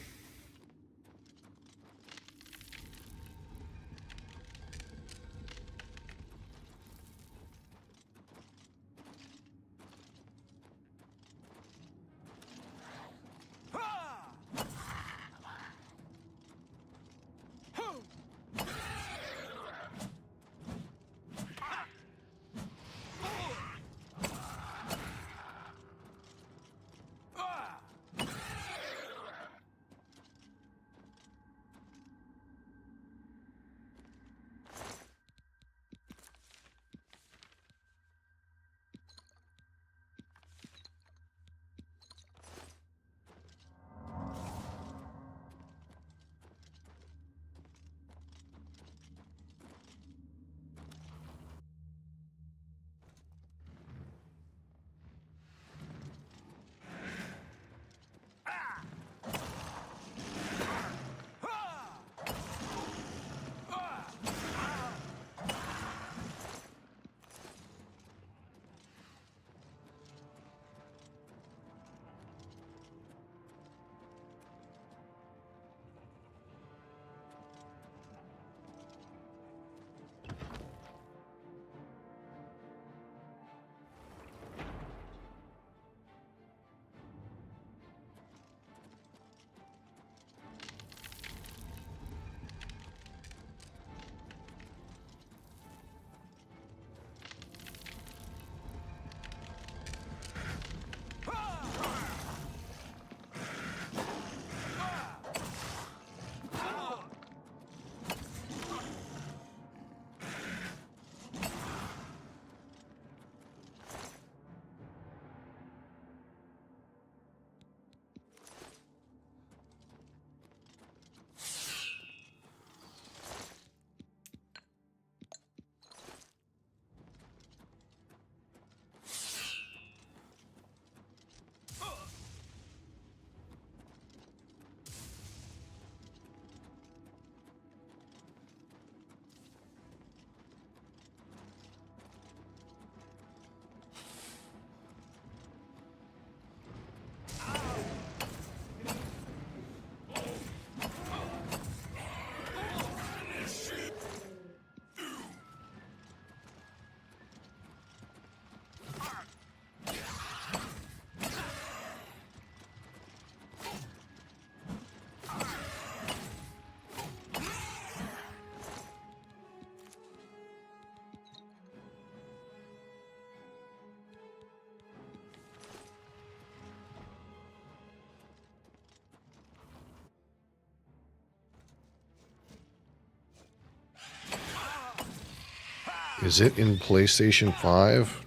Is it in PlayStation 5?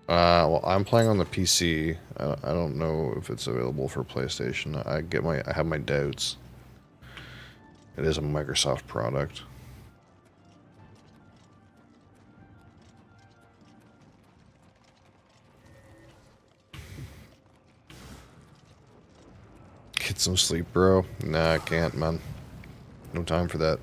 Well, I'm playing on the PC. I don't know if it's available for PlayStation. I have my doubts. It is a Microsoft product. Get some sleep, bro. Nah, I can't, man. No time for that.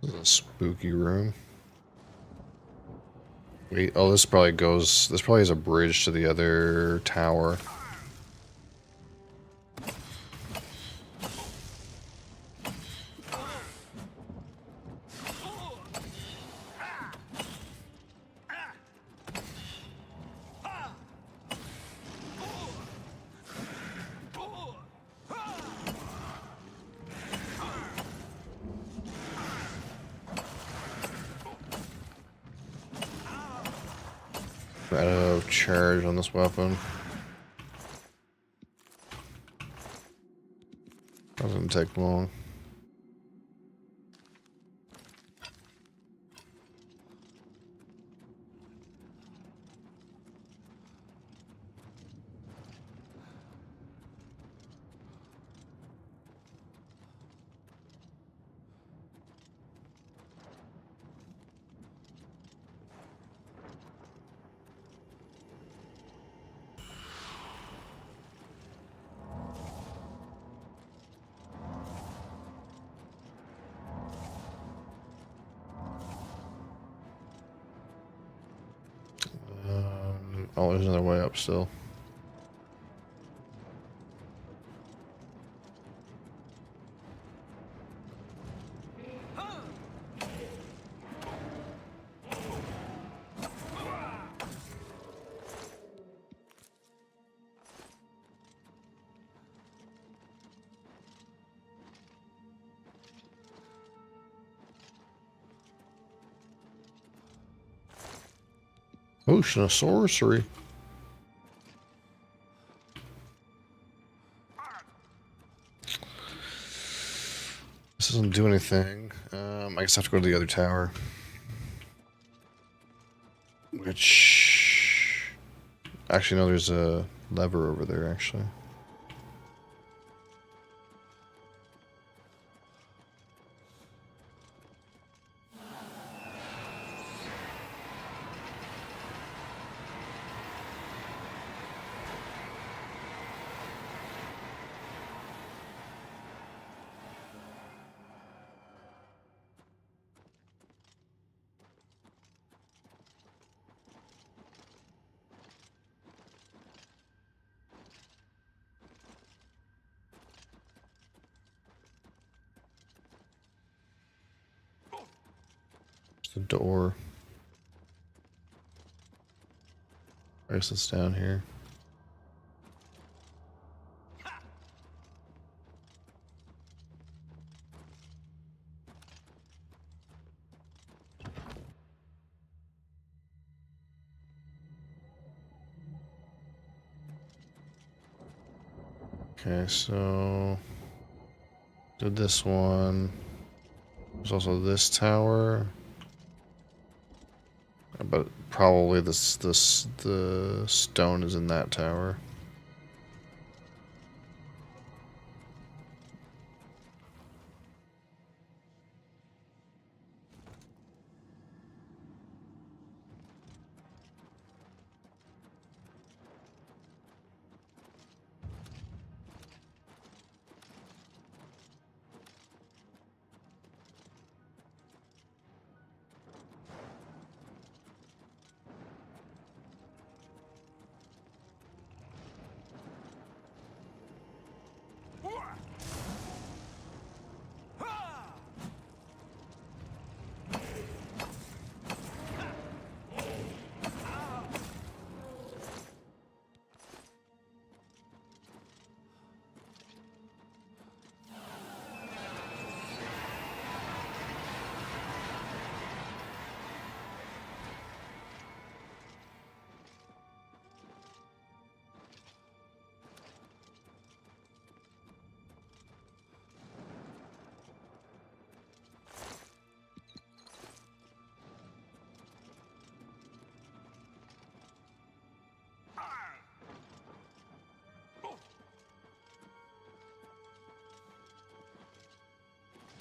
This is a spooky room. Wait, oh, this probably goes... This probably has a bridge to the other tower. Out of charge on this weapon. Doesn't take long. Oh, there's another way up still. Potion of sorcery. This doesn't do anything. I guess I have to go to the other tower. Which... Actually, no, there's a lever over there, actually. The door. I guess it's down here. Okay, so did this one. There's also this tower. But probably the stone is in that tower.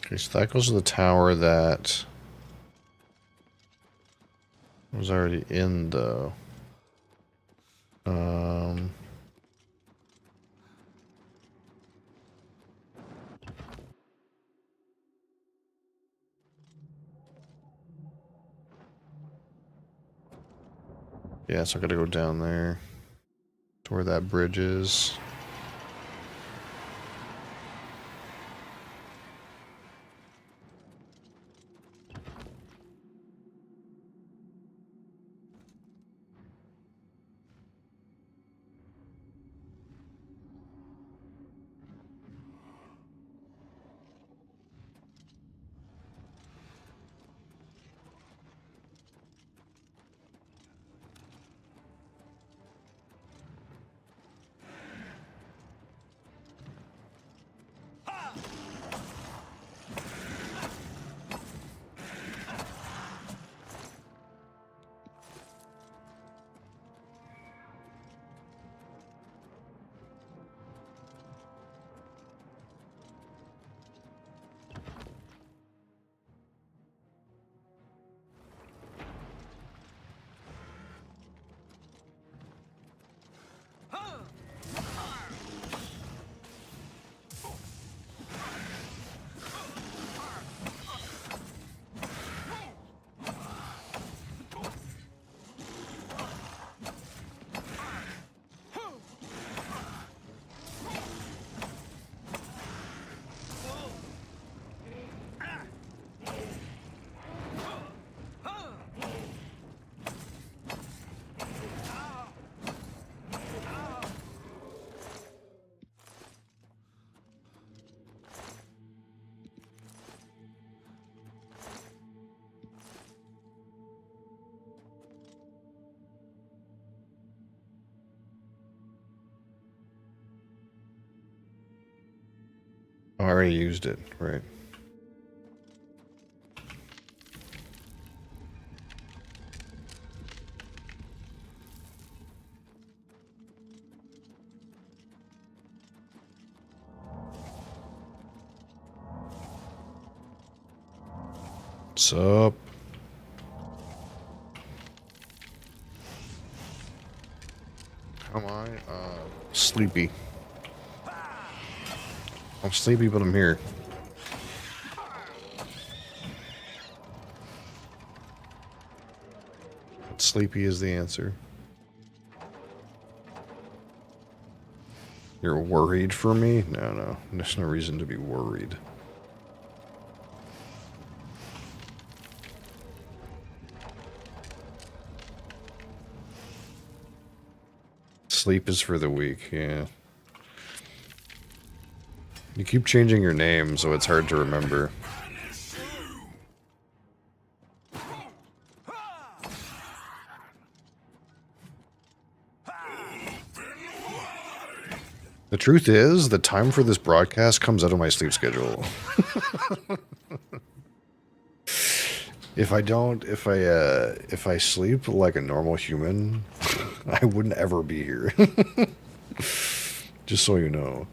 Okay, so that goes to the tower that was already in, though. Yeah, so I gotta go down there to where that bridge is. I already used it, right? What's up? How am I? Sleepy. I'm sleepy, but I'm here. But sleepy is the answer. You're worried for me? No. There's no reason to be worried. Sleep is for the weak, yeah. You keep changing your name, so it's hard to remember. The truth is, the time for this broadcast comes out of my sleep schedule. If I sleep like a normal human, I wouldn't ever be here. Just so you know.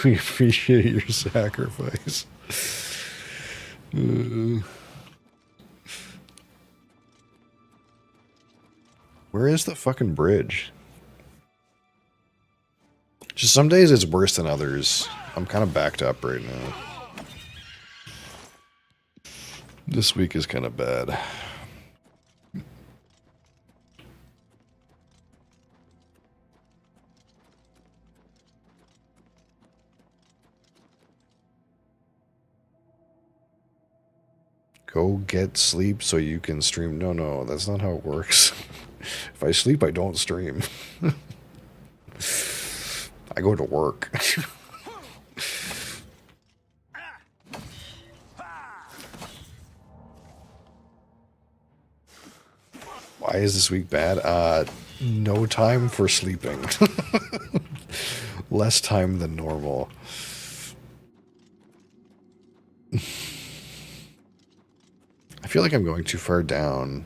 We appreciate your sacrifice. Where is the fucking bridge? Just some days it's worse than others. I'm kind of backed up right now. This week is kind of bad. Go get sleep so you can stream. No, that's not how it works. If I sleep, I don't stream. I go to work. Why is this week bad? No time for sleeping. Less time than normal. I feel like I'm going too far down.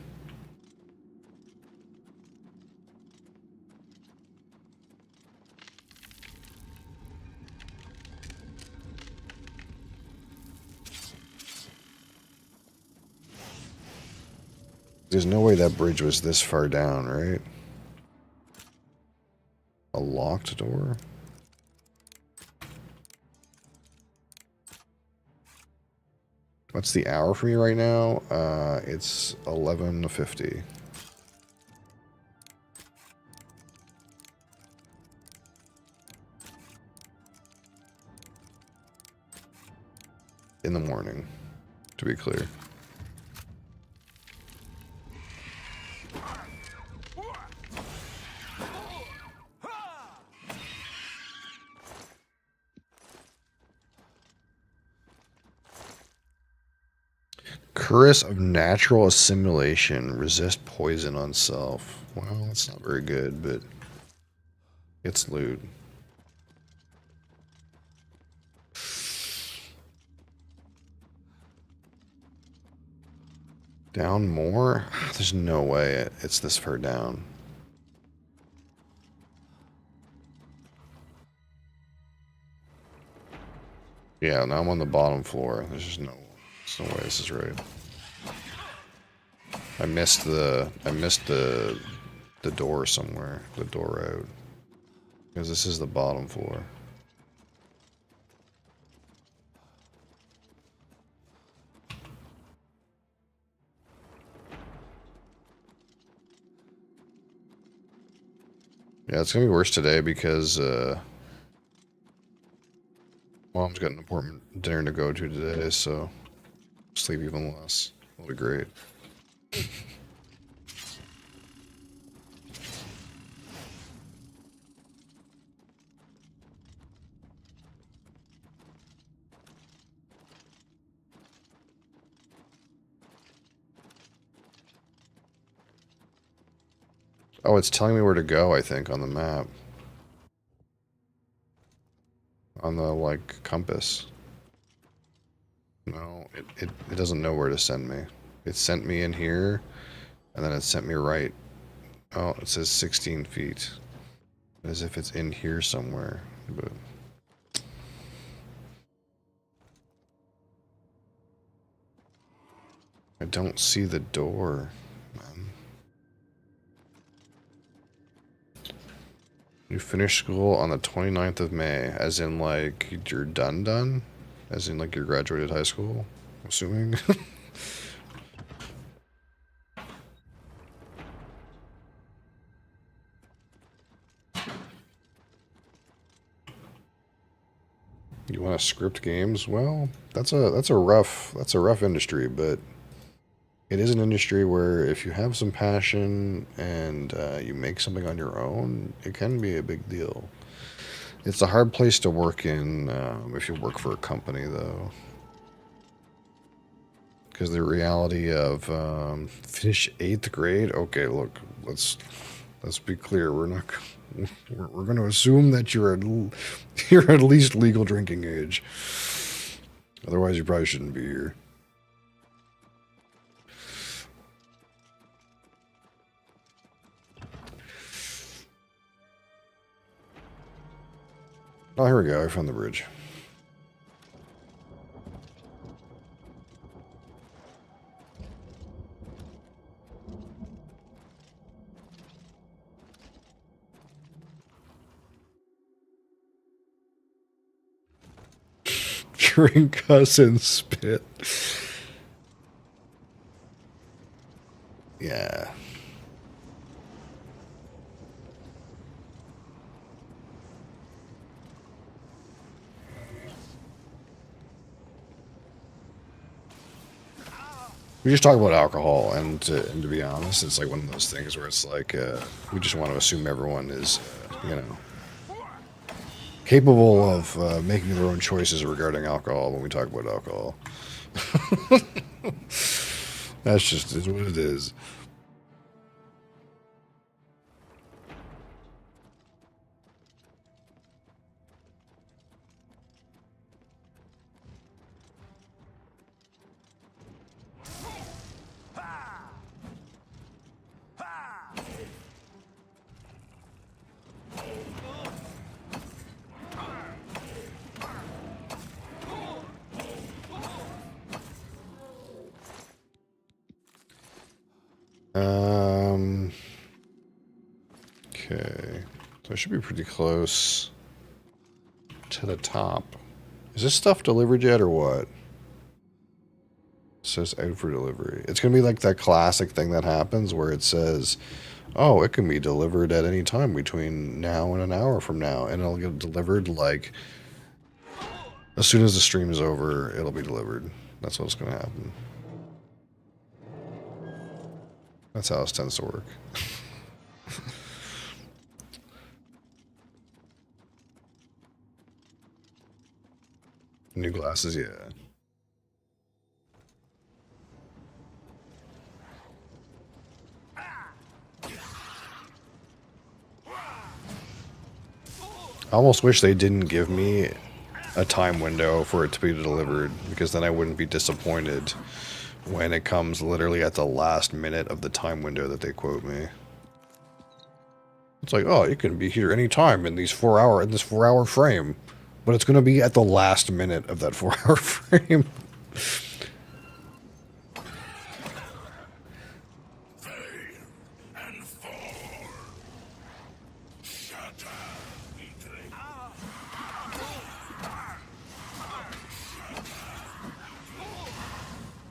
There's no way that bridge was this far down, right? A locked door? What's the hour for me right now? It's 11:50. In the morning, to be clear. Curse of natural assimilation. Resist poison on self. Well, that's not very good, but it's loot. Down more? There's no way it's this far down. Yeah, now I'm on the bottom floor. There's no way this is right. I missed the door somewhere. The door out. Because this is the bottom floor. Yeah, it's gonna be worse today because Mom's got an important dinner to go to today, so sleep even less. That'll be great. Oh, it's telling me where to go, I think, on the map. On the, like, compass. No, it doesn't know where to send me. It sent me in here, and then it sent me right. Oh, it says 16 feet. As if it's in here somewhere, but... I don't see the door, man. You finish school on the 29th of May, as in, like, you're done? As in, like, you graduated high school, I'm assuming? You want to script games? Well, that's a rough industry, but it is an industry where if you have some passion and you make something on your own, it can be a big deal. It's a hard place to work in if you work for a company, though. Because the reality of finish 8th grade. Okay, look, let's be clear. We're going to assume that you're at least legal drinking age. Otherwise, you probably shouldn't be here. Oh, here we go. I found the bridge. Drink us and spit. Yeah. We just talk about alcohol, and to be honest, it's like one of those things where it's like we just want to assume everyone is, capable of making their own choices regarding alcohol when we talk about alcohol. That's just what it is. Okay. So I should be pretty close to the top. Is this stuff delivered yet or what? says out for delivery. It's going to be like that classic thing that happens where it says, oh, it can be delivered at any time between now and an hour from now. And it'll get delivered like as soon as the stream is over, it'll be delivered. That's what's going to happen. That's how it tends to work. New glasses, yeah. I almost wish they didn't give me a time window for it to be delivered, because then I wouldn't be disappointed when it comes literally at the last minute of the time window that they quote me. It's like, oh, it can be here anytime in this 4 hour frame. But it's going to be at the last minute of that 4 hour frame.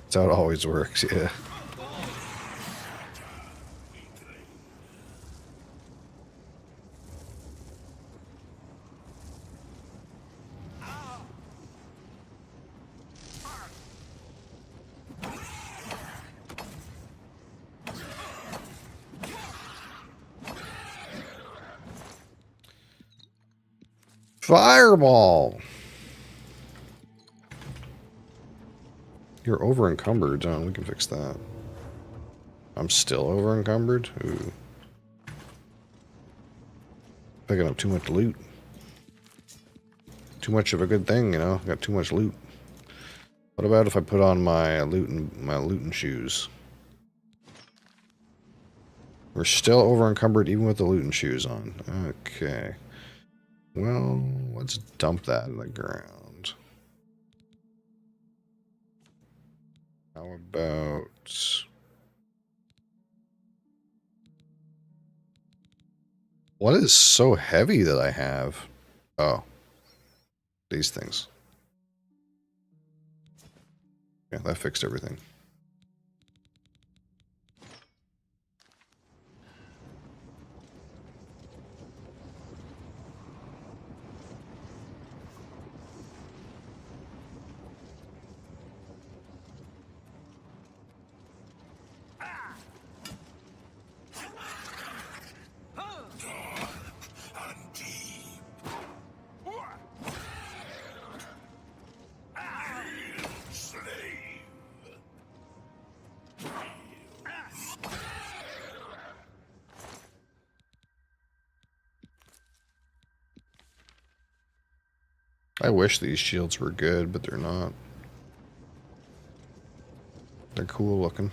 That's how it always works, yeah. Fireball! You're over encumbered. Oh, we can fix that. I'm still over encumbered? Ooh. Picking up too much loot. Too much of a good thing, you know? Got too much loot. What about if I put on my looting shoes? We're still over encumbered even with the looting shoes on. Okay. Well, let's dump that in the ground. How about... What is so heavy that I have? Oh. These things. Yeah, that fixed everything. I wish these shields were good, but they're not. They're cool looking.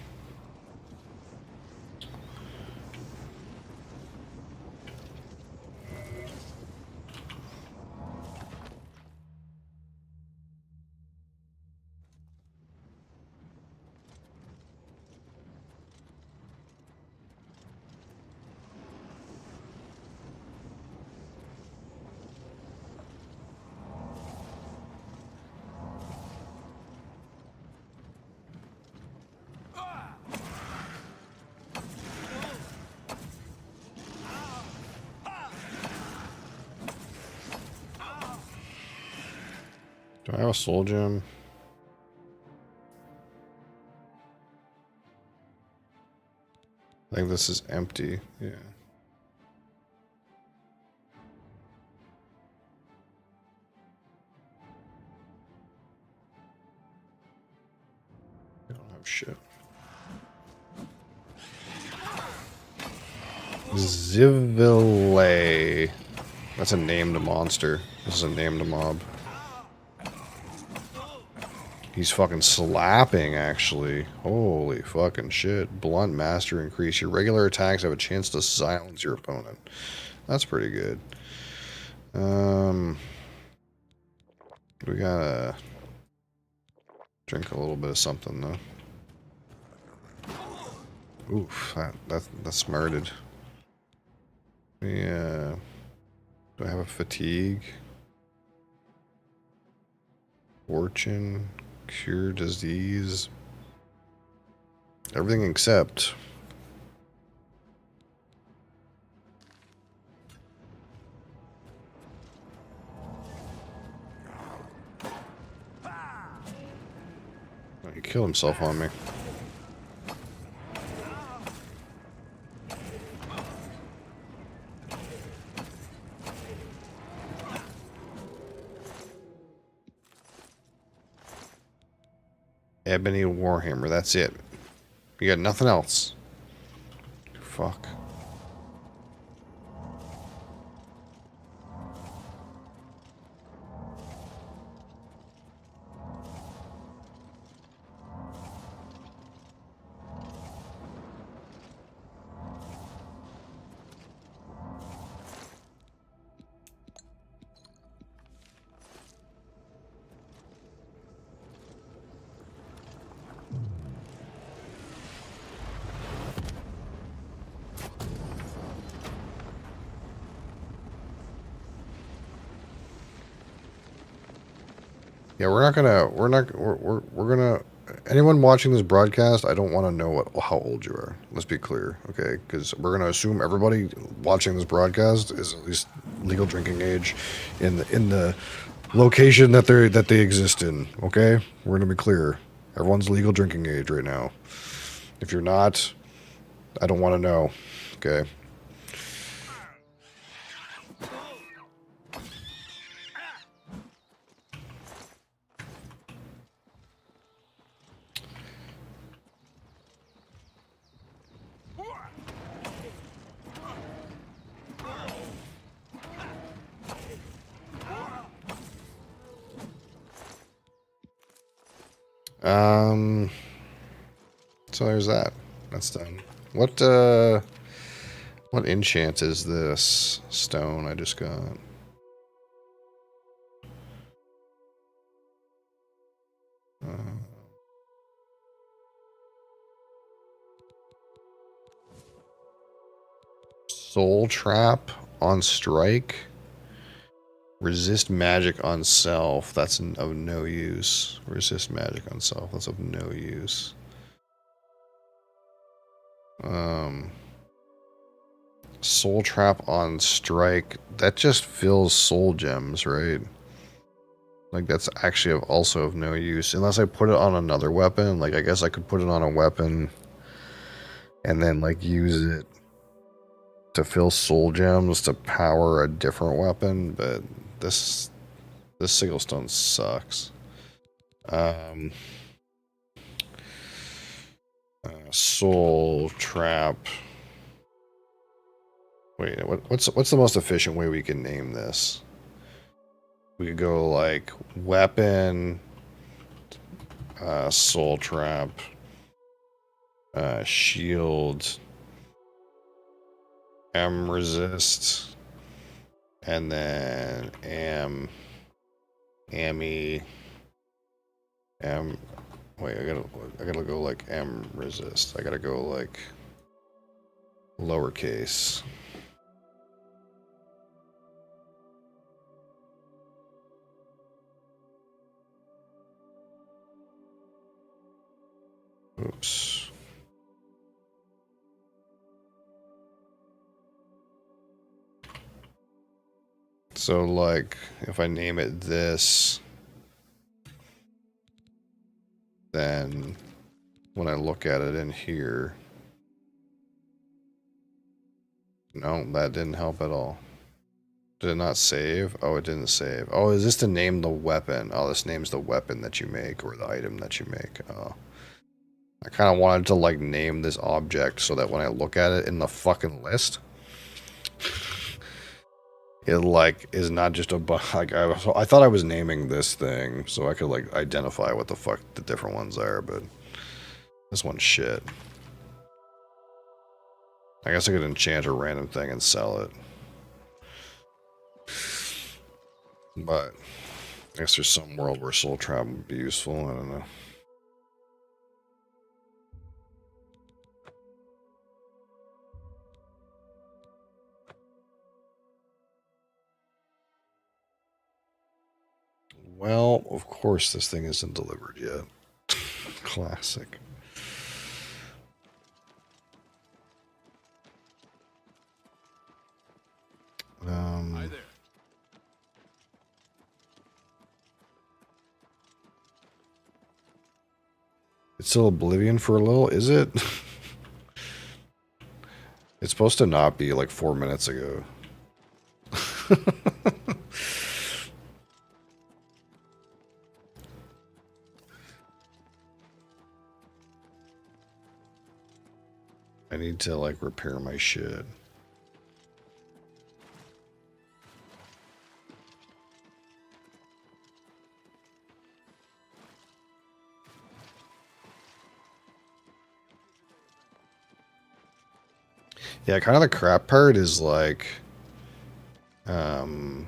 Do I have a soul gem? I think this is empty. Yeah. I don't have shit. Zivile. That's a named monster. This is a named mob. He's fucking slapping, actually. Holy fucking shit. Blunt Master increase. Your regular attacks have a chance to silence your opponent. That's pretty good. We gotta drink a little bit of something, though. Oof, that's smarted. Yeah. Do I have a fatigue? Fortune? Cure disease? Everything except... Oh, he killed himself on me. Ebony Warhammer, that's it. You got nothing else. Fuck. Yeah, we're gonna, anyone watching this broadcast, I don't want to know how old you are. Let's be clear, okay? Because we're gonna assume everybody watching this broadcast is at least legal drinking age in the location that they exist in, okay? We're gonna be clear. Everyone's legal drinking age right now. If you're not, I don't want to know, okay? So there's that. That's done. What enchant is this stone I just got? Soul Trap on strike. Resist magic on self. That's of no use. Resist magic on self. That's of no use. Soul Trap on strike. That just fills soul gems, right? Like, that's actually also of no use. Unless I put it on another weapon. Like, I guess I could put it on a weapon and then, like, use it to fill soul gems to power a different weapon. But this Sigilstone sucks. Soul Trap. Wait, what's the most efficient way we can name this? We could go like weapon, Soul Trap, shield, M resist, and then Ammy, M. Wait, I gotta go like M resist. I gotta go like lowercase. Oops. So like if I name it this, then when I look at it in here, no, that didn't help at all. Did it not save? Oh, it didn't save. Oh, is this to name the weapon? Oh, this names the weapon that you make or the item that you make. Oh. I kind of wanted to like name this object so that when I look at it in the fucking list, it like is not just a like I thought I was naming this thing so I could like identify what the fuck the different ones are, but this one's shit. I guess I could enchant a random thing and sell it. But I guess there's some world where Soul Trap would be useful. I don't know. Well, of course this thing isn't delivered yet. Classic. still Oblivion for a little, is it? It's supposed to not be like 4 minutes ago. I need to like repair my shit. Yeah, kind of the crap part is like, I'm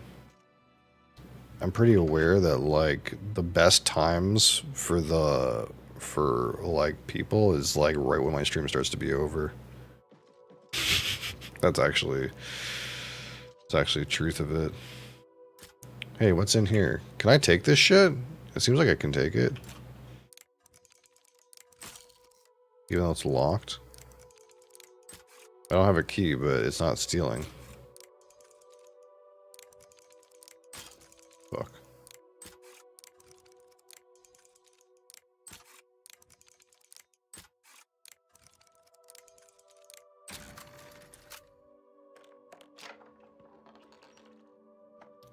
pretty aware that like the best times for like people is like right when my stream starts to be over. It's actually the truth of it. Hey, what's in here? Can I take this shit? It seems like I can take it. Even though it's locked. I don't have a key, but it's not stealing. Fuck.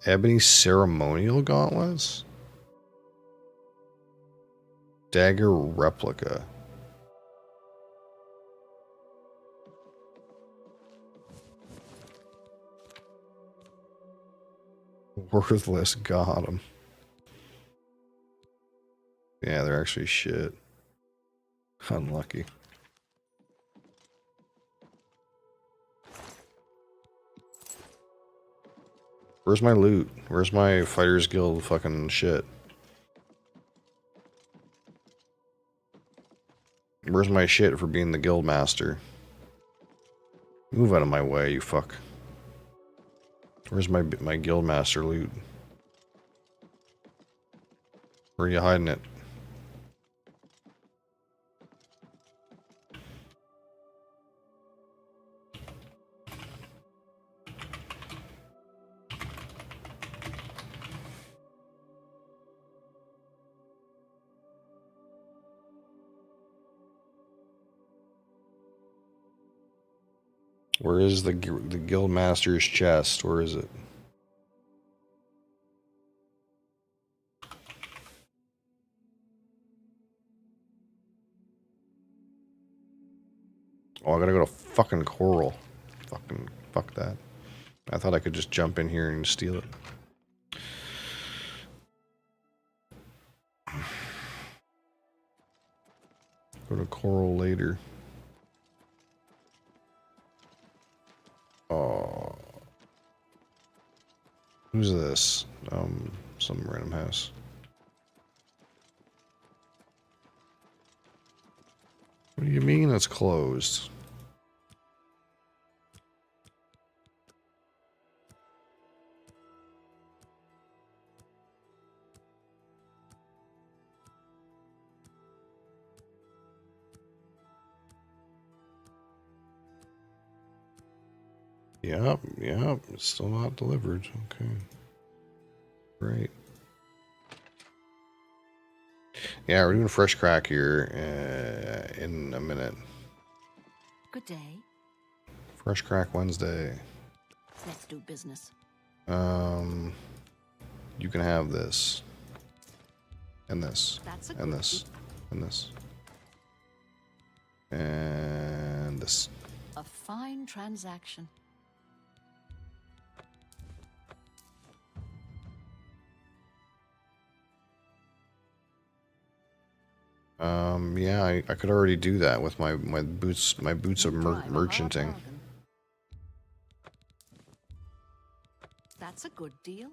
Ebony ceremonial gauntlets? Dagger replica. Worthless, got 'em. Yeah, they're actually shit. Unlucky. Where's my loot? Where's my Fighters Guild fucking shit? Where's my shit for being the guild master? Move out of my way, you fuck. Where's my guild master loot? Where are you hiding it? Where is the guild master's chest? Where is it? Oh, I gotta go to fucking Coral. Fuck that. I thought I could just jump in here and steal it. Go to Coral later. Oh. Who's this? Some random house. What do you mean it's closed? Yep, it's still not delivered. Okay. Great. Yeah, we're doing fresh crack here in a minute. Good day. Fresh crack Wednesday. Let's do business. You can have this. And this. That's and this. And this. And this. A fine transaction. Yeah, I could already do that with my boots of merchanting. That's a good deal.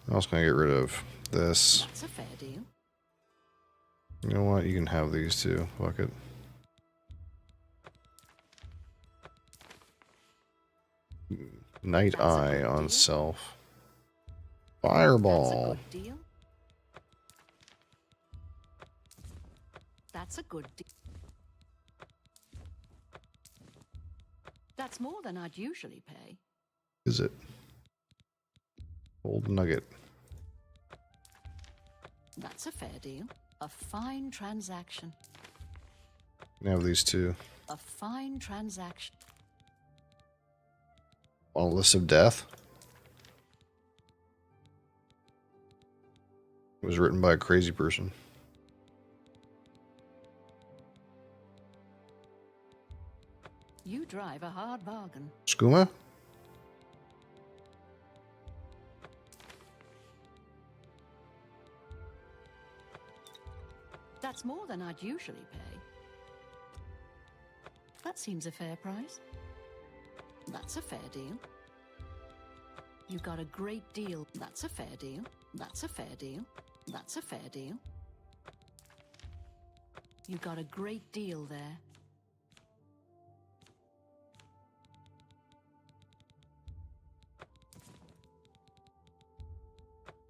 I was gonna get rid of this. That's a fair deal. You know what? You can have these too. Fuck it. Night Eye on self. Fireball. That's a good deal. That's a good deal. That's more than I'd usually pay. Is it? Gold nugget. That's a fair deal. A fine transaction. We have these two. A fine transaction. On a list of death. It was written by a crazy person. You drive a hard bargain. Skooma? That's more than I'd usually pay. That seems a fair price. That's a fair deal. You got a great deal. That's a fair deal. That's a fair deal. That's a fair deal. You got a great deal there.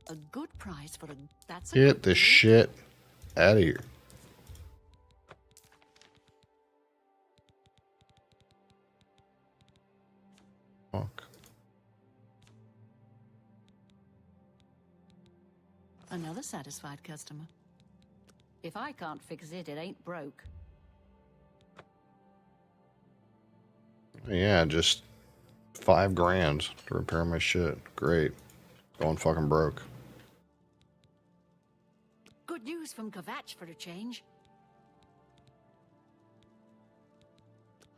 A good price for a... That's a Get good the deal. shit out of here. Fuck. Another satisfied customer. If I can't fix it, it ain't broke. Yeah, just $5,000 to repair my shit. Great. Going fucking broke. Good news from Kvatch for a change.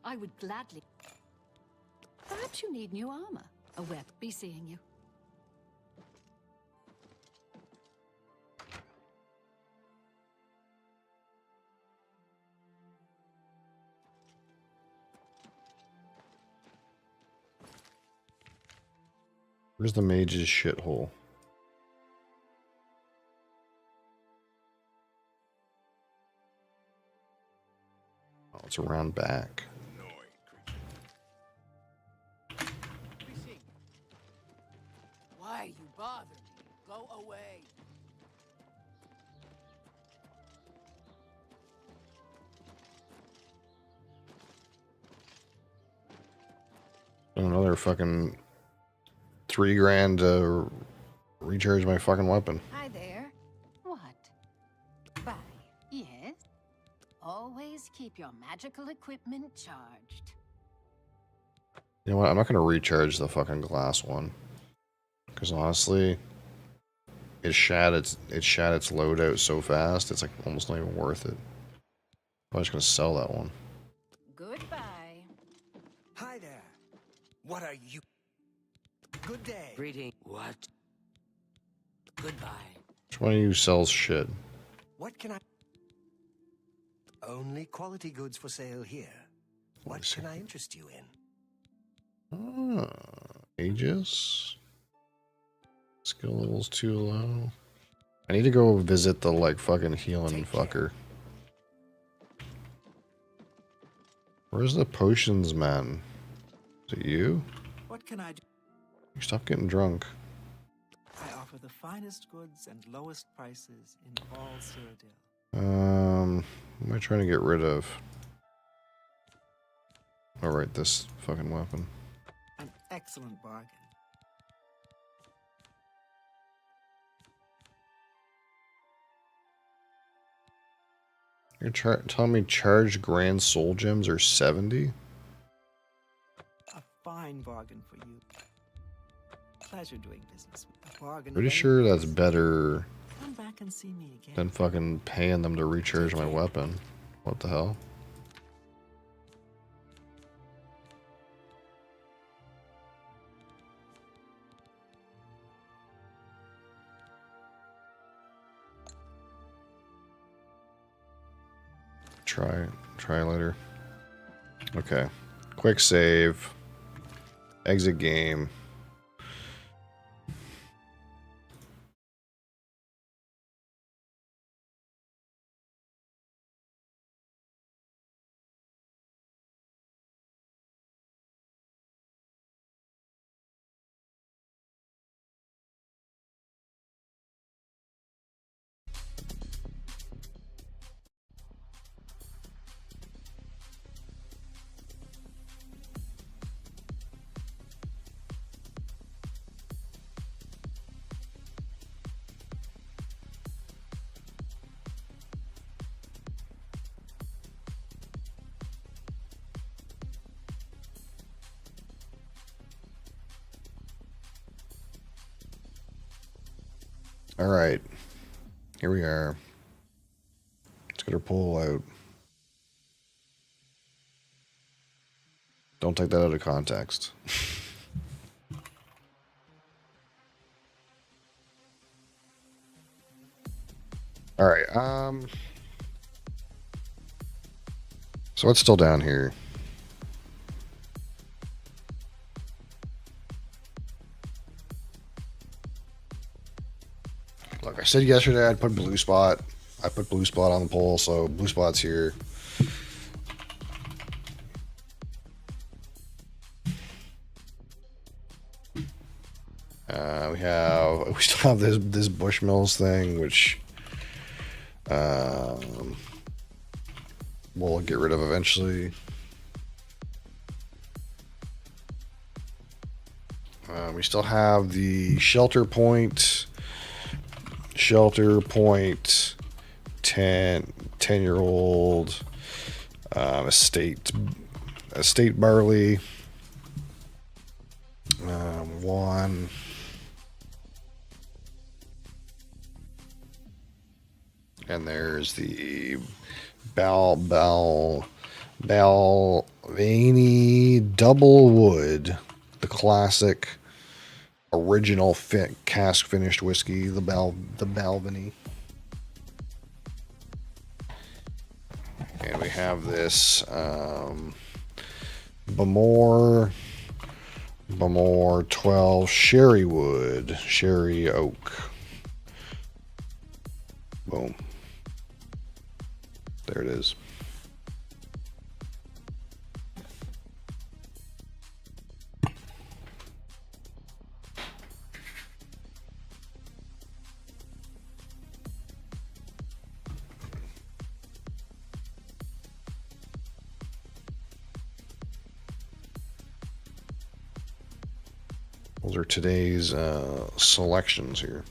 I would gladly... Perhaps you need new armor. A web. Be seeing you. Where's the mage's shithole? Oh, it's around back. Why you bother me? Go away. Another fucking $3,000 to recharge my fucking weapon. Hi there. What? Bye. Yes? Always keep your magical equipment charged. You know what? I'm not gonna recharge the fucking glass one. Because honestly, it shat its loadout so fast, it's like almost not even worth it. I'm just gonna sell that one. Goodbye. Hi there. What are you? Good day. Greeting. What? Goodbye. Which one of you sells shit? What can I... Only quality goods for sale here. What can I interest you in? Ah, Aegis. Skill level's too low. I need to go visit the like fucking healing fucker. Where's the potions man? Is it you? What can I do? You stop getting drunk. I offer the finest goods and lowest prices in all Cyrodiil. What am I trying to get rid of? Alright, this fucking weapon. An excellent bargain. You're telling me charged grand soul gems are 70? A fine bargain for you. Pleasure doing business with the bargain. Pretty sure that's better Come back and see me again. than fucking paying them to recharge my weapon. What the hell? Try later. Okay. Quick save. Exit game. Alright. Here we are. Let's get our pole out. Don't take that out of context. Alright, so what's still down here? Look, I said yesterday I'd put blue spot. I put blue spot on the pole, so blue spot's here. We still have this Bushmills thing, which we'll get rid of eventually. We still have the shelter point 10-year-old estate barley. One. And there's the Balvenie Double Wood, the classic original cask finished whiskey, the Balvenie. And we have this Bamor 12 Sherry Wood, Sherry Oak. Boom. There it is. Those are today's selections here.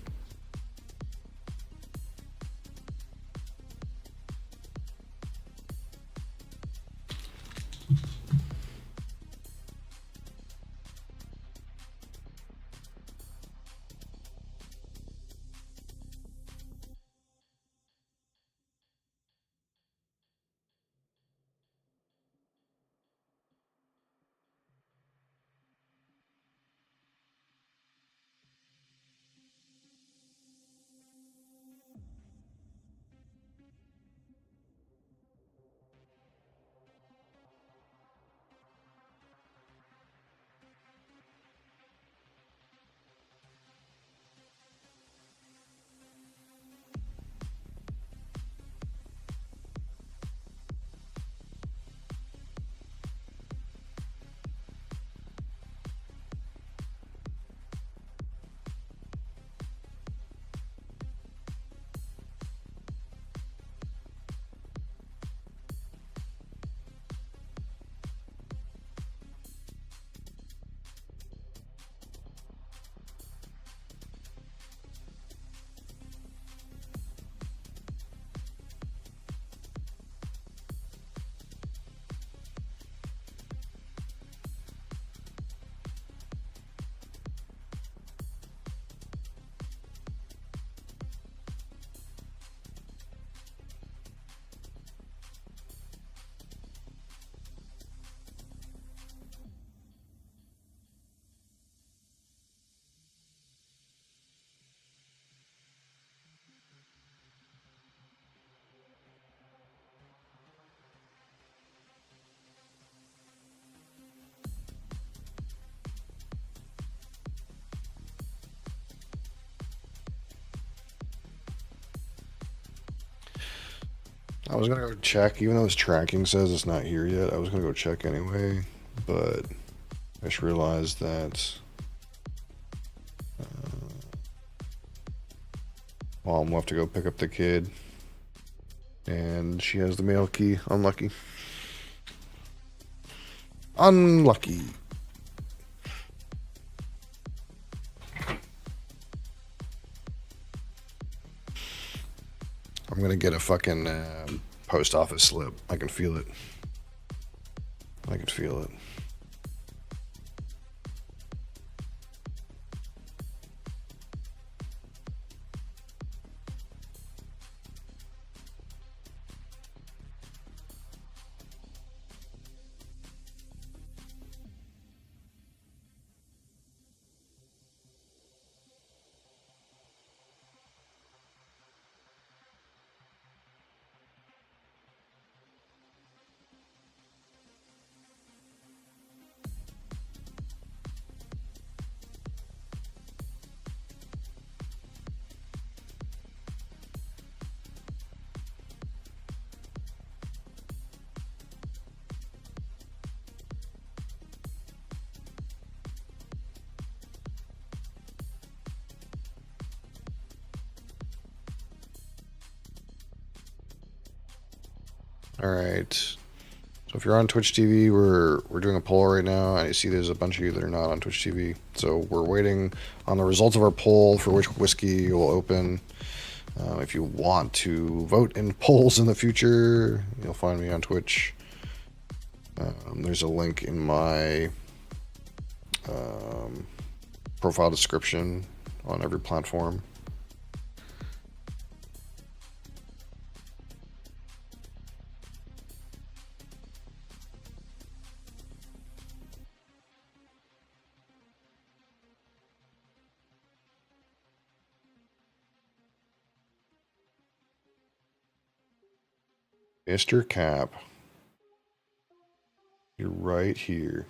I was gonna go check, even though this tracking says it's not here yet. I was gonna go check anyway, but I just realized that Mom left to go pick up the kid, and she has the mail key. Unlucky. Unlucky. I'm gonna get a fucking post office slip. I can feel it. I can feel it. All right. So if you're on Twitch TV, we're doing a poll right now. I see there's a bunch of you that are not on Twitch TV. So we're waiting on the results of our poll for which whiskey will open. If you want to vote in polls in the future, you'll find me on Twitch. There's a link in my profile description on every platform. Mr. Cap, you're right here.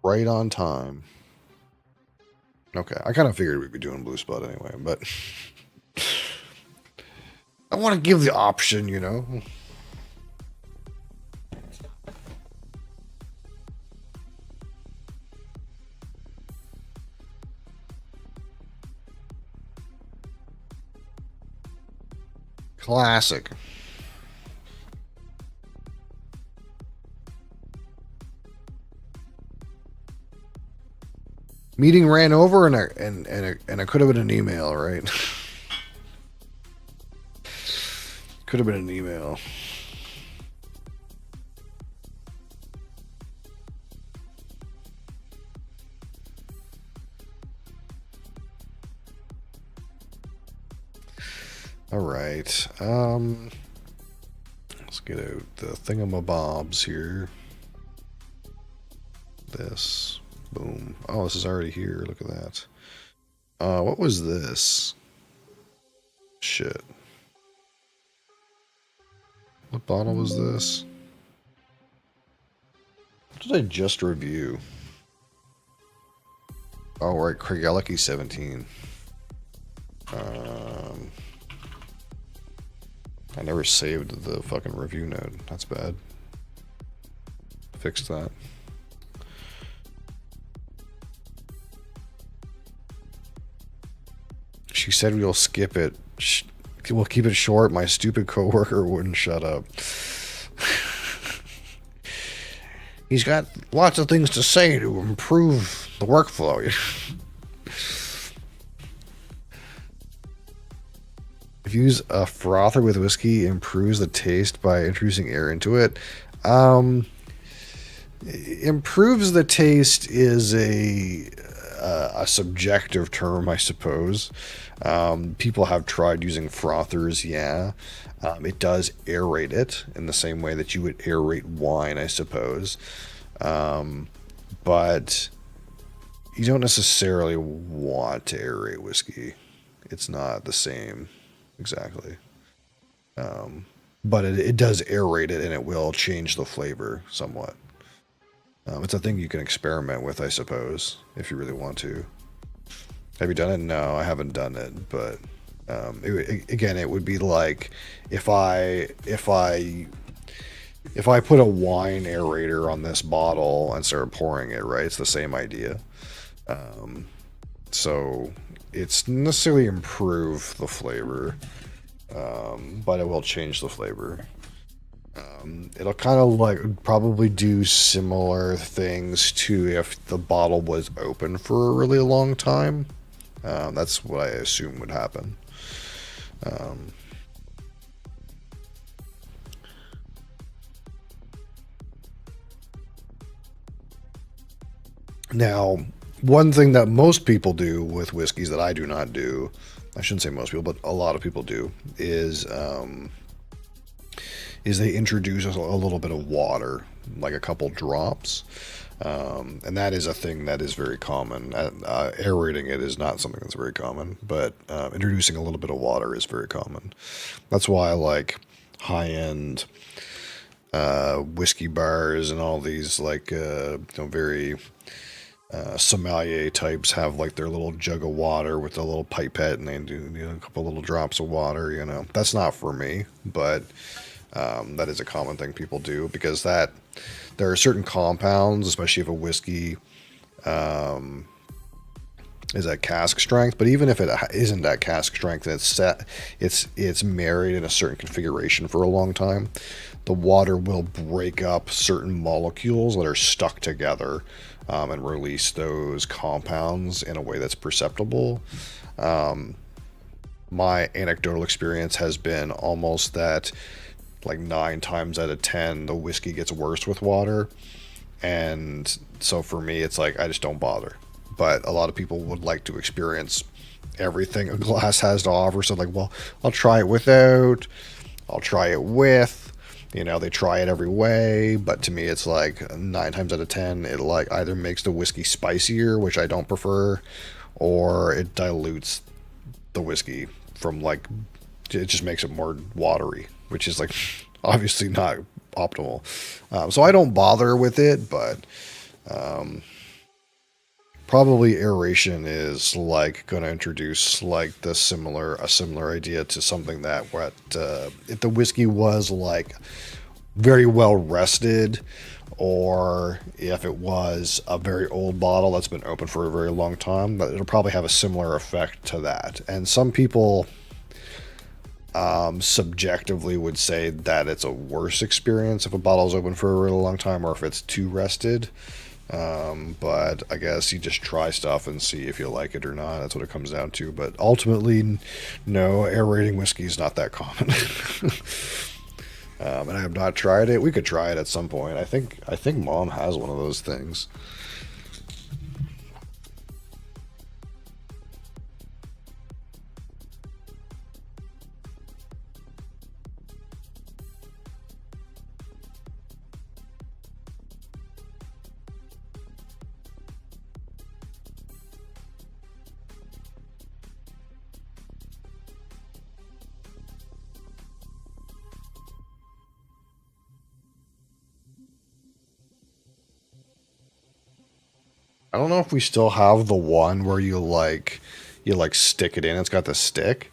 Right on time. Okay, I kind of figured we'd be doing Blue Spot anyway, but I want to give the option, you know. Classic. Meeting ran over and it could have been an email, right? Could have been an email. All right. Let's get out the thingamabobs here. This. Boom. Oh, this is already here. Look at that. What was this? Shit. What bottle was this? What did I just review? Oh, right. Kriegelecki 17. I never saved the fucking review note. That's bad. Fix that. She said we'll skip it. We'll keep it short. My stupid coworker wouldn't shut up. He's got lots of things to say to improve the workflow. If you use a frother with whiskey, improves the taste by introducing air into it. Improves the taste is a subjective term, I suppose. People have tried using frothers, yeah. It does aerate it in the same way that you would aerate wine, I suppose. But you don't necessarily want to aerate whiskey. It's not the same exactly. But it does aerate it and it will change the flavor somewhat. It's a thing you can experiment with, I suppose, if you really want to. Have you done it? No, I haven't done it, but again, it would be like if I put a wine aerator on this bottle and started pouring it, right? It's the same idea. So it's necessarily improve the flavor, but it will change the flavor. It'll kind of like probably do similar things to if the bottle was open for a really long time. That's what I assume would happen. Now, one thing that most people do with whiskeys that I do not do, I shouldn't say most people, but a lot of people do, is they introduce a little bit of water, like a couple drops. And that is a thing that is very common. Aerating it is not something that's very common, but introducing a little bit of water is very common. That's why I like high-end whiskey bars and all these like very sommelier types have like their little jug of water with a little pipette, and they do a couple little drops of water. That's not for me, but that is a common thing people do, because there are certain compounds, especially if a whiskey is at cask strength. But even if it isn't at cask strength and it's married in a certain configuration for a long time, the water will break up certain molecules that are stuck together and release those compounds in a way that's perceptible. My anecdotal experience has been almost that, like 9 times out of 10, the whiskey gets worse with water. And so for me, it's like, I just don't bother. But a lot of people would like to experience everything a glass has to offer. So like, well, I'll try it without, I'll try it with, you know, they try it every way. But to me, it's like 9 times out of 10, it like either makes the whiskey spicier, which I don't prefer, or it dilutes the whiskey from like, it just makes it more watery, which is like obviously not optimal. So I don't bother with it, but probably aeration is like going to introduce like a similar idea to something that what if the whiskey was like very well rested, or if it was a very old bottle that's been open for a very long time, it'll probably have a similar effect to that. And some people subjectively would say that it's a worse experience if a bottle's open for a really long time or if it's too rested. But I guess you just try stuff and see if you like it or not. That's what it comes down to. But ultimately, no, aerating whiskey is not that common. And I have not tried it. We could try it at some point. I think Mom has one of those things. I don't know if we still have the one where you stick it in. It's got the stick.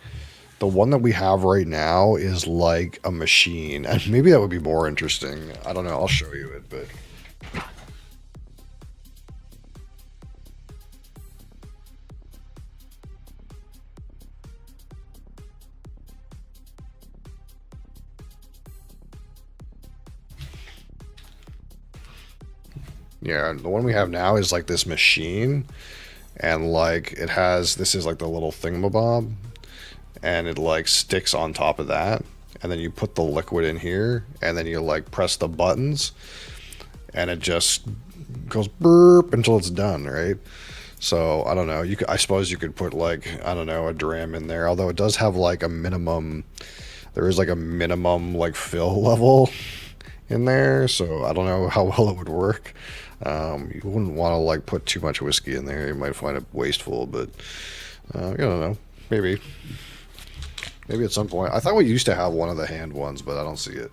The one that we have right now is like a machine, and maybe that would be more interesting. I don't know. I'll show you it, but yeah, the one we have now is like this machine, and like it has, this is like the little thingamabob, and it like sticks on top of that, and then you put the liquid in here, and then you like press the buttons, and it just goes burp until it's done, right? So I don't know. I suppose you could put like, I don't know, a dram in there, although it does have like a minimum. There is like a minimum like fill level in there, so I don't know how well it would work. You wouldn't want to like put too much whiskey in there. You might find it wasteful, but I don't know. Maybe at some point. I thought we used to have one of the hand ones, but I don't see it.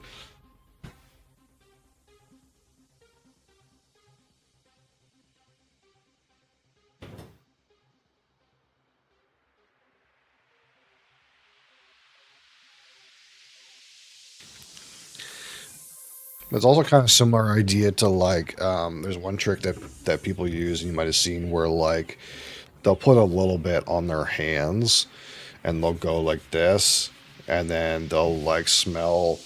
It's also kind of similar idea to like, there's one trick that people use, and you might have seen, where like they'll put a little bit on their hands and they'll go like this, and then they'll like smell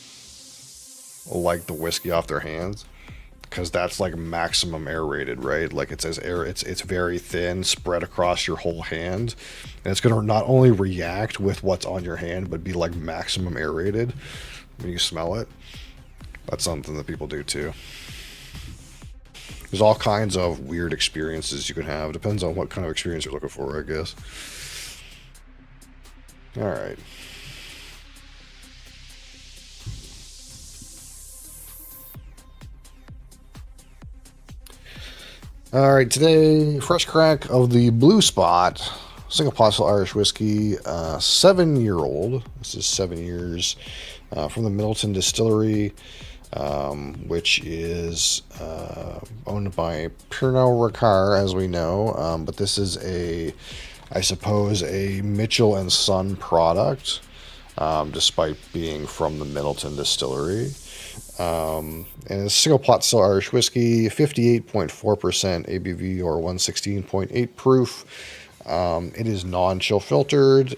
like the whiskey off their hands, because that's like maximum aerated, right? Like it says air, it's very thin, spread across your whole hand, and it's going to not only react with what's on your hand, but be like maximum aerated when you smell it. That's something that people do too. There's all kinds of weird experiences you can have. Depends on what kind of experience you're looking for, I guess. All right. All right, today, fresh crack of the Blue Spot Single Apostle Irish Whiskey, 7-year-old. This is 7 years from the Middleton Distillery, which is owned by Pernod Ricard, as we know. But this is I suppose, a Mitchell and Son product, despite being from the Middleton Distillery. And it's single pot still Irish whiskey, 58.4% ABV or 116.8 proof. It is non-chill filtered.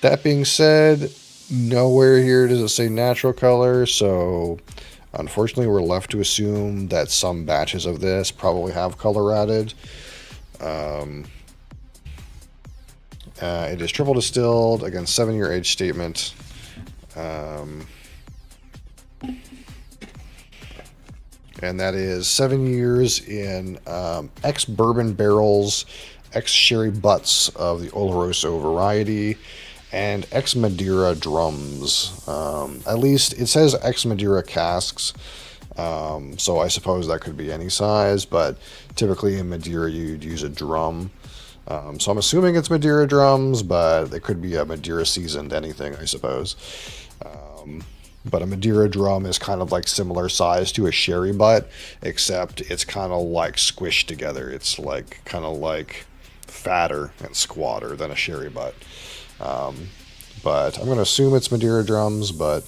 That being said, nowhere here does it say natural color, so unfortunately we're left to assume that some batches of this probably have color added. It is triple distilled, again, 7-year age statement. And that is 7 years in ex-bourbon barrels, ex-sherry butts of the Oloroso variety, and ex-Madeira drums. At least it says ex-Madeira casks, so I suppose that could be any size, but typically in Madeira you'd use a drum. So I'm assuming it's Madeira drums, but it could be a Madeira seasoned anything, I suppose. But a Madeira drum is kind of like similar size to a sherry butt, except it's kind of like squished together. It's like kind of like fatter and squatter than a sherry butt. But I'm going to assume it's Madeira drums, but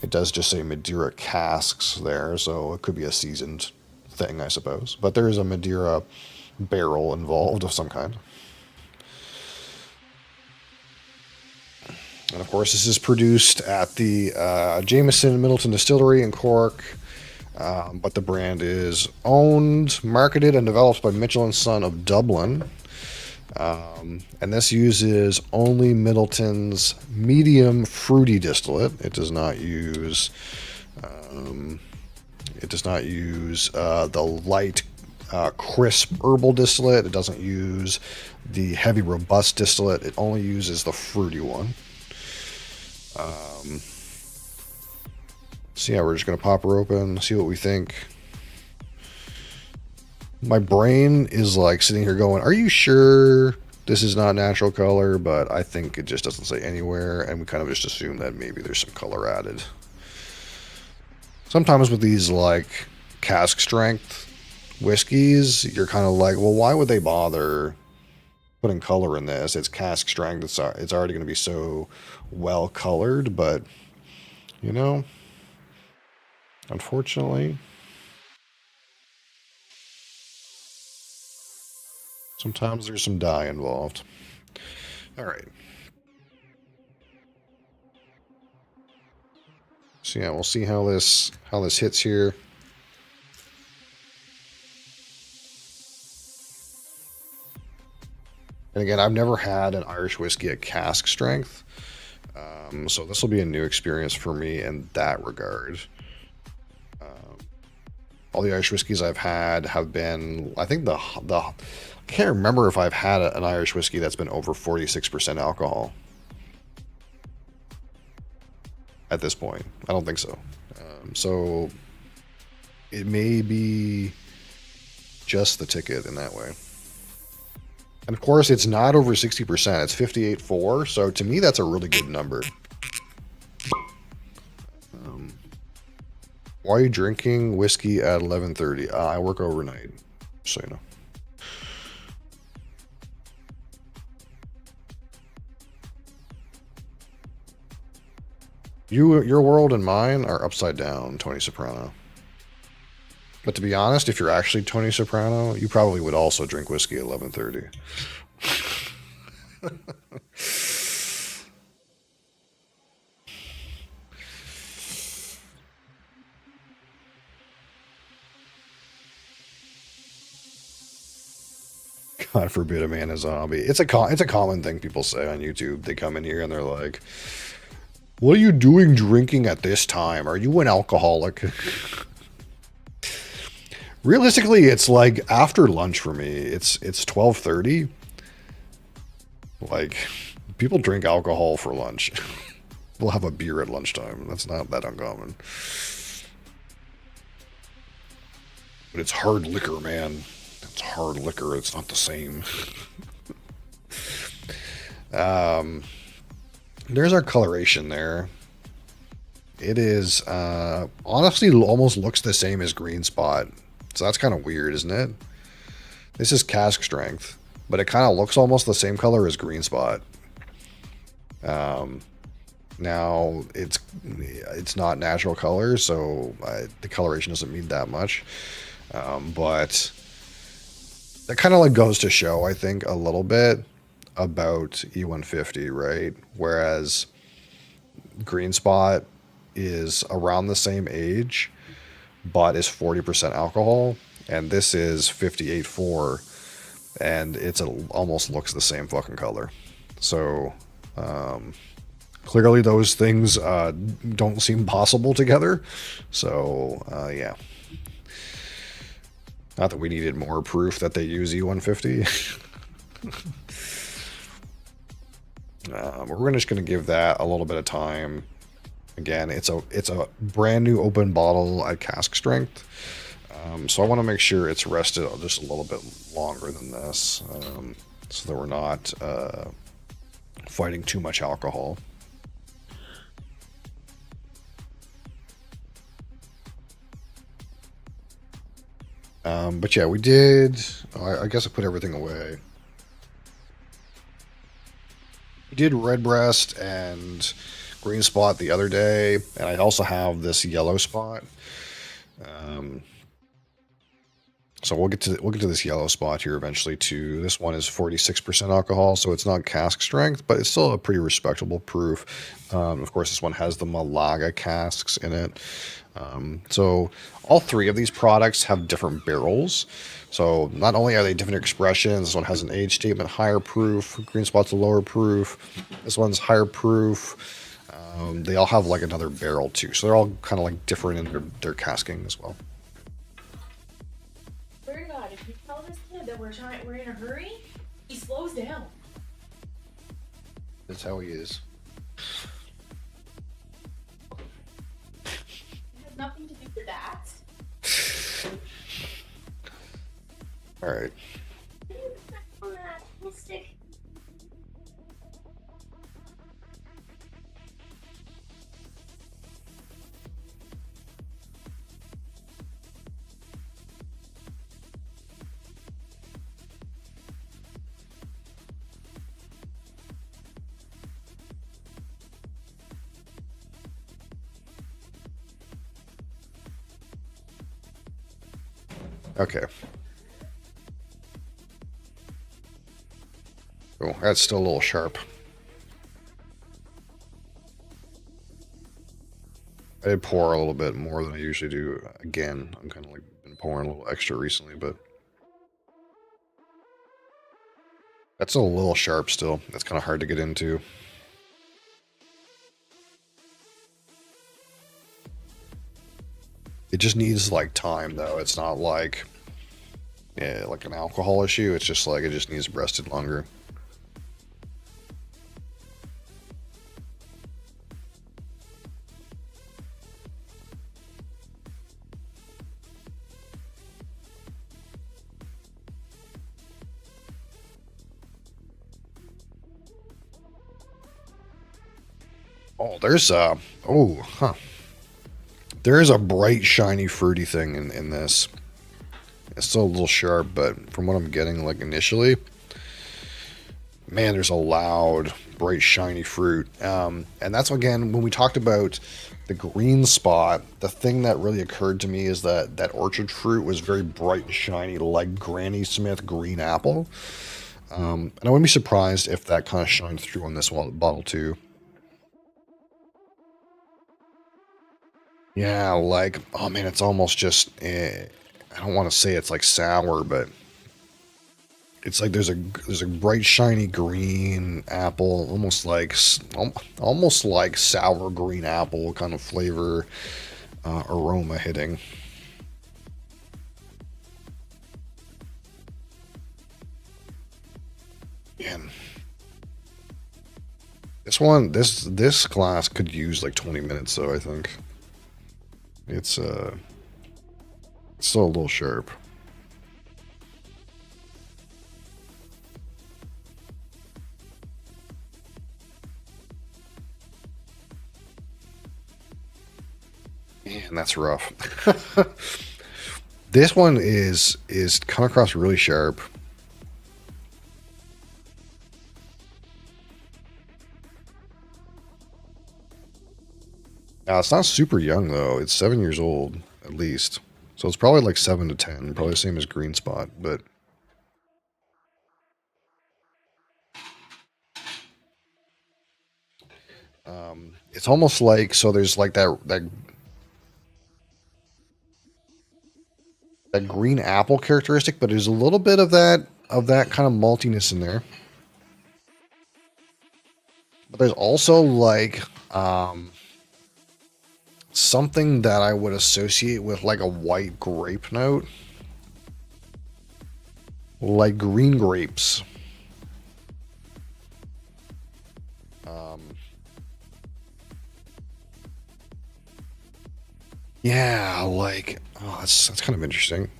it does just say Madeira casks there, so it could be a seasoned thing, I suppose. But there is a Madeira barrel involved of some kind. And of course, this is produced at the Jameson Middleton Distillery in Cork, but the brand is owned, marketed, and developed by Mitchell & Son of Dublin. And this uses only Middleton's medium fruity distillate. It does not use the light crisp herbal distillate. It doesn't use the heavy robust distillate. It only uses the fruity one. So yeah, we're just going to pop her open, see what we think. My brain is like sitting here going, are you sure this is not natural color? But I think it just doesn't say anywhere, and we kind of just assume that maybe there's some color added. Sometimes with these like cask strength whiskeys, you're kind of like, well, why would they bother putting color in this? It's cask strength. It's already going to be so well colored, but you know, unfortunately, sometimes there's some dye involved. All right. So yeah, we'll see how this hits here. And again, I've never had an Irish whiskey at cask strength, so this will be a new experience for me in that regard. All the Irish whiskeys I've had have been, I think I can't remember if I've had an Irish whiskey that's been over 46% alcohol at this point. I don't think so. So it may be just the ticket in that way. And of course, it's not over 60%. It's 58.4. So to me, that's a really good number. Why are you drinking whiskey at 11:30? I work overnight, so you know. Your world and mine are upside down, Tony Soprano. But to be honest, if you're actually Tony Soprano, you probably would also drink whiskey at 11:30. God forbid a man a zombie. It's a common thing people say on YouTube. They come in here and they're like, "What are you doing drinking at this time? Are you an alcoholic?" Realistically, it's like after lunch for me. It's 12:30. Like, people drink alcohol for lunch. We'll have a beer at lunchtime. That's not that uncommon. But it's hard liquor, man. It's hard liquor. It's not the same. There's our coloration there. It is, honestly, almost looks the same as Green Spot. So that's kind of weird, isn't it? This is cask strength, but it kind of looks almost the same color as Green Spot. Now, it's not natural color, so the coloration doesn't mean that much. But That kind of like goes to show, I think, a little bit about E150, right? Whereas Green Spot is around the same age, but is 40% alcohol, and this is 58.4, and it's almost looks the same fucking color. So clearly those things don't seem possible together. So yeah. Not that we needed more proof that they use E150. We're just going to give that a little bit of time. Again, it's a brand new open bottle at cask strength. So I want to make sure it's rested just a little bit longer than this, so that we're not fighting too much alcohol. But yeah, we did. I guess I put everything away. We did Redbreast and Green Spot the other day, and I also have this Yellow Spot. So we'll get to this Yellow Spot here eventually too. This one is 46% alcohol, so it's not cask strength, but it's still a pretty respectable proof. Of course, this one has the Malaga casks in it. So all three of these products have different barrels. So not only are they different expressions, this one has an age statement, higher proof. Green Spot's a lower proof. This one's higher proof. They all have like another barrel too, so they're all kind of like different in their casking as well. Swear to God, if you tell this kid that we're in a hurry, he slows down. That's how he is. It has nothing to do with that. All right. On that mystic. Okay. Oh, that's still a little sharp. I did pour a little bit more than I usually do. Again, I'm kind of like been pouring a little extra recently, but that's a little sharp still. That's kind of hard to get into. It just needs like time though. It's not like, yeah, like an alcohol issue. It's just like it just needs rested longer. Oh, there's a There's a bright, shiny, fruity thing in this. It's still a little sharp, but from what I'm getting, like initially, man, there's a loud, bright, shiny fruit. And that's again when we talked about the Green Spot. The thing that really occurred to me is that orchard fruit was very bright and shiny, like Granny Smith green apple. And I wouldn't be surprised if that kind of shines through on this bottle too. Yeah, like, oh man, it's almost just, I don't want to say it's like sour, but it's like there's a bright shiny green apple, almost like sour green apple kind of flavor, aroma hitting. Man, this glass could use like 20 minutes though, I think. It's still a little sharp. Man, that's rough. This one is come across really sharp. It's not super young though. It's 7 years old at least, so it's probably like 7 to 10, probably the same as Green Spot. But It's almost like, so there's like that green apple characteristic, but there's a little bit of that kind of maltiness in there. But there's also like something that I would associate with like a white grape note, like green grapes. Yeah, like, oh, that's kind of interesting.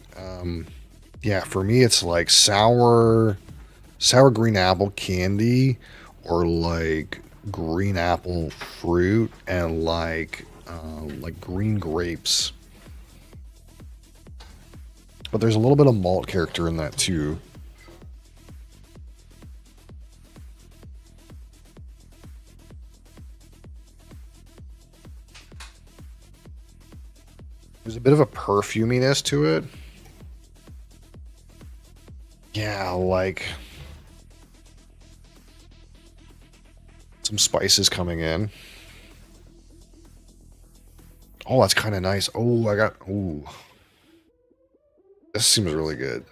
Yeah, for me, it's like sour green apple candy, or like green apple fruit, and like green grapes. But there's a little bit of malt character in that too. There's a bit of a perfuminess to it. Yeah, like some spices coming in. Oh, that's kind of nice. Oh, ooh. This seems really good.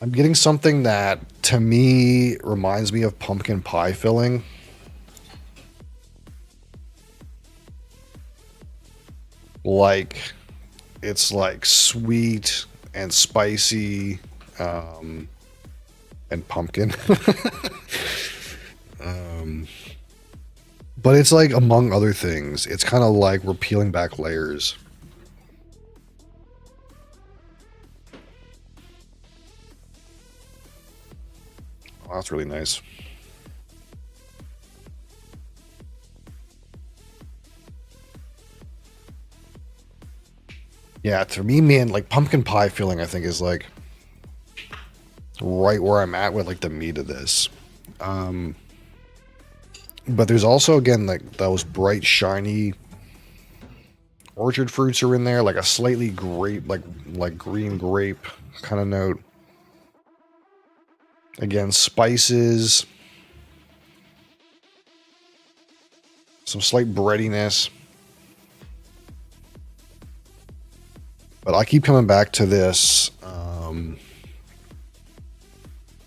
I'm getting something that, to me, reminds me of pumpkin pie filling. Like, it's like sweet and spicy, and pumpkin. But it's like, among other things, it's kind of like we're peeling back layers. Oh, that's really nice. Yeah, to me, man, like pumpkin pie filling, I think, is like right where I'm at with like the meat of this. But there's also, again, like those bright, shiny orchard fruits are in there, like a slightly grape, like green grape kind of note. Again, spices, some slight breadiness. But I keep coming back to this.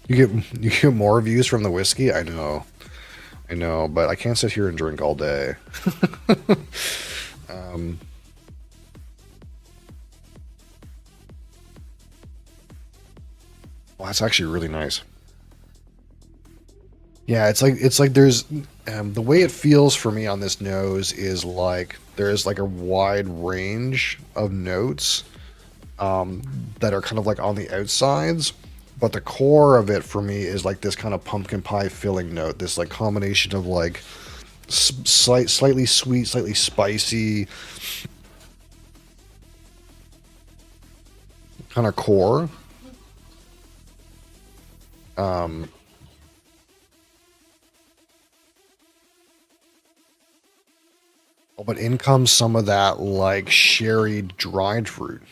You get more views from the whiskey? I know, but I can't sit here and drink all day. Well, that's actually really nice. Yeah, it's like there's the way it feels for me on this nose is like there's like a wide range of notes that are kind of like on the outsides, but the core of it for me is like this kind of pumpkin pie filling note, this like combination of like slightly sweet, slightly spicy kind of core. But in comes some of that like sherried dried fruit.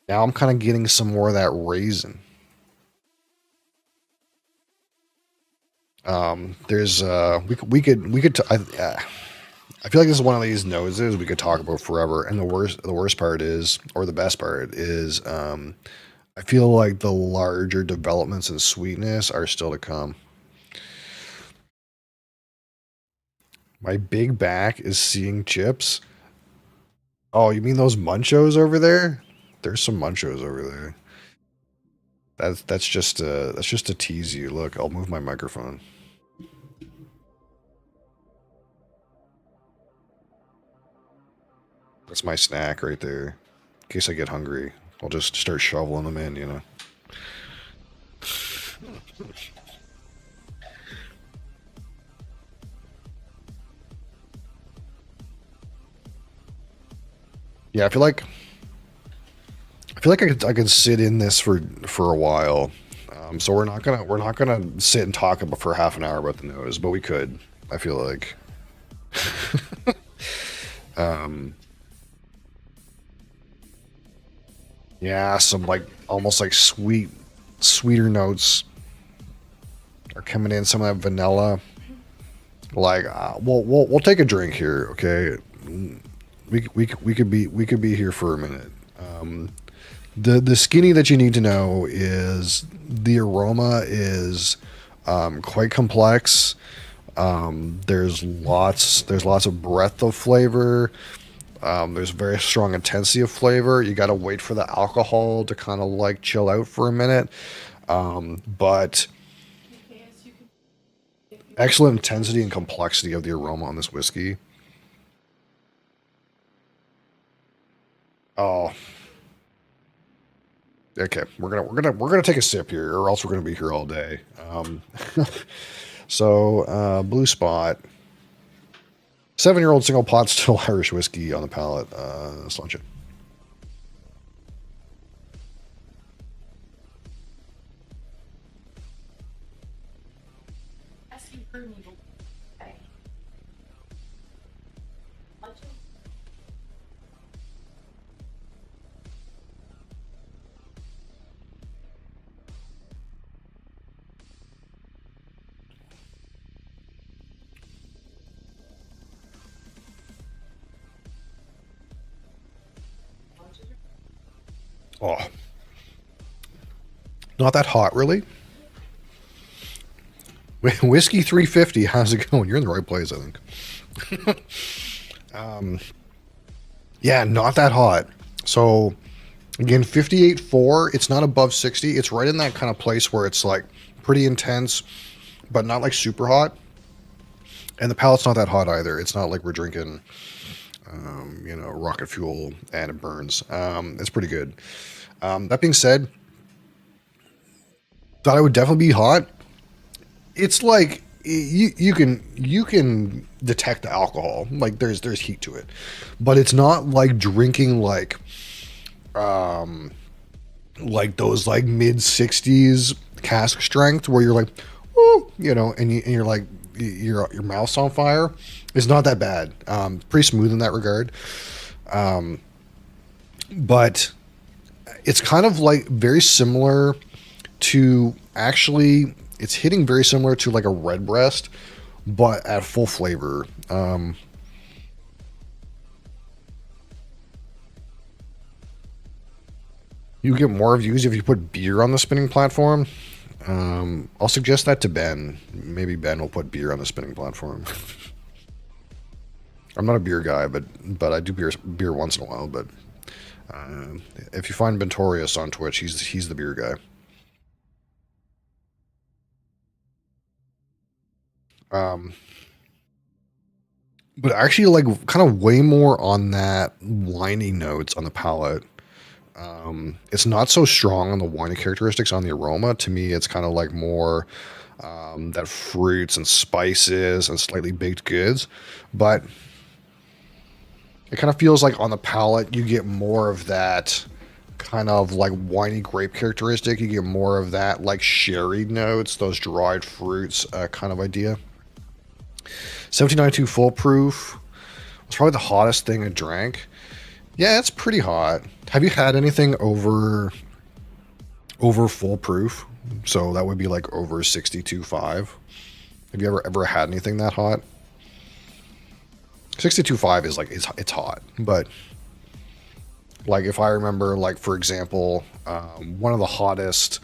Now I'm kind of getting some more of that raisin. There's we could I feel like this is one of these noses we could talk about forever. And the worst part is, or the best part is, I feel like the larger developments in sweetness are still to come. My big back is seeing chips. Oh, you mean those munchos over there? There's some munchos over there. That's just to tease you. Look, I'll move my microphone. That's my snack right there. In case I get hungry, I'll just start shoveling them in, you know. Yeah, I feel like I could sit in this for a while. So we're not gonna sit and talk about for half an hour about the nose, but we could. I feel like. Yeah, some like almost like sweeter notes are coming in. Some of that vanilla. Like, we'll take a drink here, okay? We could be here for a minute. The skinny that you need to know is the aroma is quite complex. There's lots of breadth of flavor. There's very strong intensity of flavor. You got to wait for the alcohol to kind of like chill out for a minute. But excellent intensity and complexity of the aroma on this whiskey. Oh, okay. We're gonna take a sip here, or else we're gonna be here all day. Blue Spot, 7-year-old single pot still Irish whiskey on the palate. Let's launch it. Oh, not that hot, really. Whiskey 350. How's it going? You're in the right place, I think. Yeah, not that hot. So again, 58.4. It's not above 60. It's right in that kind of place where it's like pretty intense, but not like super hot. And the palate's not that hot either. It's not like we're drinking, rocket fuel and it burns. It's pretty good. That being said, thought it would definitely be hot. It's like you can detect the alcohol. Like there's heat to it, but it's not like drinking like those like mid 60s cask strength where you're like, oh, and you're like your mouth's on fire. It's not that bad. Pretty smooth in that regard. But it's kind of like very similar to actually, it's hitting very similar to like a Redbreast, but at full flavor. You get more reviews if you put beer on the spinning platform. I'll suggest that to Ben. Maybe Ben will put beer on the spinning platform. I'm not a beer guy, but I do beer once in a while. But if you find Bentorius on Twitch, he's the beer guy. But actually, like, kind of way more on that winey notes on the palate. It's not so strong on the winey characteristics on the aroma. To me, it's kind of like more that fruits and spices and slightly baked goods. But it kind of feels like on the palate, you get more of that kind of like winey grape characteristic. You get more of that like sherry notes, those dried fruits kind of idea. 1792 full proof was probably the hottest thing I drank. Yeah, it's pretty hot. Have you had anything over full proof? So that would be like over 62.5. Have you ever had anything that hot? 62.5 is like it's hot, but like if I remember, like for example, one of the hottest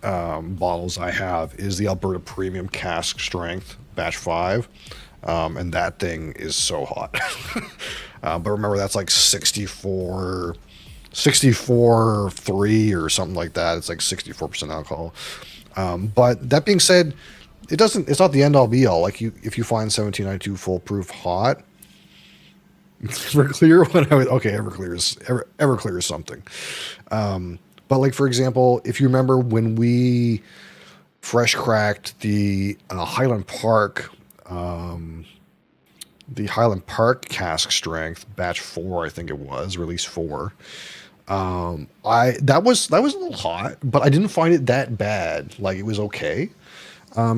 bottles I have is the Alberta Premium Cask Strength Batch 5, and that thing is so hot. But remember, that's like 64.3 or something like that. It's like 64% alcohol. But that being said, it's not the end all be all. Like if you find 1792 full proof hot, Everclear, Everclear is something. But like, for example, if you remember when we fresh cracked the Highland Park cask strength batch 4, I think it was release 4. That was a little hot, but I didn't find it that bad. Like it was okay.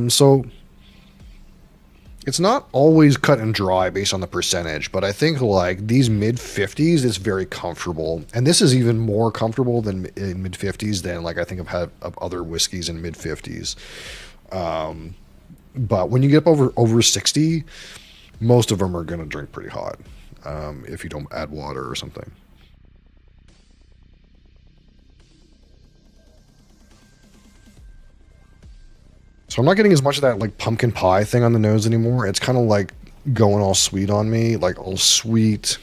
So It's not always cut and dry based on the percentage, but I think like these mid 50s is very comfortable, and this is even more comfortable than in mid 50s than like I think I've had of other whiskeys in mid 50s. But when you get up over 60, most of them are going to drink pretty hot if you don't add water or something. So I'm not getting as much of that like pumpkin pie thing on the nose anymore. It's kind of like going all sweet on me, like all sweet.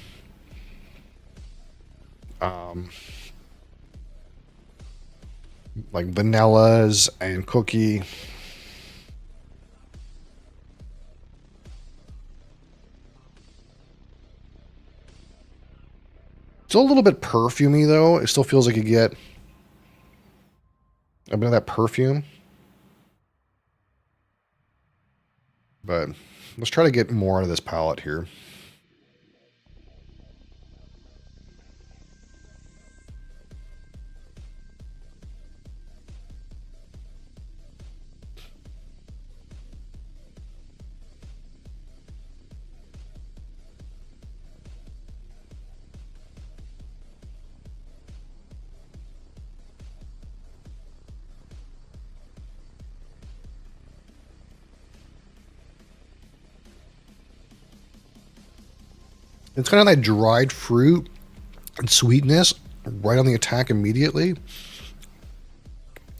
Like vanillas and cookie. Still a little bit perfumey though. It still feels like you get a bit of that perfume. But let's try to get more out of this palette here. It's kind of that dried fruit and sweetness right on the attack immediately.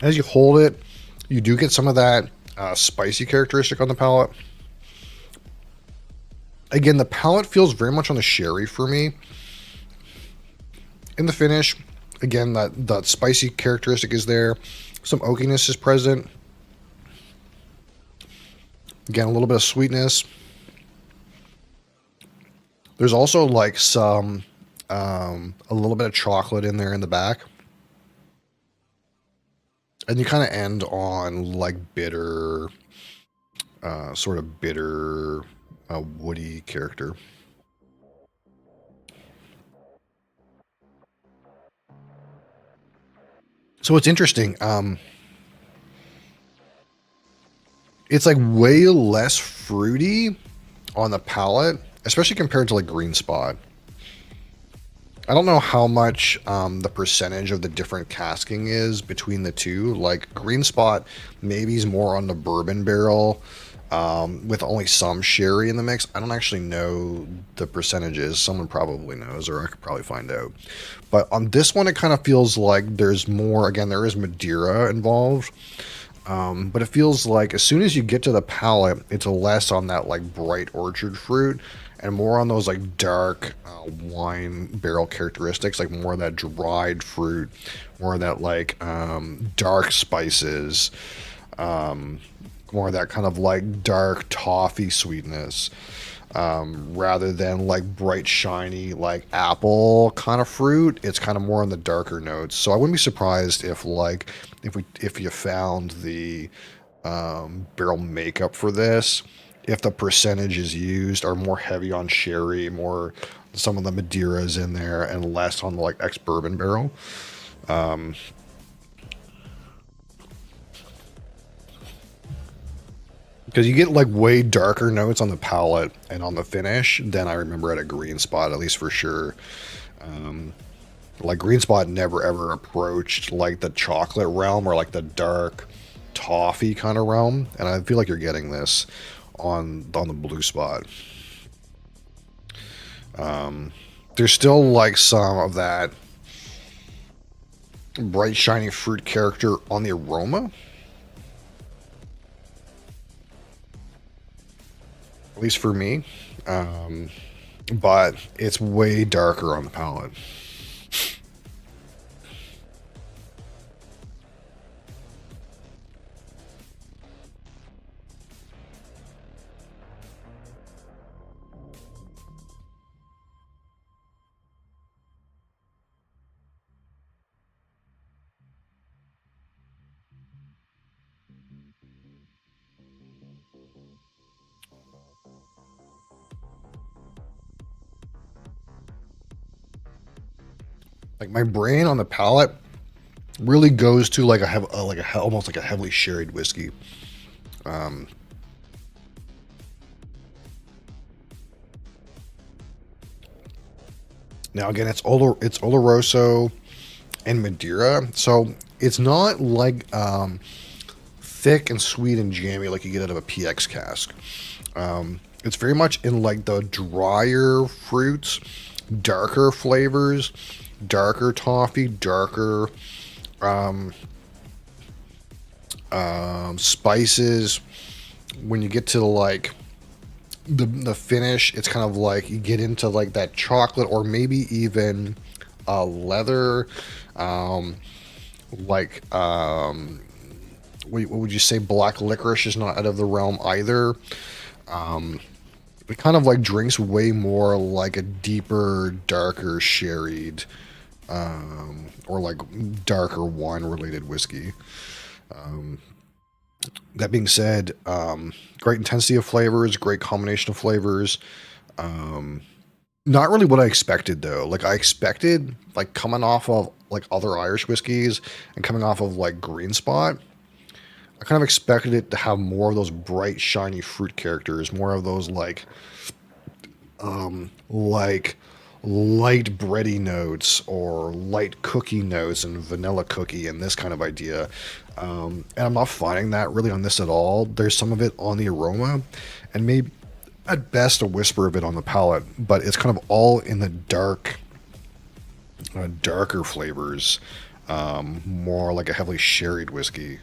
As you hold it, you do get some of that spicy characteristic on the palate. Again, the palate feels very much on the sherry for me. In the finish, again, that spicy characteristic is there. Some oakiness is present. Again, a little bit of sweetness. There's also like some, a little bit of chocolate in there in the back. And you kind of end on like bitter, sort of bitter, woody character. So it's interesting. It's like way less fruity on the palate, especially compared to like Green Spot. I don't know how much the percentage of the different casking is between the two. Like Green Spot maybe is more on the bourbon barrel with only some sherry in the mix. I don't actually know the percentages. Someone probably knows, or I could probably find out. But on this one, it kind of feels like there's more. Again, there is Madeira involved. But it feels like as soon as you get to the palate, it's less on that like bright orchard fruit and more on those like dark wine barrel characteristics, like more of that dried fruit, more of that like dark spices, more of that kind of like dark toffee sweetness, rather than like bright shiny like apple kind of fruit. It's kind of more on the darker notes. So I wouldn't be surprised if like if you found the barrel makeup for this, if the percentages used are more heavy on sherry, more some of the Madeiras in there, and less on the like ex-bourbon barrel. Because you get like way darker notes on the palate and on the finish than I remember at a Green Spot, at least for sure. Like Green Spot never ever approached like the chocolate realm or like the dark toffee kind of realm, and I feel like you're getting this on the Blue Spot. There's still like some of that bright shiny fruit character on the aroma, at least for me, but it's way darker on the palate. Like my brain on the palate really goes to like almost like a heavily sherried whiskey. Now again, it's Oloroso and Madeira, so it's not like thick and sweet and jammy like you get out of a PX cask. It's very much in like the drier fruits, darker flavors, darker toffee, darker spices. When you get to like the finish, it's kind of like you get into like that chocolate or maybe even leather, like what would you say, black licorice is not out of the realm either. It kind of like drinks way more like a deeper, darker sherried, or like darker wine related whiskey. That being said, great intensity of flavors, great combination of flavors. Not really what I expected though. Like I expected, like coming off of like other Irish whiskeys and coming off of like Green Spot, I kind of expected it to have more of those bright, shiny fruit characters, more of those like light bready notes or light cookie notes and vanilla cookie and this kind of idea. And I'm not finding that really on this at all. There's some of it on the aroma and maybe at best a whisper of it on the palate, but it's kind of all in the darker flavors, more like a heavily sherried whiskey.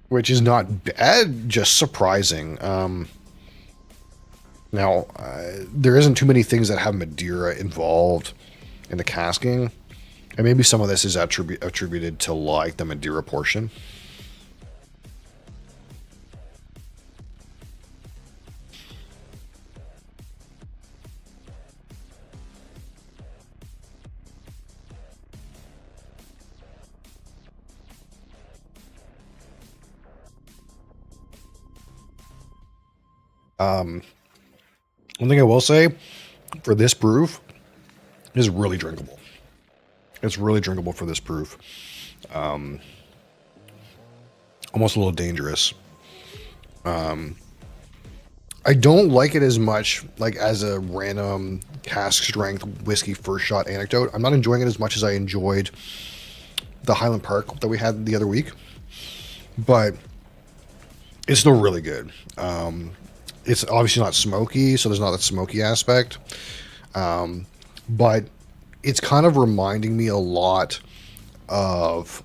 Which is not bad, just surprising. Now, there isn't too many things that have Madeira involved in the casking. And maybe some of this is attributed to like the Madeira portion. One thing I will say for this proof is really drinkable. It's really drinkable for this proof. Almost a little dangerous. I don't like it as much like as a random cask strength whiskey first shot anecdote. I'm not enjoying it as much as I enjoyed the Highland Park that we had the other week, but it's still really good. It's obviously not smoky, so there's not that smoky aspect. But it's kind of reminding me a lot of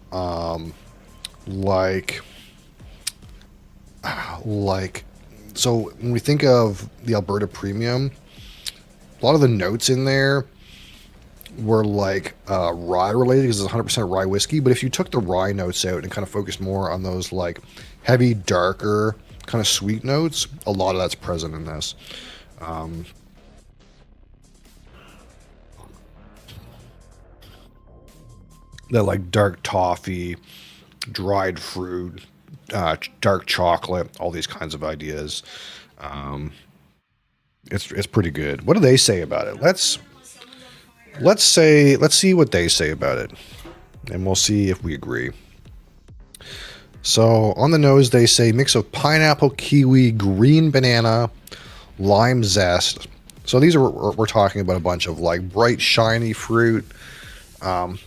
so when we think of the Alberta Premium, a lot of the notes in there were like rye related because it's 100% rye whiskey. But if you took the rye notes out and kind of focused more on those like heavy, darker, kind of sweet notes, a lot of that's present in this. That like dark toffee, dried fruit, dark chocolate, all these kinds of ideas. It's pretty good. What do they say about it? Let's see what they say about it, and we'll see if we agree. So on the nose, they say mix of pineapple, kiwi, green banana, lime zest. So these are, we're talking about a bunch of like bright, shiny fruit,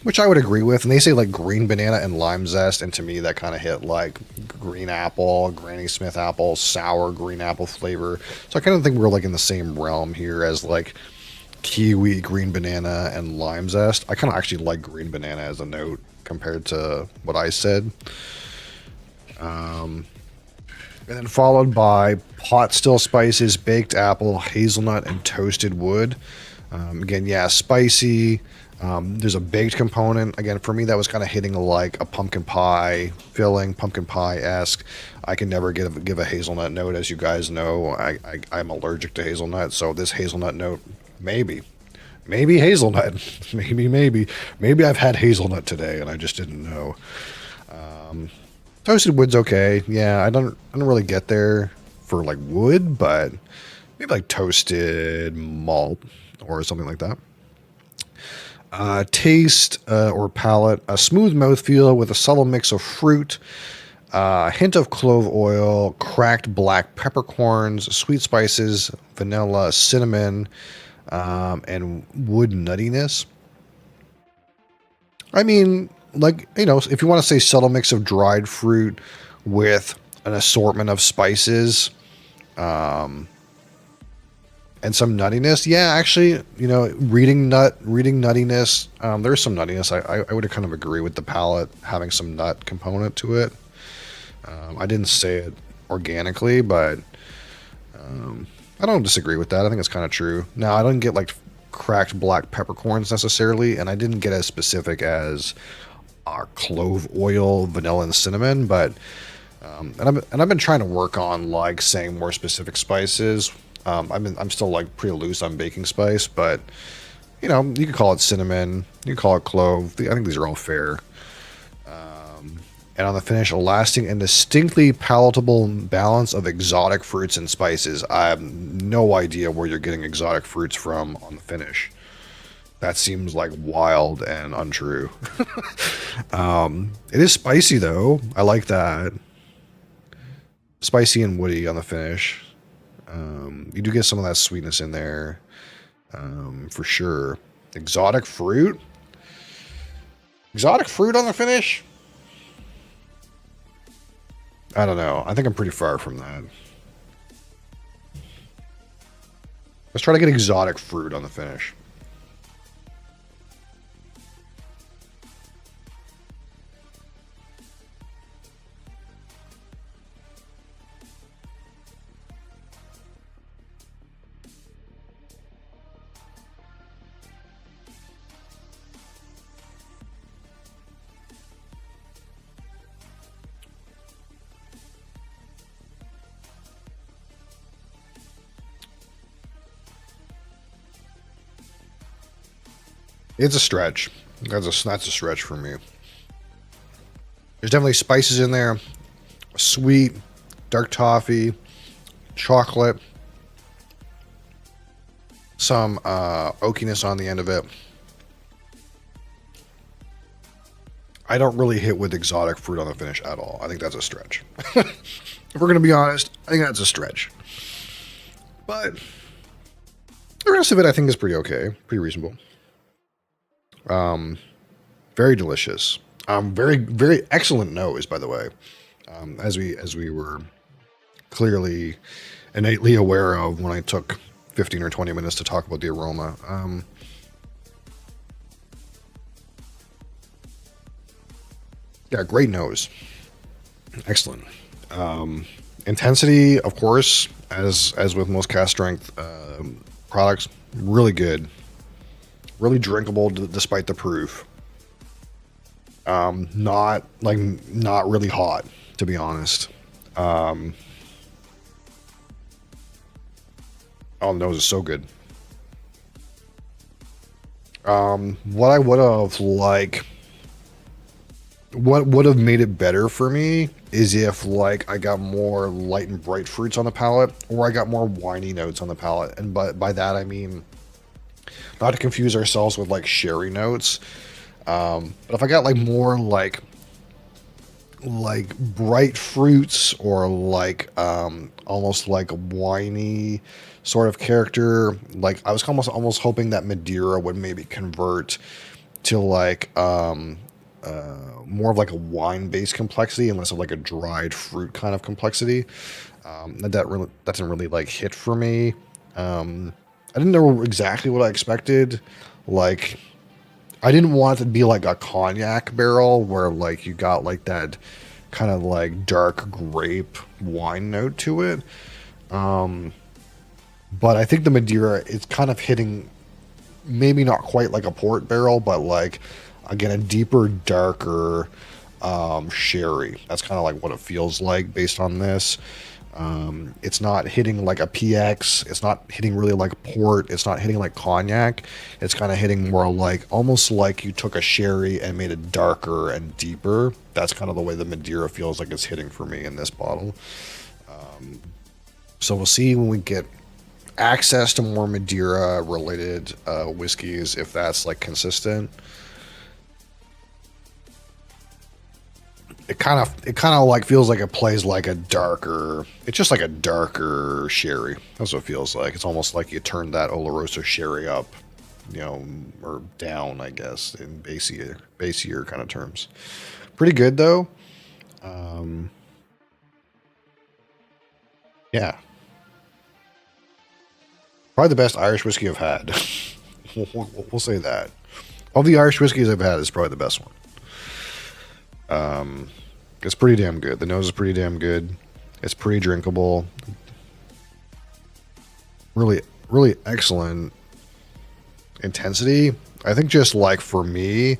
which I would agree with. And they say like green banana and lime zest. And to me, that kind of hit like green apple, Granny Smith apple, sour green apple flavor. So I kind of think we're like in the same realm here as like kiwi, green banana, and lime zest. I kind of actually like green banana as a note compared to what I said. And then followed by pot still spices, baked apple, hazelnut, and toasted wood. Again, yeah, spicy. There's a baked component. Again, for me, that was kind of hitting like a pumpkin pie filling, pumpkin pie-esque. I can never give a hazelnut note, as you guys know. I'm allergic to hazelnut, so this hazelnut note, maybe hazelnut, maybe I've had hazelnut today and I just didn't know. Toasted wood's okay. Yeah, I don't really get there for like wood, but maybe like toasted malt or something like that. Taste or palate, a smooth mouthfeel with a subtle mix of fruit, A hint of clove oil, cracked black peppercorns, sweet spices, vanilla, cinnamon, and wood nuttiness. I mean, like, you know, if you want to say subtle mix of dried fruit with an assortment of spices, and some nuttiness. Yeah, actually, you know, reading nuttiness. There's some nuttiness. I would kind of agree with the palate having some nut component to it. I didn't say it organically, but I don't disagree with that. I think it's kind of true. Now, I didn't get like cracked black peppercorns necessarily, and I didn't get as specific as clove oil, vanilla, and cinnamon. But and I've been trying to work on like saying more specific spices. I'm still like pretty loose on baking spice, but you know, you can call it cinnamon, you can call it clove. I think these are all fair. And on the finish, a lasting and distinctly palatable balance of exotic fruits and spices. I have no idea where you're getting exotic fruits from on the finish. That seems like wild and untrue. It is spicy though. I like that. Spicy and woody on the finish. You do get some of that sweetness in there, for sure. Exotic fruit? Exotic fruit on the finish? I don't know. I think I'm pretty far from that. Let's try to get exotic fruit on the finish. It's a stretch. That's a stretch for me. There's definitely spices in there. Sweet, dark toffee, chocolate, some oakiness on the end of it. I don't really hit with exotic fruit on the finish at all. I think that's a stretch. If we're going to be honest, I think that's a stretch. But the rest of it I think is pretty okay. Pretty reasonable. Very delicious. Very, very excellent nose, by the way. As we were clearly innately aware of when I took 15 or 20 minutes to talk about the aroma. Yeah, great nose. Excellent. Intensity, of course, as with most cast strength products, really good. Really drinkable despite the proof. Not really hot, to be honest. Oh, the nose is so good. What I would have what would have made it better for me is if like I got more light and bright fruits on the palate, or I got more winey notes on the palate. And by that I mean, not to confuse ourselves with like sherry notes, but if I got like more like bright fruits, or like almost like a winey sort of character, like I was almost hoping that Madeira would maybe convert to like more of like a wine-based complexity, and less of like a dried fruit kind of complexity. That didn't really like hit for me. I didn't know exactly what I expected. Like, I didn't want it to be like a cognac barrel where like you got like that kind of like dark grape wine note to it. But I think the Madeira is kind of hitting, maybe not quite like a port barrel, but like, again, a deeper, darker sherry. That's kind of like what it feels like based on this. It's not hitting like a PX. It's not hitting really like port. It's not hitting like cognac. It's kind of hitting more like, almost like you took a sherry and made it darker and deeper. That's kind of the way the Madeira feels like it's hitting for me in this bottle. So we'll see when we get access to more Madeira related whiskeys, if that's like consistent. it kind of like feels like it plays like a darker. It's just like a darker sherry. That's what it feels like. It's almost like you turned that Oloroso sherry up, you know, or down, I guess, in bassier kind of terms. Pretty good though. Yeah. Probably the best Irish whiskey I've had. We'll say that. Of the Irish whiskeys I've had, it's probably the best one. It's pretty damn good. The nose is pretty damn good. It's pretty drinkable. Really, really excellent intensity. I think just like for me,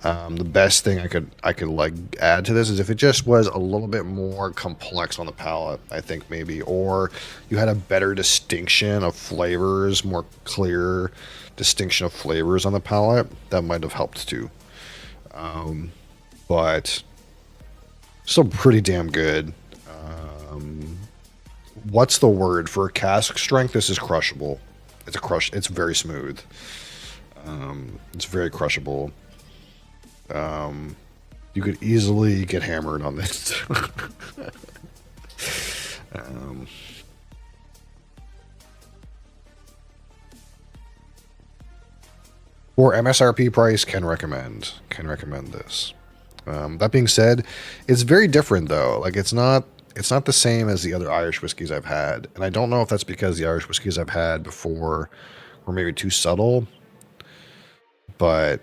the best thing I could like add to this is if it just was a little bit more complex on the palate, I think maybe, or you had a better distinction of flavors, more clear distinction of flavors on the palate, that might have helped too. But still pretty damn good. What's the word for cask strength? This is crushable. It's very smooth. It's very crushable. You could easily get hammered on this. For MSRP price, can recommend this. That being said, it's very different though. Like it's not the same as the other Irish whiskeys I've had, and I don't know if that's because the Irish whiskeys I've had before were maybe too subtle, but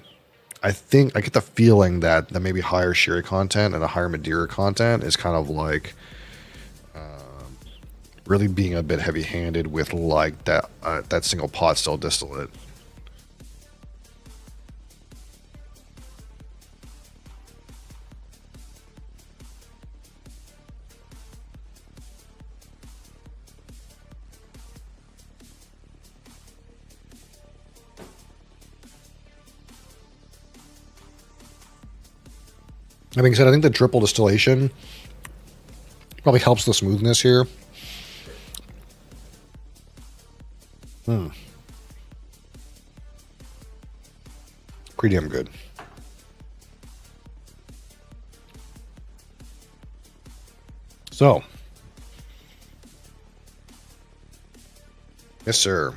I think I get the feeling that the maybe higher sherry content and a higher Madeira content is kind of like really being a bit heavy-handed with like that single pot still distillate. That being said, I think the triple distillation probably helps the smoothness here. Pretty damn good. So, yes, sir.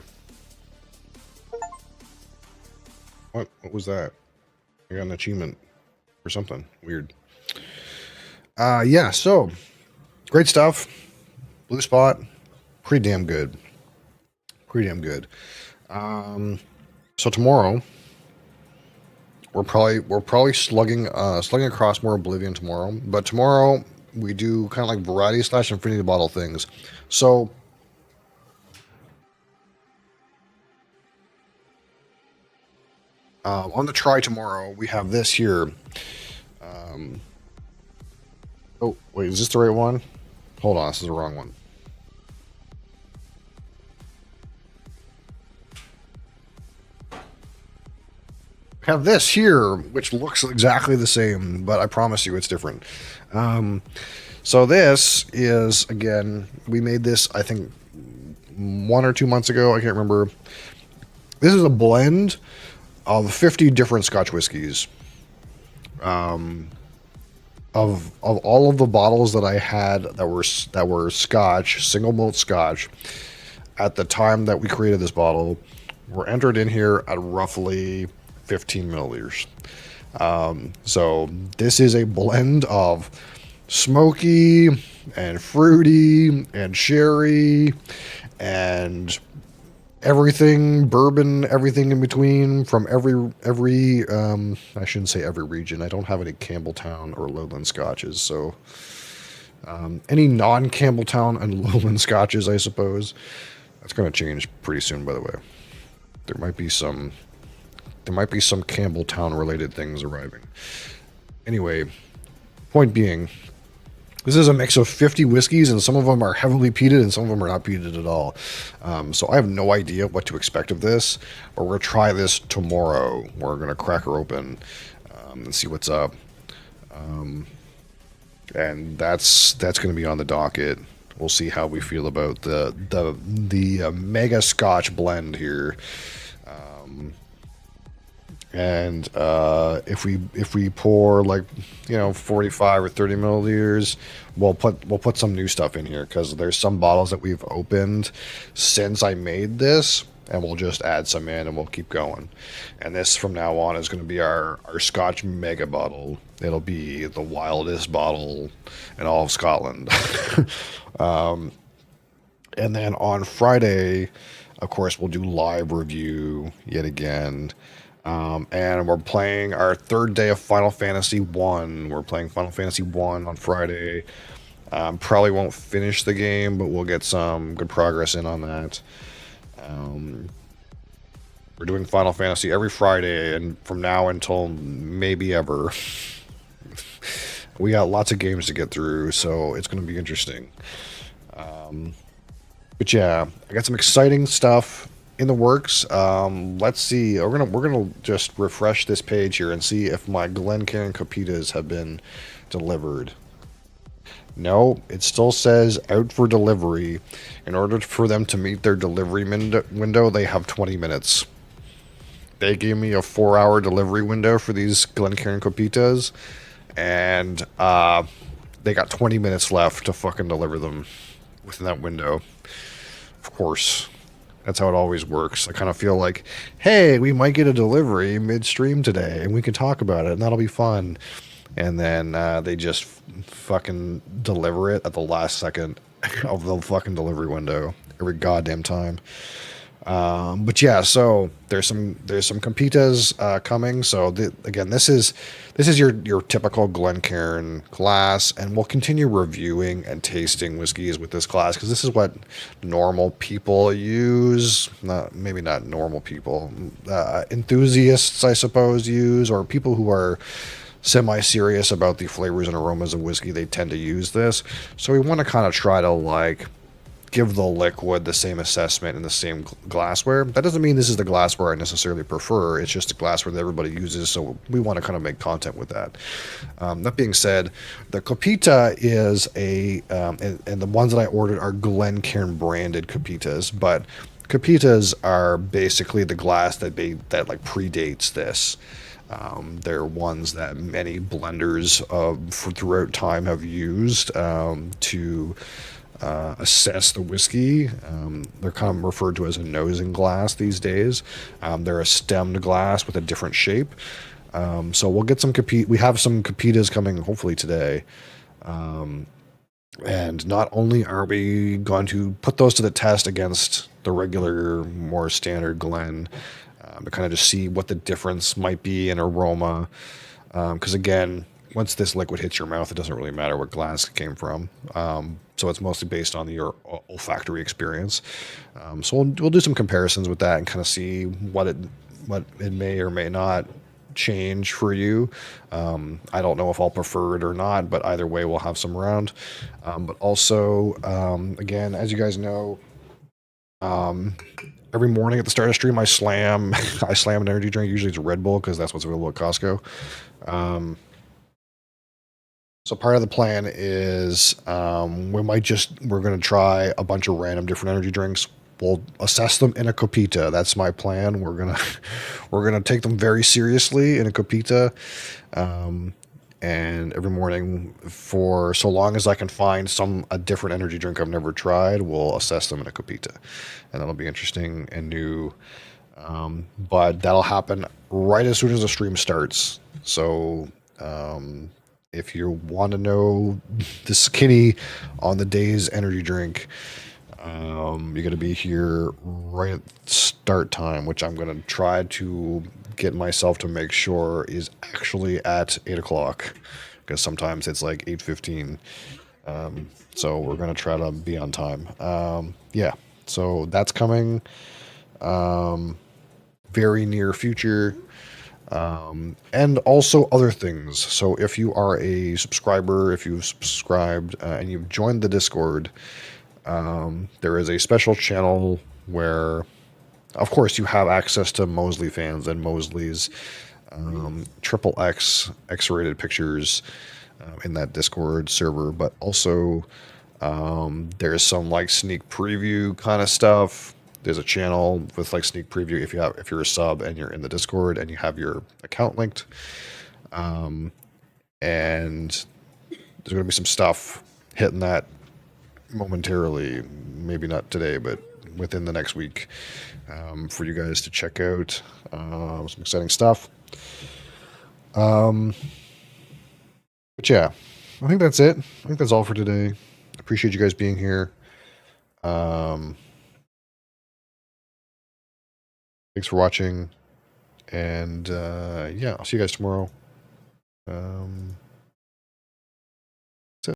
What was that? I got an achievement or something weird. Yeah, so great stuff. Blue Spot, pretty damn good. So tomorrow we're probably slugging across more Oblivion tomorrow, but tomorrow we do kind of like variety / infinity bottle things. So on the try tomorrow, we have this here. Oh, wait, is this the right one? Hold on, this is the wrong one. I have this here, which looks exactly the same, but I promise you it's different. So this is, again, we made this, I think, 1 or 2 months ago. I can't remember. This is a blend of 50 different Scotch whiskies. Of all of the bottles that I had that were Scotch, single malt Scotch, at the time that we created this bottle, were entered in here at roughly 15 milliliters. So this is a blend of smoky and fruity and sherry and everything, bourbon, everything in between from every I shouldn't say every region. I don't have any Campbelltown or Lowland Scotches, so any non-Campbelltown and Lowland Scotches, I suppose. That's going to change pretty soon, by the way. There might be some Campbelltown related things arriving. Anyway, point being, this is a mix of 50 whiskeys, and some of them are heavily peated and some of them are not peated at all. So I have no idea what to expect of this, but we're going to try this tomorrow. We're going to crack her open and see what's up. And that's going to be on the docket. We'll see how we feel about the mega Scotch blend here. And if we pour like 45 or 30 milliliters, we'll put some new stuff in here because there's some bottles that we've opened since I made this, and we'll just add some in and we'll keep going. And this from now on is going to be our Scotch mega bottle. It'll be the wildest bottle in all of Scotland. And then on Friday, of course, we'll do live review yet again. And we're playing our third day of Final Fantasy 1. We're playing Final Fantasy 1 on Friday. Probably won't finish the game, but we'll get some good progress in on that. We're doing Final Fantasy every Friday, and from now until maybe ever. We got lots of games to get through, so it's going to be interesting. But yeah, I got some exciting stuff in the works. Let's see. We're gonna just refresh this page here and see if my Glencairn Copitas have been delivered. No, it still says out for delivery. In order for them to meet their delivery window, they have 20 minutes. They gave me a 4-hour delivery window for these Glencairn Copitas, and they got 20 minutes left to fucking deliver them within that window. Of course, that's how it always works. I kind of feel like, hey, we might get a delivery midstream today, and we can talk about it, and that'll be fun. And then they just fucking deliver it at the last second of the fucking delivery window every goddamn time. But yeah, so there's some Compitas coming. So again, this is your typical Glencairn glass, and we'll continue reviewing and tasting whiskeys with this glass because this is what normal people use. Maybe not normal people, enthusiasts, I suppose, use, or people who are semi-serious about the flavors and aromas of whiskey. They tend to use this. So we want to kind of try to give the liquid the same assessment in the same glassware. That doesn't mean this is the glassware I necessarily prefer. It's just the glassware that everybody uses, so we want to kind of make content with that. That being said, the Copita is and the ones that I ordered are Glencairn branded Copitas, but Copitas are basically the glass that predates this. They're ones that many blenders throughout time have used to assess the whiskey. They're kind of referred to as a nosing glass these days. They're a stemmed glass with a different shape. So we'll get some we have some Copitas coming hopefully today. And not only are we going to put those to the test against the regular, more standard Glen, to kind of just see what the difference might be in aroma. Because again, once this liquid hits your mouth, it doesn't really matter what glass it came from. So it's mostly based on your olfactory experience. So we'll do some comparisons with that and kind of see what it may or may not change for you. I don't know if I'll prefer it or not, but either way, we'll have some around. But also, again, as you guys know, every morning at the start of stream, I slam an energy drink. Usually it's a Red Bull because that's what's available at Costco. So part of the plan is we're going to try a bunch of random different energy drinks. We'll assess them in a Copita. That's my plan. We're gonna take them very seriously in a Copita, and every morning for so long as I can find a different energy drink I've never tried, we'll assess them in a Copita, and that'll be interesting and new. But that'll happen right as soon as the stream starts. So. If you want to know the skinny on the day's energy drink, you're going to be here right at start time, which I'm going to try to get myself to make sure is actually at 8 o'clock, because sometimes it's like 8:15. So we're going to try to be on time. Yeah, so that's coming very near future. And also other things. So if you are a subscriber, if you've subscribed and you've joined the Discord, there is a special channel where, of course, you have access to Mosley fans and Mosley's triple X-rated pictures in that Discord server, but also there's some sneak preview kind of stuff There's a channel with like sneak preview if you're a sub and you're in the Discord and you have your account linked. And there's going to be some stuff hitting that momentarily, maybe not today, but within the next week, for you guys to check out. Some exciting stuff. But yeah, I think that's it. I think that's all for today. Appreciate you guys being here. Thanks for watching. And yeah, I'll see you guys tomorrow.